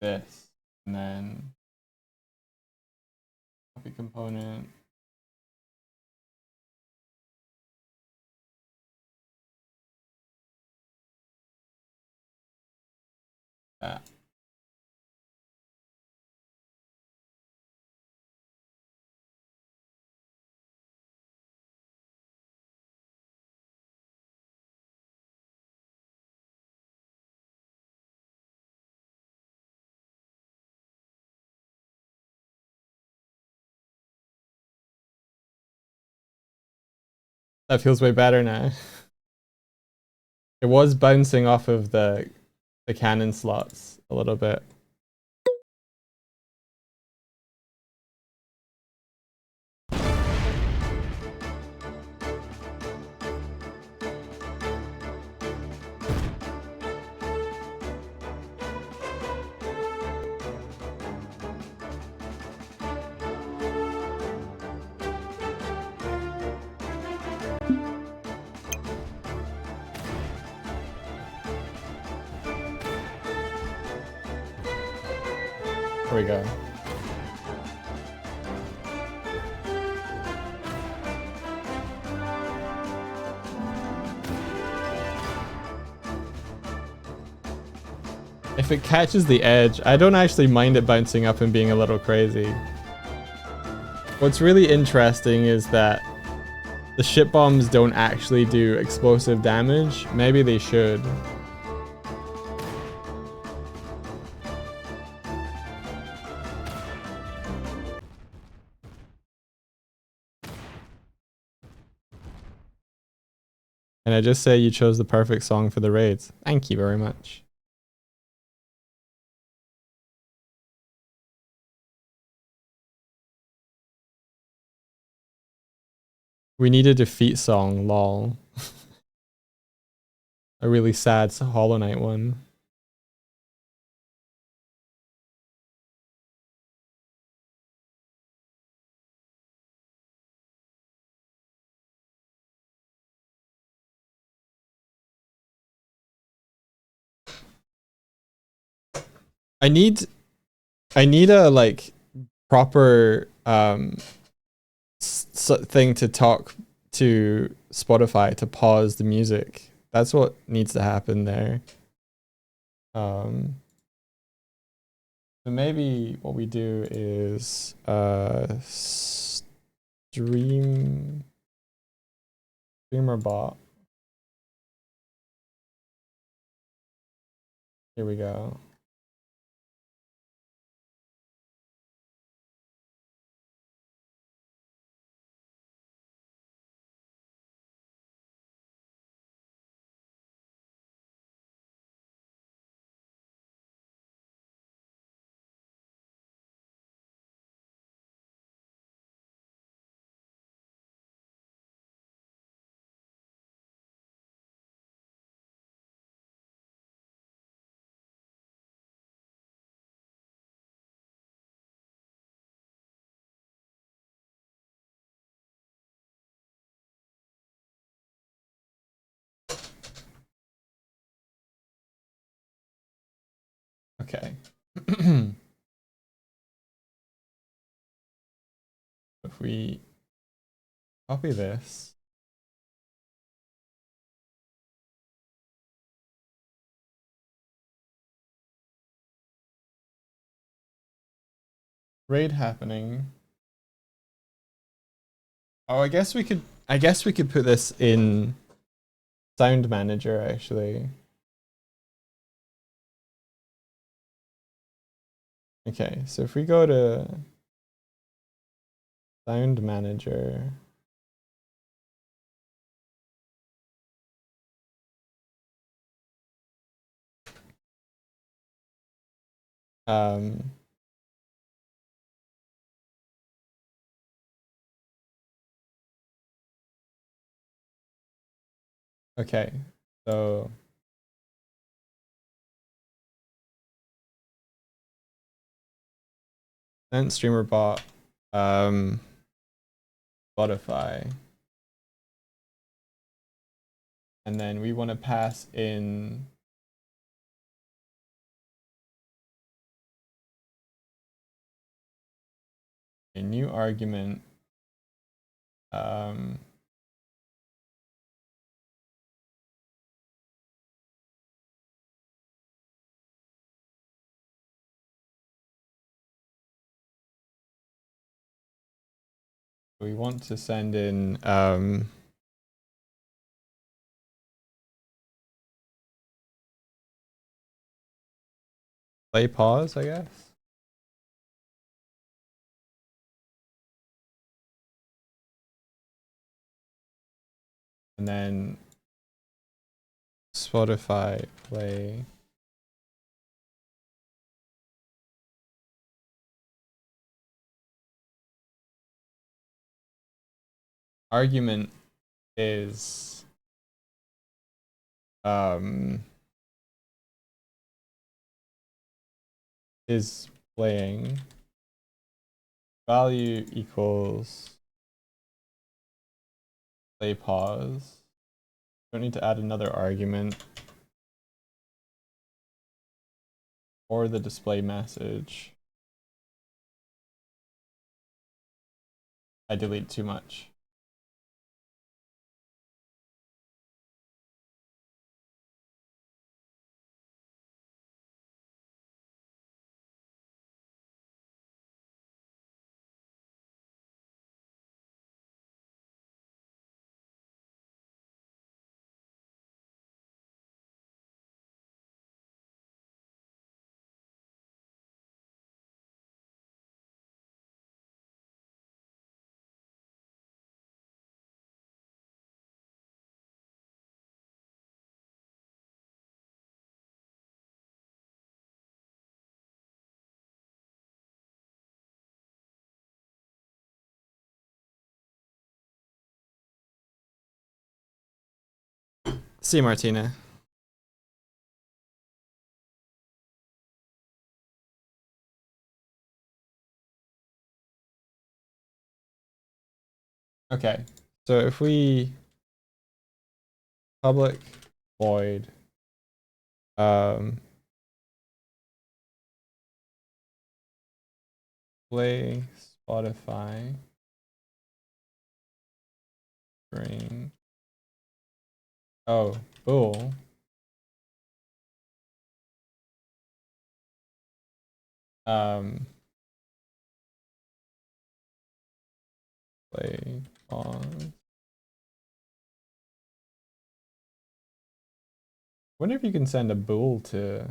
This, and then copy component. That. That feels way better now. It was bouncing off of the cannon slots a little bit. Here we go. If it catches the edge, I don't actually mind it bouncing up and being a little crazy. What's really interesting is that the ship bombs don't actually do explosive damage. Maybe they should. And I just say you chose the perfect song for the raids. Thank you very much. We need a defeat song, lol. A really sad Hollow Knight one. I need a like proper thing to talk to Spotify to pause the music. That's what needs to happen there. So maybe what we do is streamer bot. Here we go. Okay. If we copy this. Raid happening. Oh, I guess we could put this in Sound Manager actually. Okay, so if we go to Sound Manager, okay, so Then streamer bot Spotify. And then we want to pass in a new argument. We want to send in play pause, I guess. And then Spotify play. Argument is playing. Value equals play pause. Don't need to add another argument or the display message. I delete too much. See you, Martina. Okay, so if we public void play Spotify string. Oh, bool. Play on. Wonder if you can send a bool to.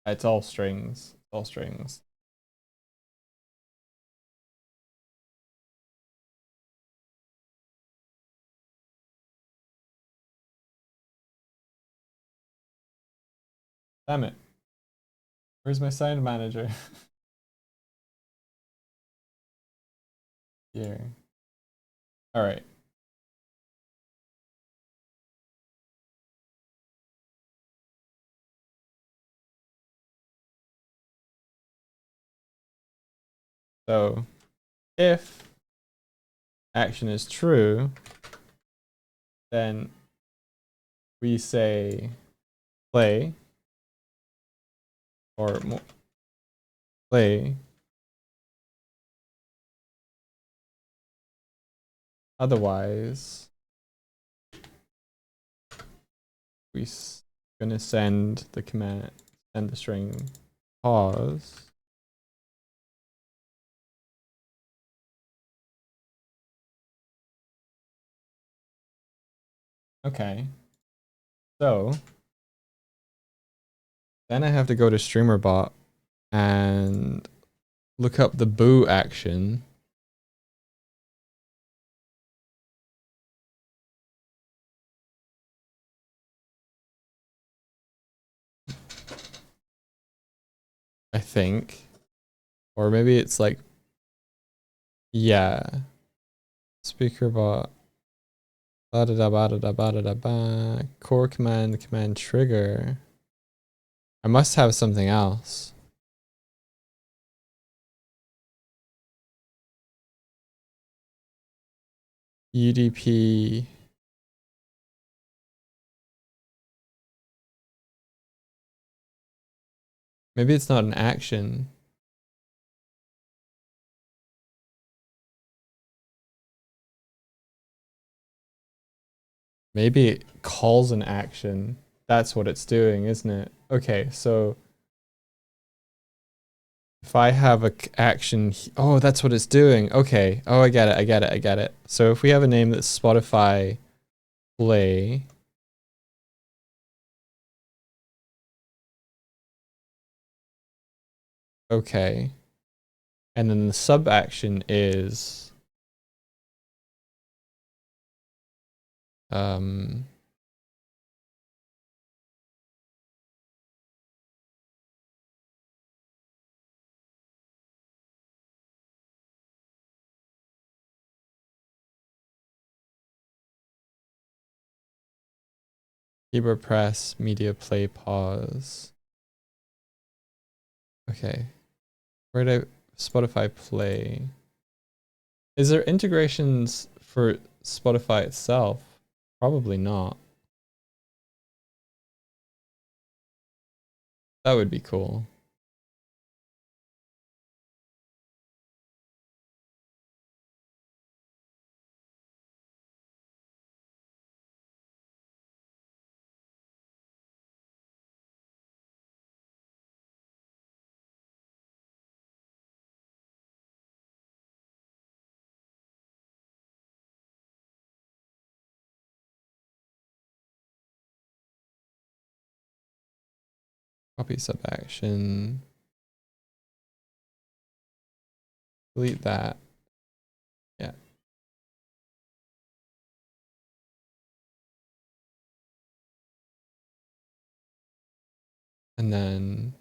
It's all strings. It's all strings. Damn it. Where's my sound manager? Here. All right. So if action is true, then we say play or play. Otherwise, we're gonna send the command, send the string pause. Okay. So then I have to go to StreamerBot and look up the boo action. I think. Or maybe it's like, yeah. Speaker bot. Ba da da ba da da ba da da ba. Core command, command trigger. I must have something else. UDP. Maybe it's not an action. Maybe it calls an action. That's what it's doing, isn't it? Okay, so if I have a action, oh, that's what it's doing. Okay. Oh, I get it. I get it. I get it. So if we have a name that's Spotify Play. Okay. And then the sub action is keyboard press, media play, pause. Okay. Where did Spotify Play? Is there integrations for Spotify itself? Probably not. That would be cool. Copy sub action. Delete that. Yeah. And then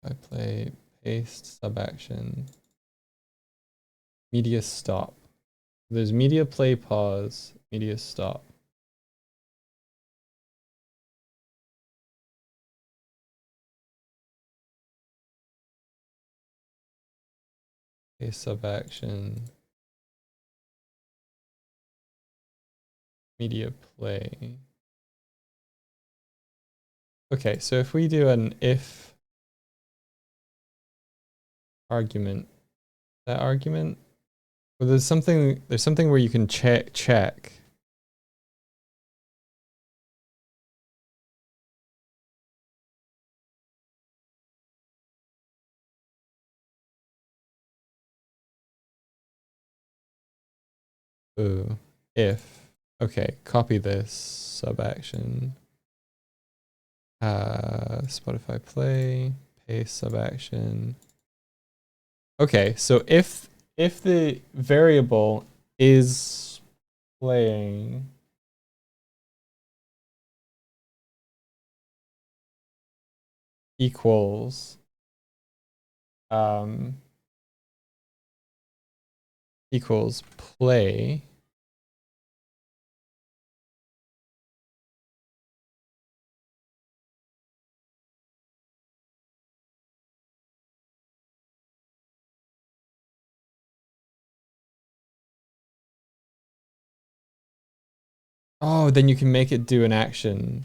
I play paste sub action. Media stop. There's media play pause, media stop. Paste sub action. Media play. Okay, so if we do an if argument, that argument, well, there's something where you can check. Ooh, if. Okay, copy this sub action. Spotify Play, paste sub action. Okay, so if the variable is playing equals equals play, oh, then you can make it do an action.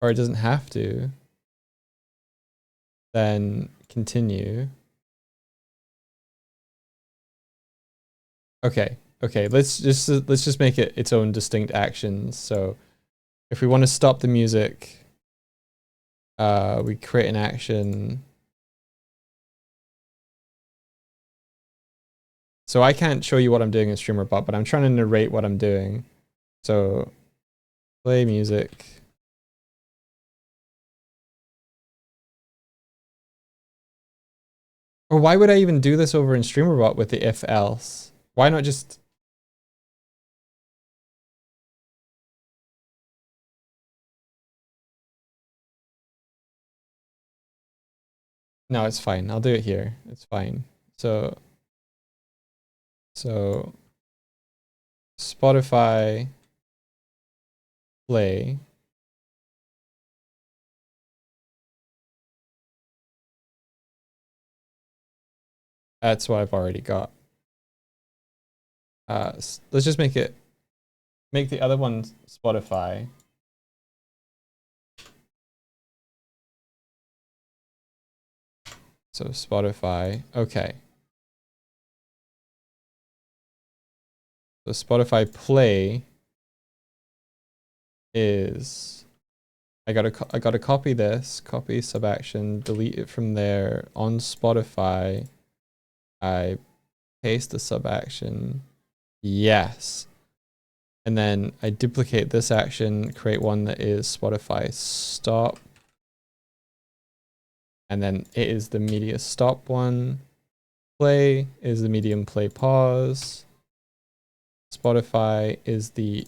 Or it doesn't have to. Then continue. Okay, let's just make it its own distinct actions. So if we want to stop the music, we create an action. So I can't show you what I'm doing in StreamerBot, but I'm trying to narrate what I'm doing. So play music. Or why would I even do this over in StreamerBot with the if else? Why not just... No, it's fine. I'll do it here. It's fine. So Spotify play. That's what I've already got. Let's just make the other one Spotify. So Spotify, okay. So Spotify play is, I gotta copy this, copy subaction, delete it from there. On Spotify, I paste the subaction. Yes. And then I duplicate this action, create one that is Spotify stop. And then it is the media stop one. Play is the medium play pause. Spotify is the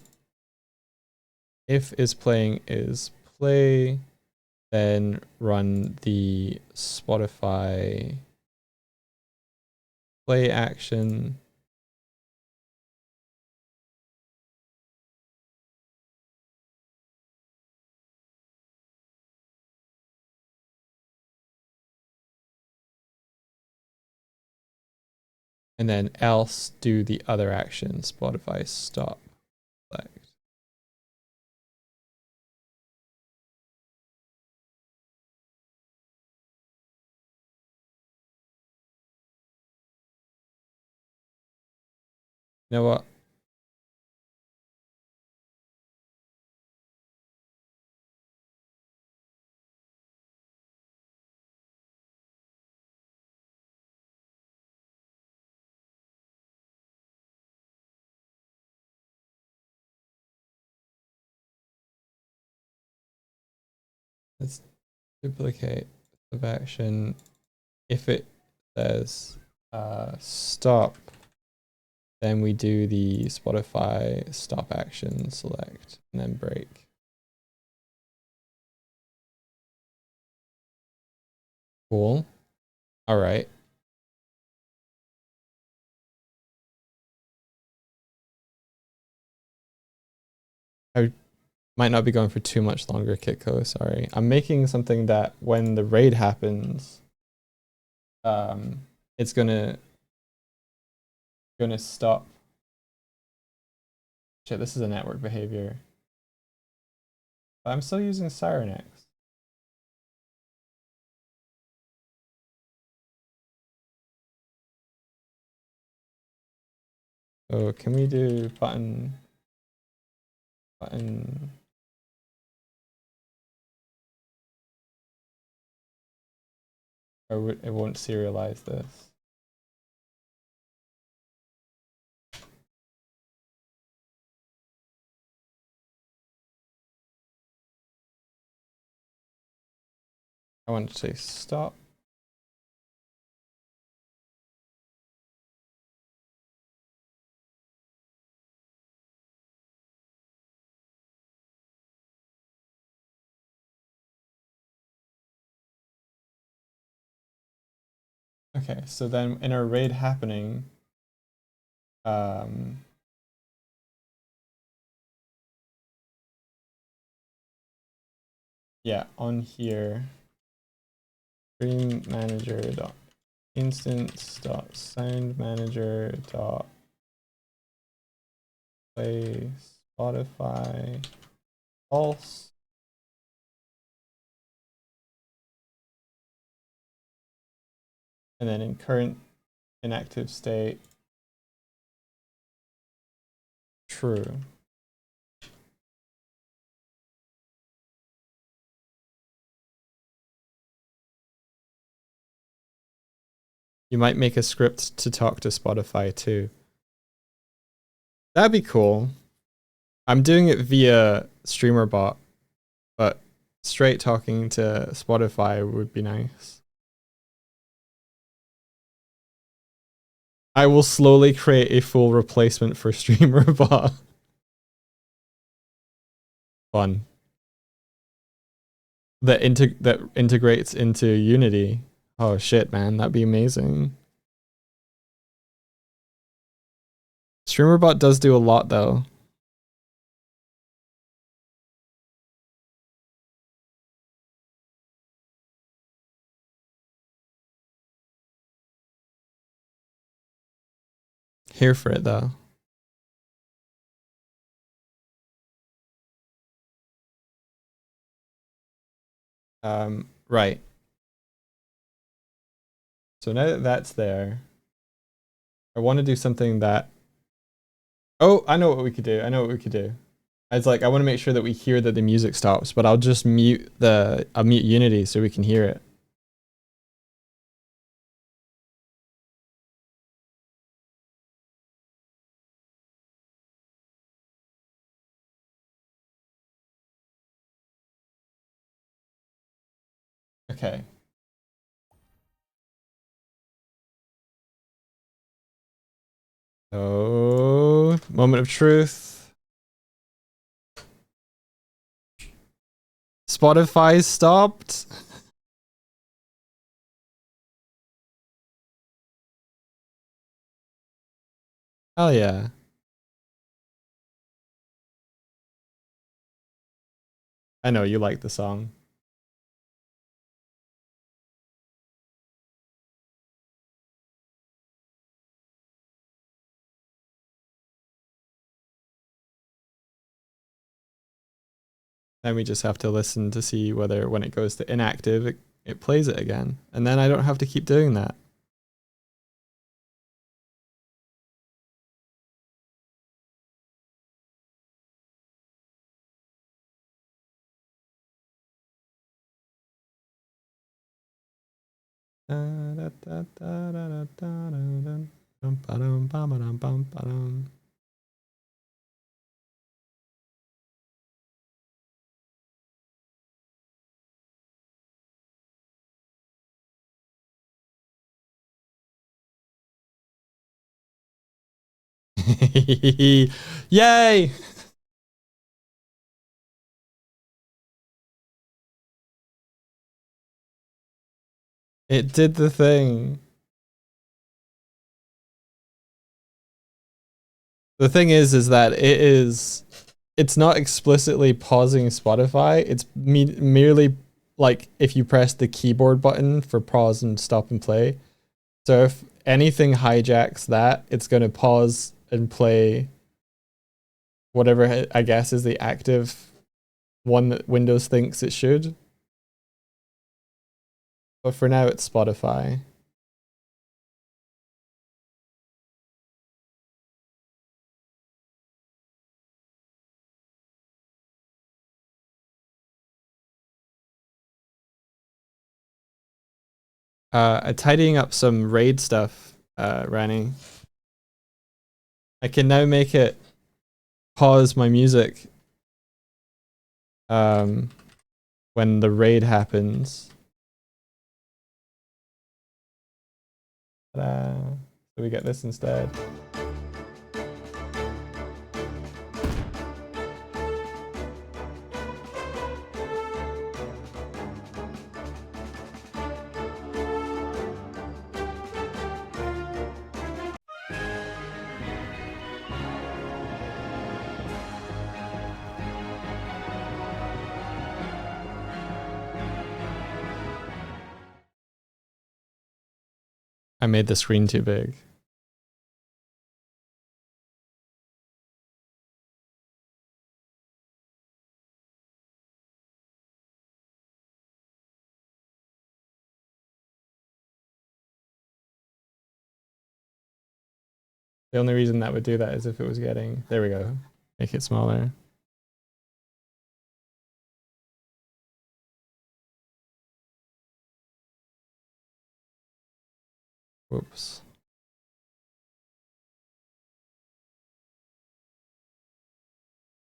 if is playing is play. Then run the Spotify play action. And then else do the other action, Spotify stop. Select. You know what? Let's duplicate of action. If it says stop, then we do the Spotify stop action, select, and then break. Cool. All right. I might not be going for too much longer, Kitco, sorry. I'm making something that when the raid happens, it's gonna stop. Shit, this is a network behavior. But I'm still using Sirenex. So can we do button? Or it won't serialize this. I want to say stop. Okay, so then in our raid happening, yeah, on here, stream manager dot instance dot sound manager dot play Spotify false. And then in current inactive state, true. You might make a script to talk to Spotify too. That'd be cool. I'm doing it via StreamerBot, but straight talking to Spotify would be nice. I will slowly create a full replacement for StreamerBot. Fun. That integrates into Unity. Oh shit, man, that'd be amazing. StreamerBot does do a lot though. Here for it though. Right. So now that that's there, I want to do something that. Oh, I know what we could do. I know what we could do. It's like I want to make sure that we hear that the music stops, but I'll just I'll mute Unity so we can hear it. Okay. Oh, moment of truth. Spotify stopped. Hell yeah. I know you like the song. Then we just have to listen to see whether when it goes to inactive, it plays it again. And then I don't have to keep doing that. Yay! It did the thing. The thing is that it's not explicitly pausing Spotify. It's merely like if you press the keyboard button for pause and stop and play. So if anything hijacks that, it's going to pause and play whatever I guess is the active one that Windows thinks it should. But for now, it's Spotify. Tidying up some raid stuff, Rani. I can now make it pause my music when the raid happens. So we get this instead. I made the screen too big. The only reason that would do that is if it was getting, there we go, make it smaller. Whoops.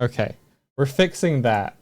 Okay, we're fixing that.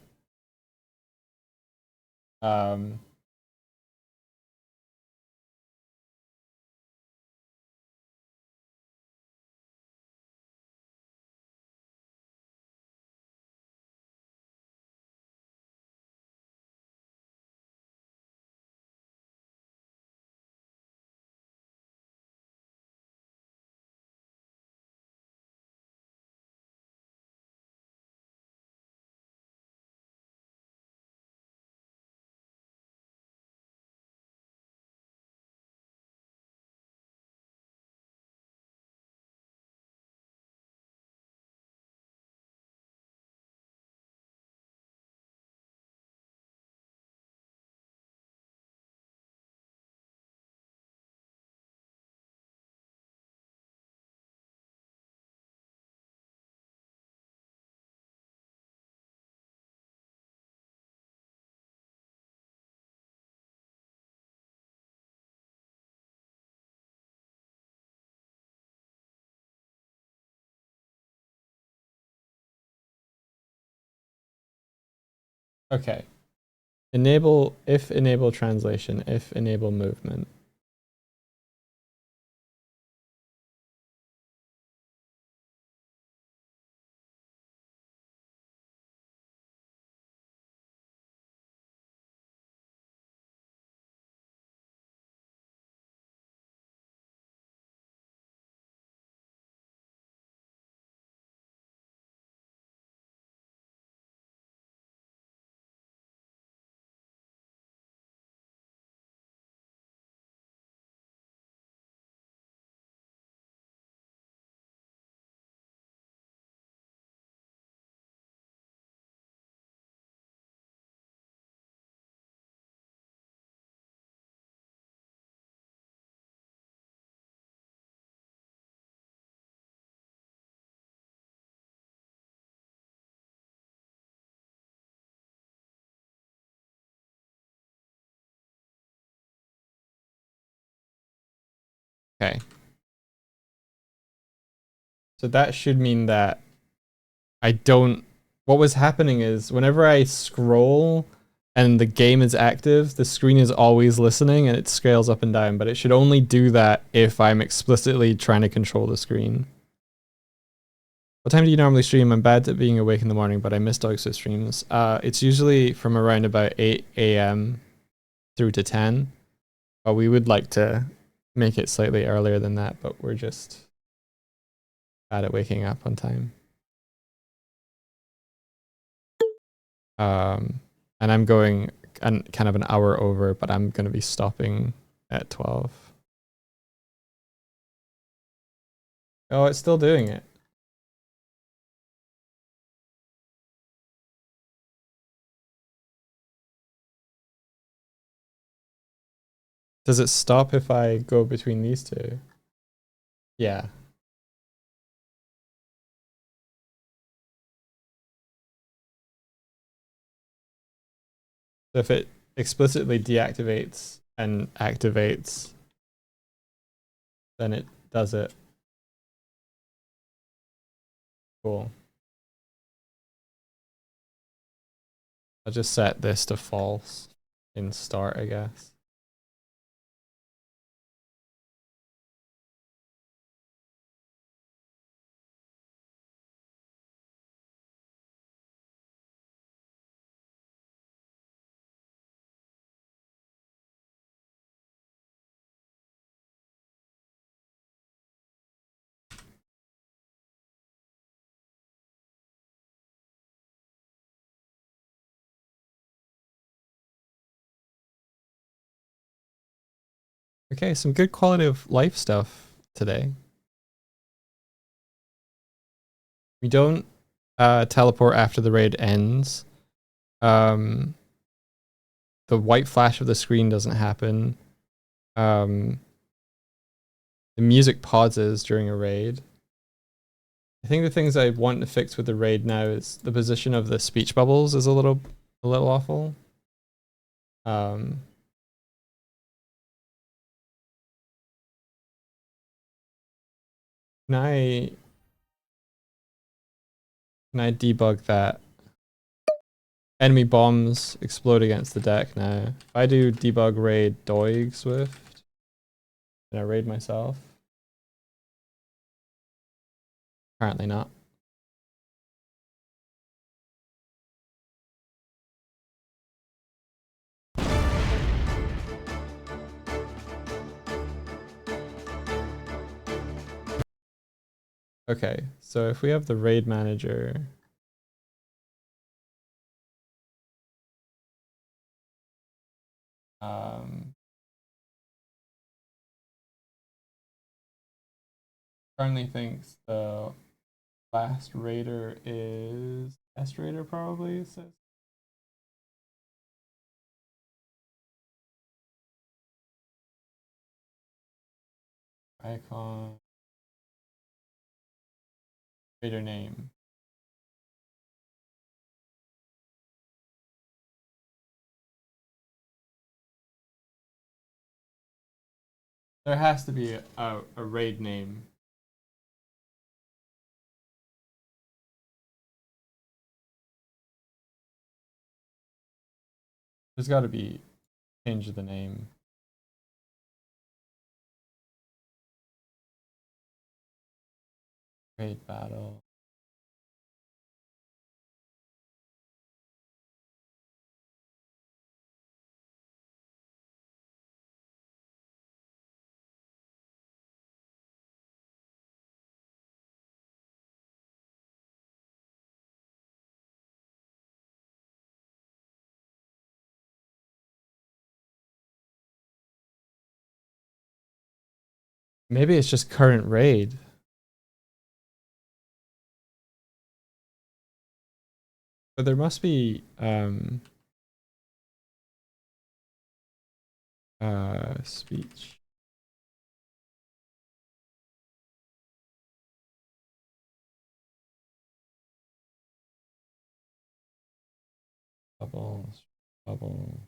Okay. Enable translation, enable movement. Okay. So that should mean that what was happening is whenever I scroll and the game is active, the screen is always listening and it scales up and down, but it should only do that if I'm explicitly trying to control the screen. What time do you normally stream? I'm bad at being awake in the morning, but I miss Dogso streams. It's usually from around about 8 a.m. through to 10. But we would like to make it slightly earlier than that, but we're just bad at waking up on time. And I'm going kind of an hour over, but I'm going to be stopping at 12. Oh, it's still doing it. Does it stop if I go between these two? Yeah. So if it explicitly deactivates and activates, then it does it. Cool. I'll just set this to false in start, I guess. Okay, some good quality of life stuff today. We don't teleport after the raid ends. The white flash of the screen doesn't happen. The music pauses during a raid. I think the things I want to fix with the raid now is the position of the speech bubbles is a little awful. Can I debug that? Enemy bombs explode against the deck now. If I do debug raid Doig Swift, can I raid myself? Apparently not. Okay, so if we have the raid manager, currently thinks the last raider is S raider probably, it says. Icon, raider name. There has to be a raid name. There's got to be change the name. Raid battle. Maybe it's just current raid. But there must be speech. Bubbles, bubble.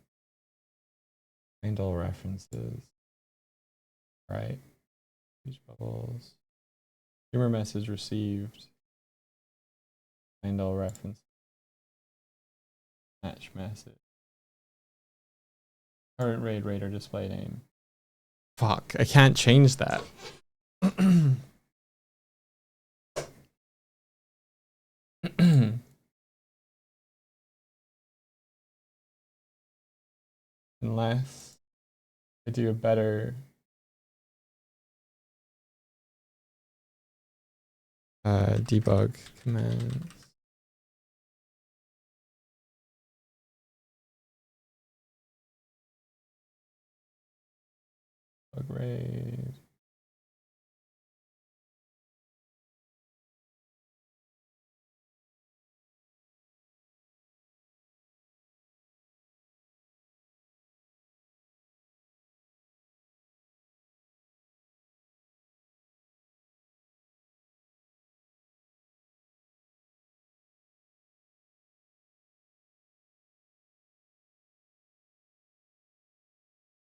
Find all references. Right. Speech bubbles. Humor message received. Find all references. Match message. Current raid raider display name. Fuck, I can't change that. Unless I do a better debug commands. Bug raid.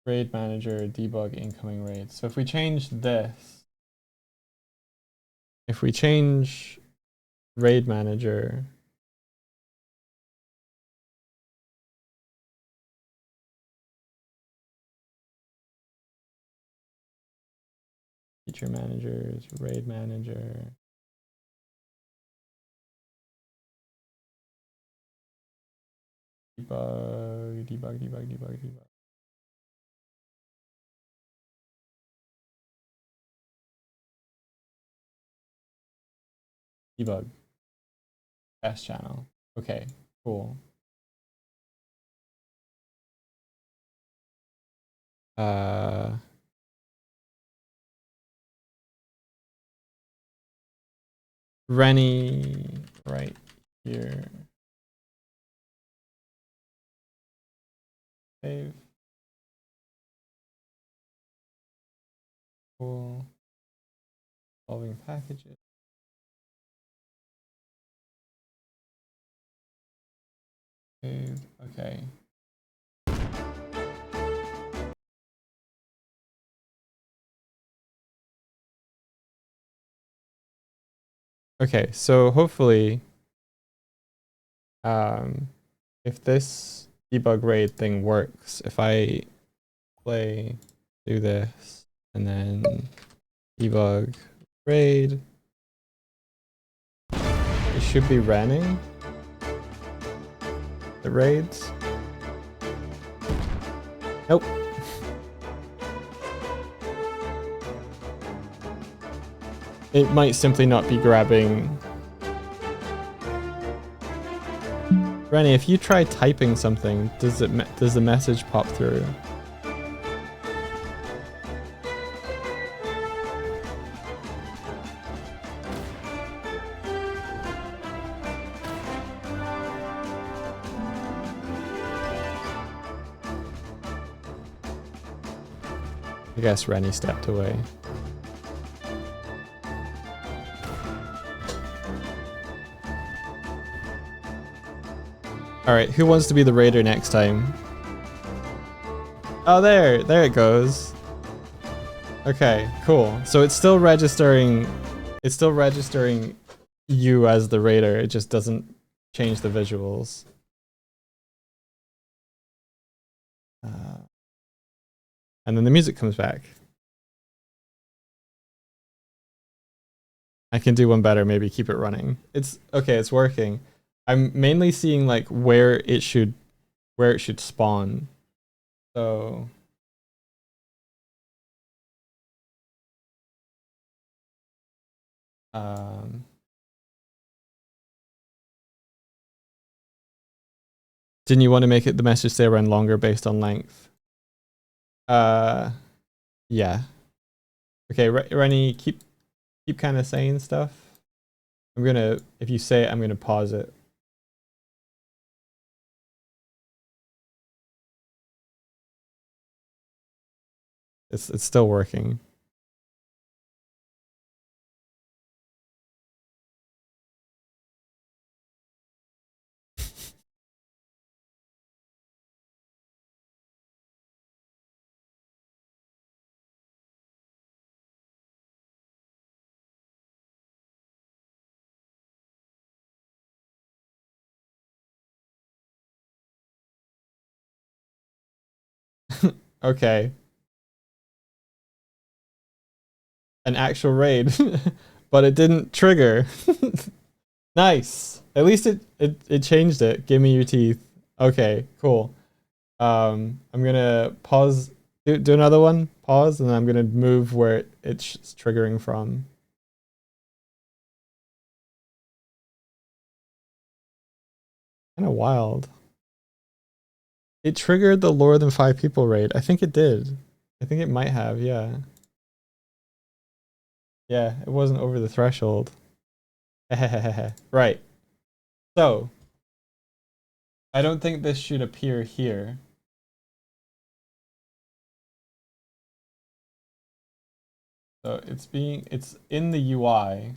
Raid manager, debug incoming raids. So if we change this, if we change raid manager, feature managers, raid manager, debug. Debug. Test channel. Okay, cool. Rennie right here. Save. Cool. Solving packages. Save. Okay. Okay, so hopefully, if this debug raid thing works, if I do this, and then debug raid, it should be running the raids. Nope. It might simply not be grabbing. Rennie, if you try typing something, does the message pop through? I guess Rennie stepped away. Alright, who wants to be the raider next time? Oh, there it goes. Okay, cool. So it's still registering you as the raider, it just doesn't change the visuals. And then the music comes back. I can do one better, maybe keep it running. It's okay, it's working. I'm mainly seeing like where it should spawn. So didn't you want to make it the message stay around longer based on length? Yeah. Okay, Rennie, keep kind of saying stuff. I'm gonna, if you say it, I'm gonna pause it. It's still working. Okay. An actual raid, but it didn't trigger. Nice. At least it changed it. Give me your teeth. Okay, cool. I'm gonna pause. Do another one. Pause, and then I'm gonna move where it's triggering from. Kind of wild. It triggered the lower than 5 people raid. I think it did. I think it might have. Yeah. Yeah, it wasn't over the threshold. Right. So, I don't think this should appear here. So it's in the UI,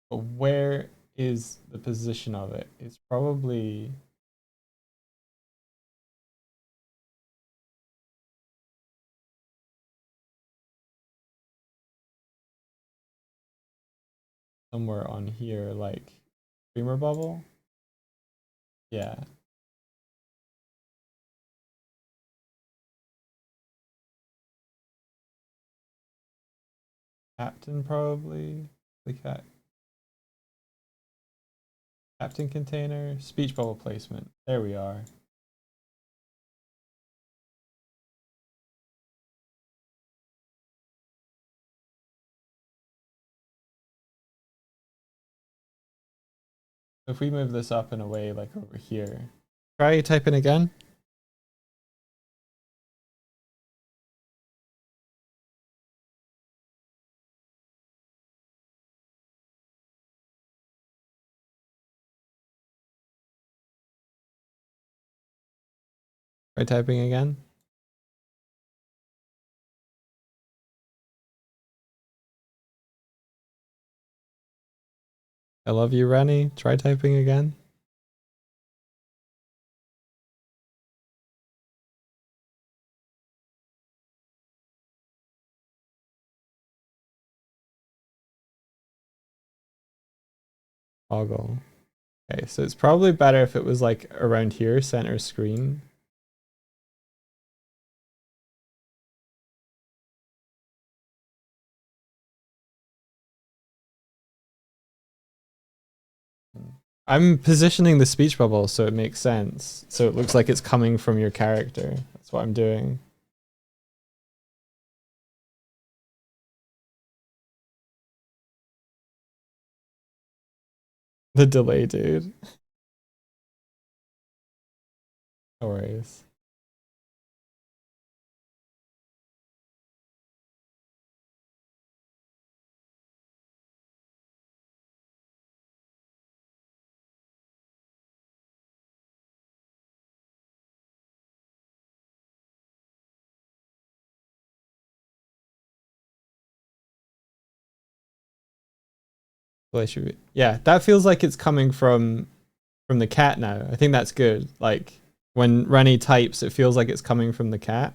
but where is the position of it? It's probably somewhere on here, like streamer bubble. Yeah. Captain probably. The Captain container, speech bubble placement. There we are. If we move this up in a way like over here. Try typing again. Try typing again. I love you, Rennie. Try typing again. Toggle. Okay, so it's probably better if it was like around here, center screen. I'm positioning the speech bubble so it makes sense. So it looks like it's coming from your character. That's what I'm doing. The delay, dude. No worries. Yeah, that feels like it's coming from the cat now. I think that's good. Like when Rennie types, it feels like it's coming from the cat.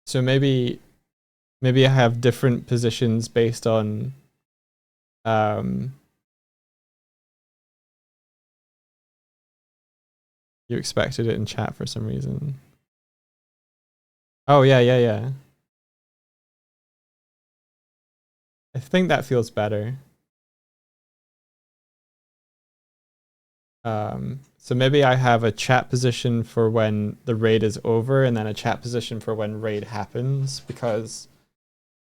So maybe I have different positions based on You expected it in chat for some reason. Oh, yeah. I think that feels better. So maybe I have a chat position for when the raid is over and then a chat position for when raid happens, because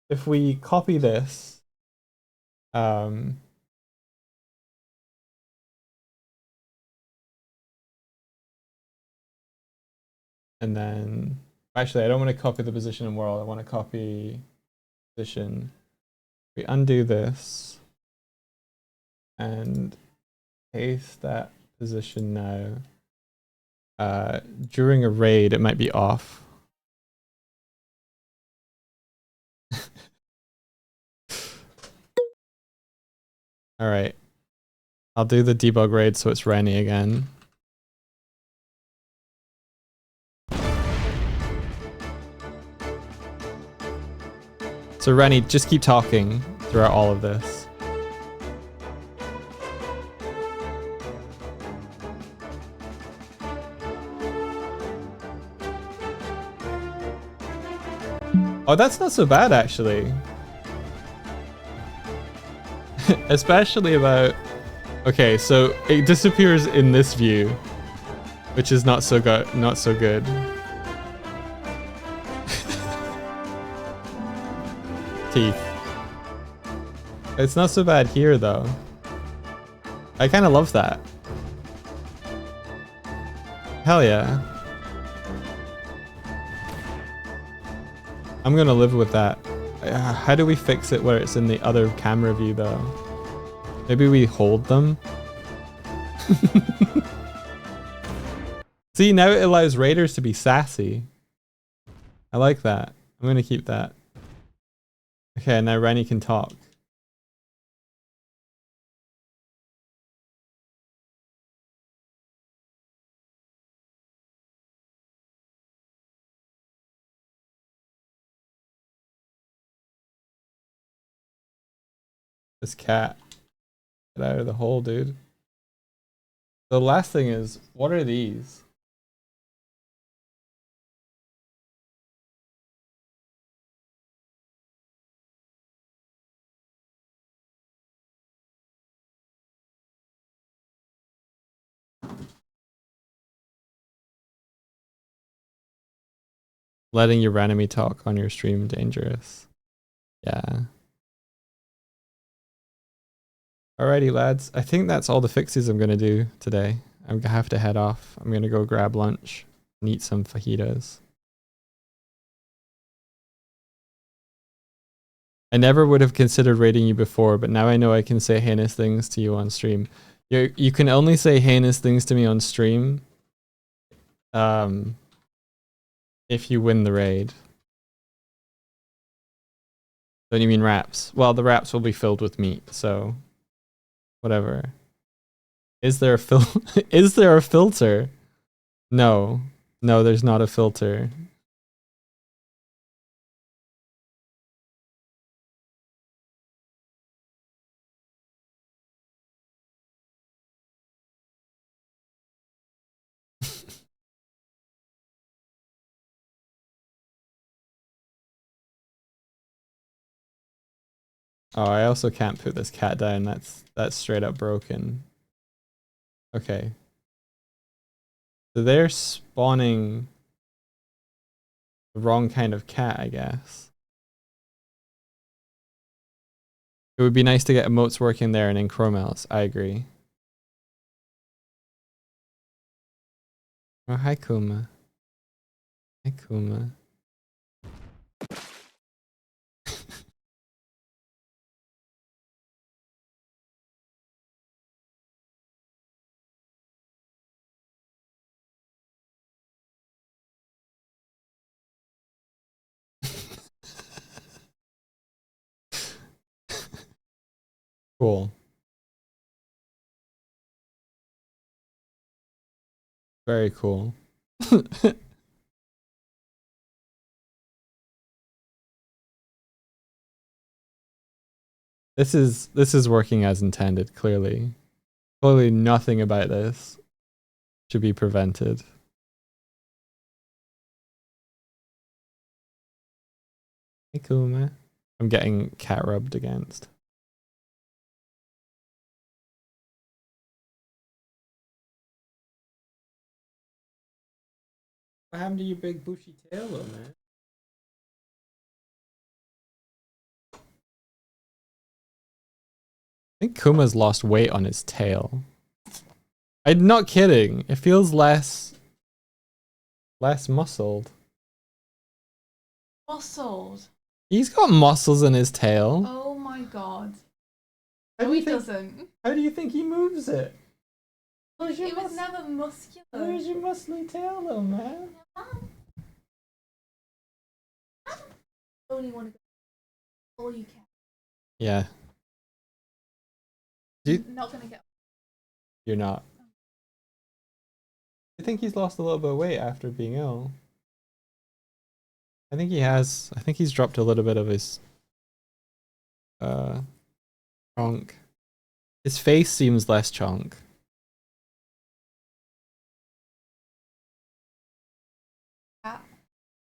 if we copy this, and then actually I don't want to copy the position in world, I want to copy position. We undo this and paste that position now. During a raid it might be off. All right, I'll do the debug raid so it's Rennie again. So Rennie, just keep talking throughout all of this. Oh, that's not so bad actually. Especially about... Okay, so it disappears in this view, which is not so good. Not so good. Teeth. It's not so bad here though. I kind of love that. Hell yeah. I'm gonna live with that. How do we fix it where it's in the other camera view though? Maybe we hold them? See, now it allows raiders to be sassy. I like that. I'm gonna keep that. Okay, now Rennie can talk. This cat. Get out of the hole, dude. The last thing is, what are these? Letting your enemy talk on your stream dangerous. Yeah. Alrighty, lads. I think that's all the fixes I'm gonna do today. I'm gonna have to head off. I'm gonna go grab lunch and eat some fajitas. I never would have considered rating you before, but now I know I can say heinous things to you on stream. You can only say heinous things to me on stream if you win the raid. Don't you mean wraps? Well, the wraps will be filled with meat, so whatever. Is there a is there a filter? No. No, there's not a filter. Oh, I also can't put this cat down. That's straight up broken. Okay. So they're spawning the wrong kind of cat, I guess. It would be nice to get emotes working there and in Chromels. I agree. Oh, hi Kuma. Hi Kuma. Cool. Very cool. This is working as intended, clearly. Clearly nothing about this should be prevented. Hey, Kuma. I'm getting cat rubbed against. What happened to your big bushy tail, though, man? I think Kuma's lost weight on his tail. I'm not kidding. It feels less muscled. Muscled. He's got muscles in his tail. Oh my god. How No, do you he think- doesn't. How do you think he moves it? It was never muscular. Where's your muscly tail, though, man? Only want to go all you can. Yeah, Dude. Not gonna get. you're not. I think he's lost a little bit of weight after being ill. I think he has. I think he's dropped a little bit of his chunk. His face seems less chunk.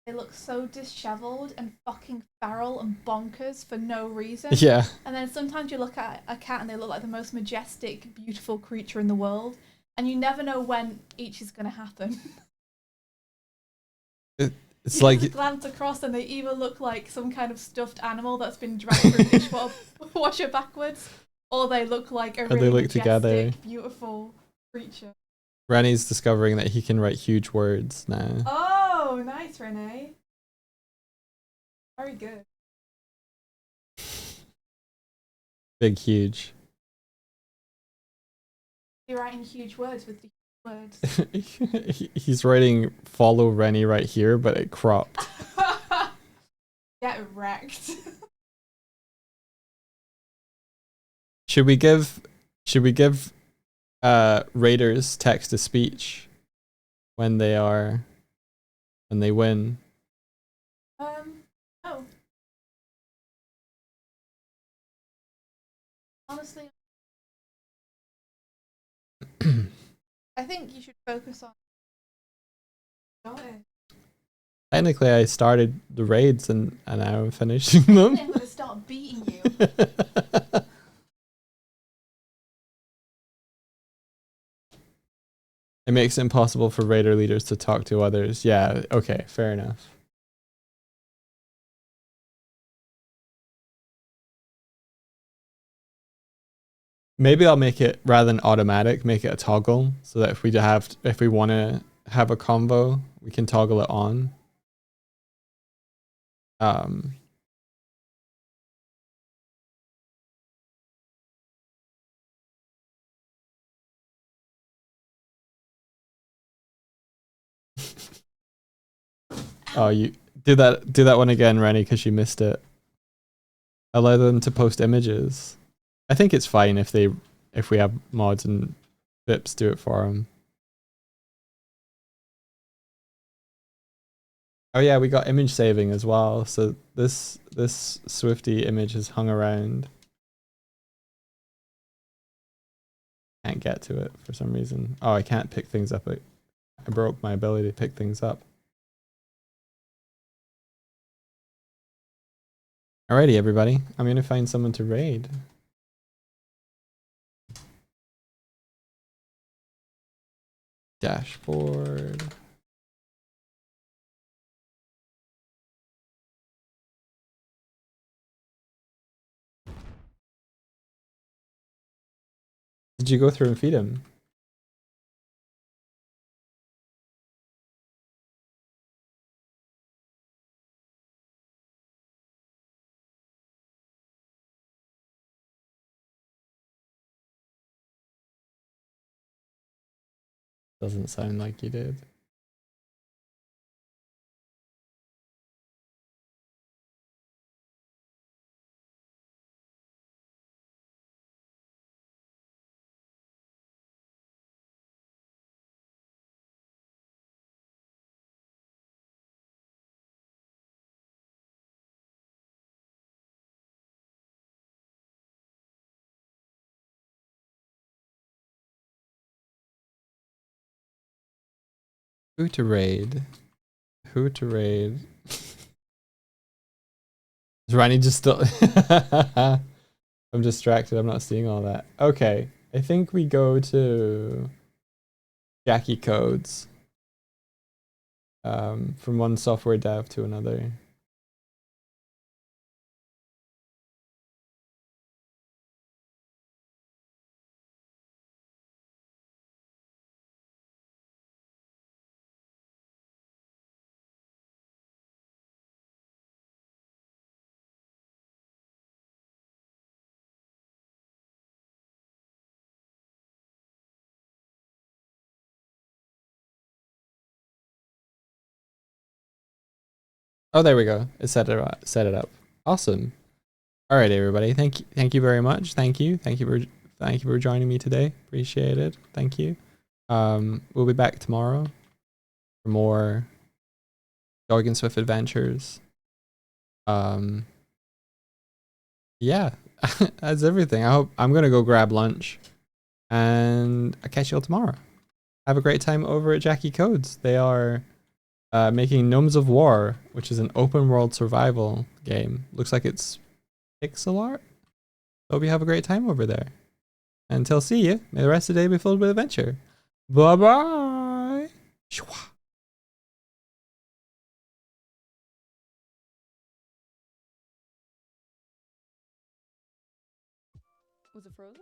They look so disheveled and fucking feral and bonkers for no reason. Yeah. And then sometimes you look at a cat and they look like the most majestic, beautiful creature in the world. And you never know when each is going to happen. It's You like just glance across and they either look like some kind of stuffed animal that's been dragged through a dishwasher backwards, or they look like a they really look majestic, together. beautiful creature. Rennie's discovering that he can write huge words now. Oh, nice, Renee. Very good. Big, huge. You're writing huge words with the words. He's writing follow Rennie right here, but it cropped. Get wrecked. Should we give raiders text to speech when they win? No. Honestly, I think you should focus on. Got it. Technically I started the raids and now I'm finishing them. I'm gonna start beating you. It makes it impossible for raider leaders to talk to others. Yeah, okay, fair enough. Maybe I'll make it, rather than automatic, make it a toggle so that if we want to have a combo, we can toggle it on. Oh, you do that one again, Rennie, because you missed it. Allow them to post images. I think it's fine if we have mods and Vips do it for them. Oh yeah, we got image saving as well. So this Swifty image has hung around. Can't get to it for some reason. Oh, I can't pick things up. I broke my ability to pick things up. Alrighty, everybody. I'm gonna find someone to raid. Dashboard. Did you go through and feed him? Doesn't sound like you did. Who to raid? Who to raid? Is Rani just still? I'm distracted. I'm not seeing all that. Okay, I think we go to Jackie Codes. From one software dev to another. Oh, there we go. It set it up. Set it up. Awesome. All right, everybody. Thank you very much. Thank you for joining me today. Appreciate it. Thank you. We'll be back tomorrow for more Dog and Swift adventures. Yeah, that's everything. I'm gonna go grab lunch, and I'll catch you all tomorrow. Have a great time over at Jackie Codes. They are making Gnomes of War, which is an open world survival game. Looks like it's pixel art. Hope you have a great time over there. Until see you, may the rest of the day be filled with adventure. Bye bye. Was it frozen?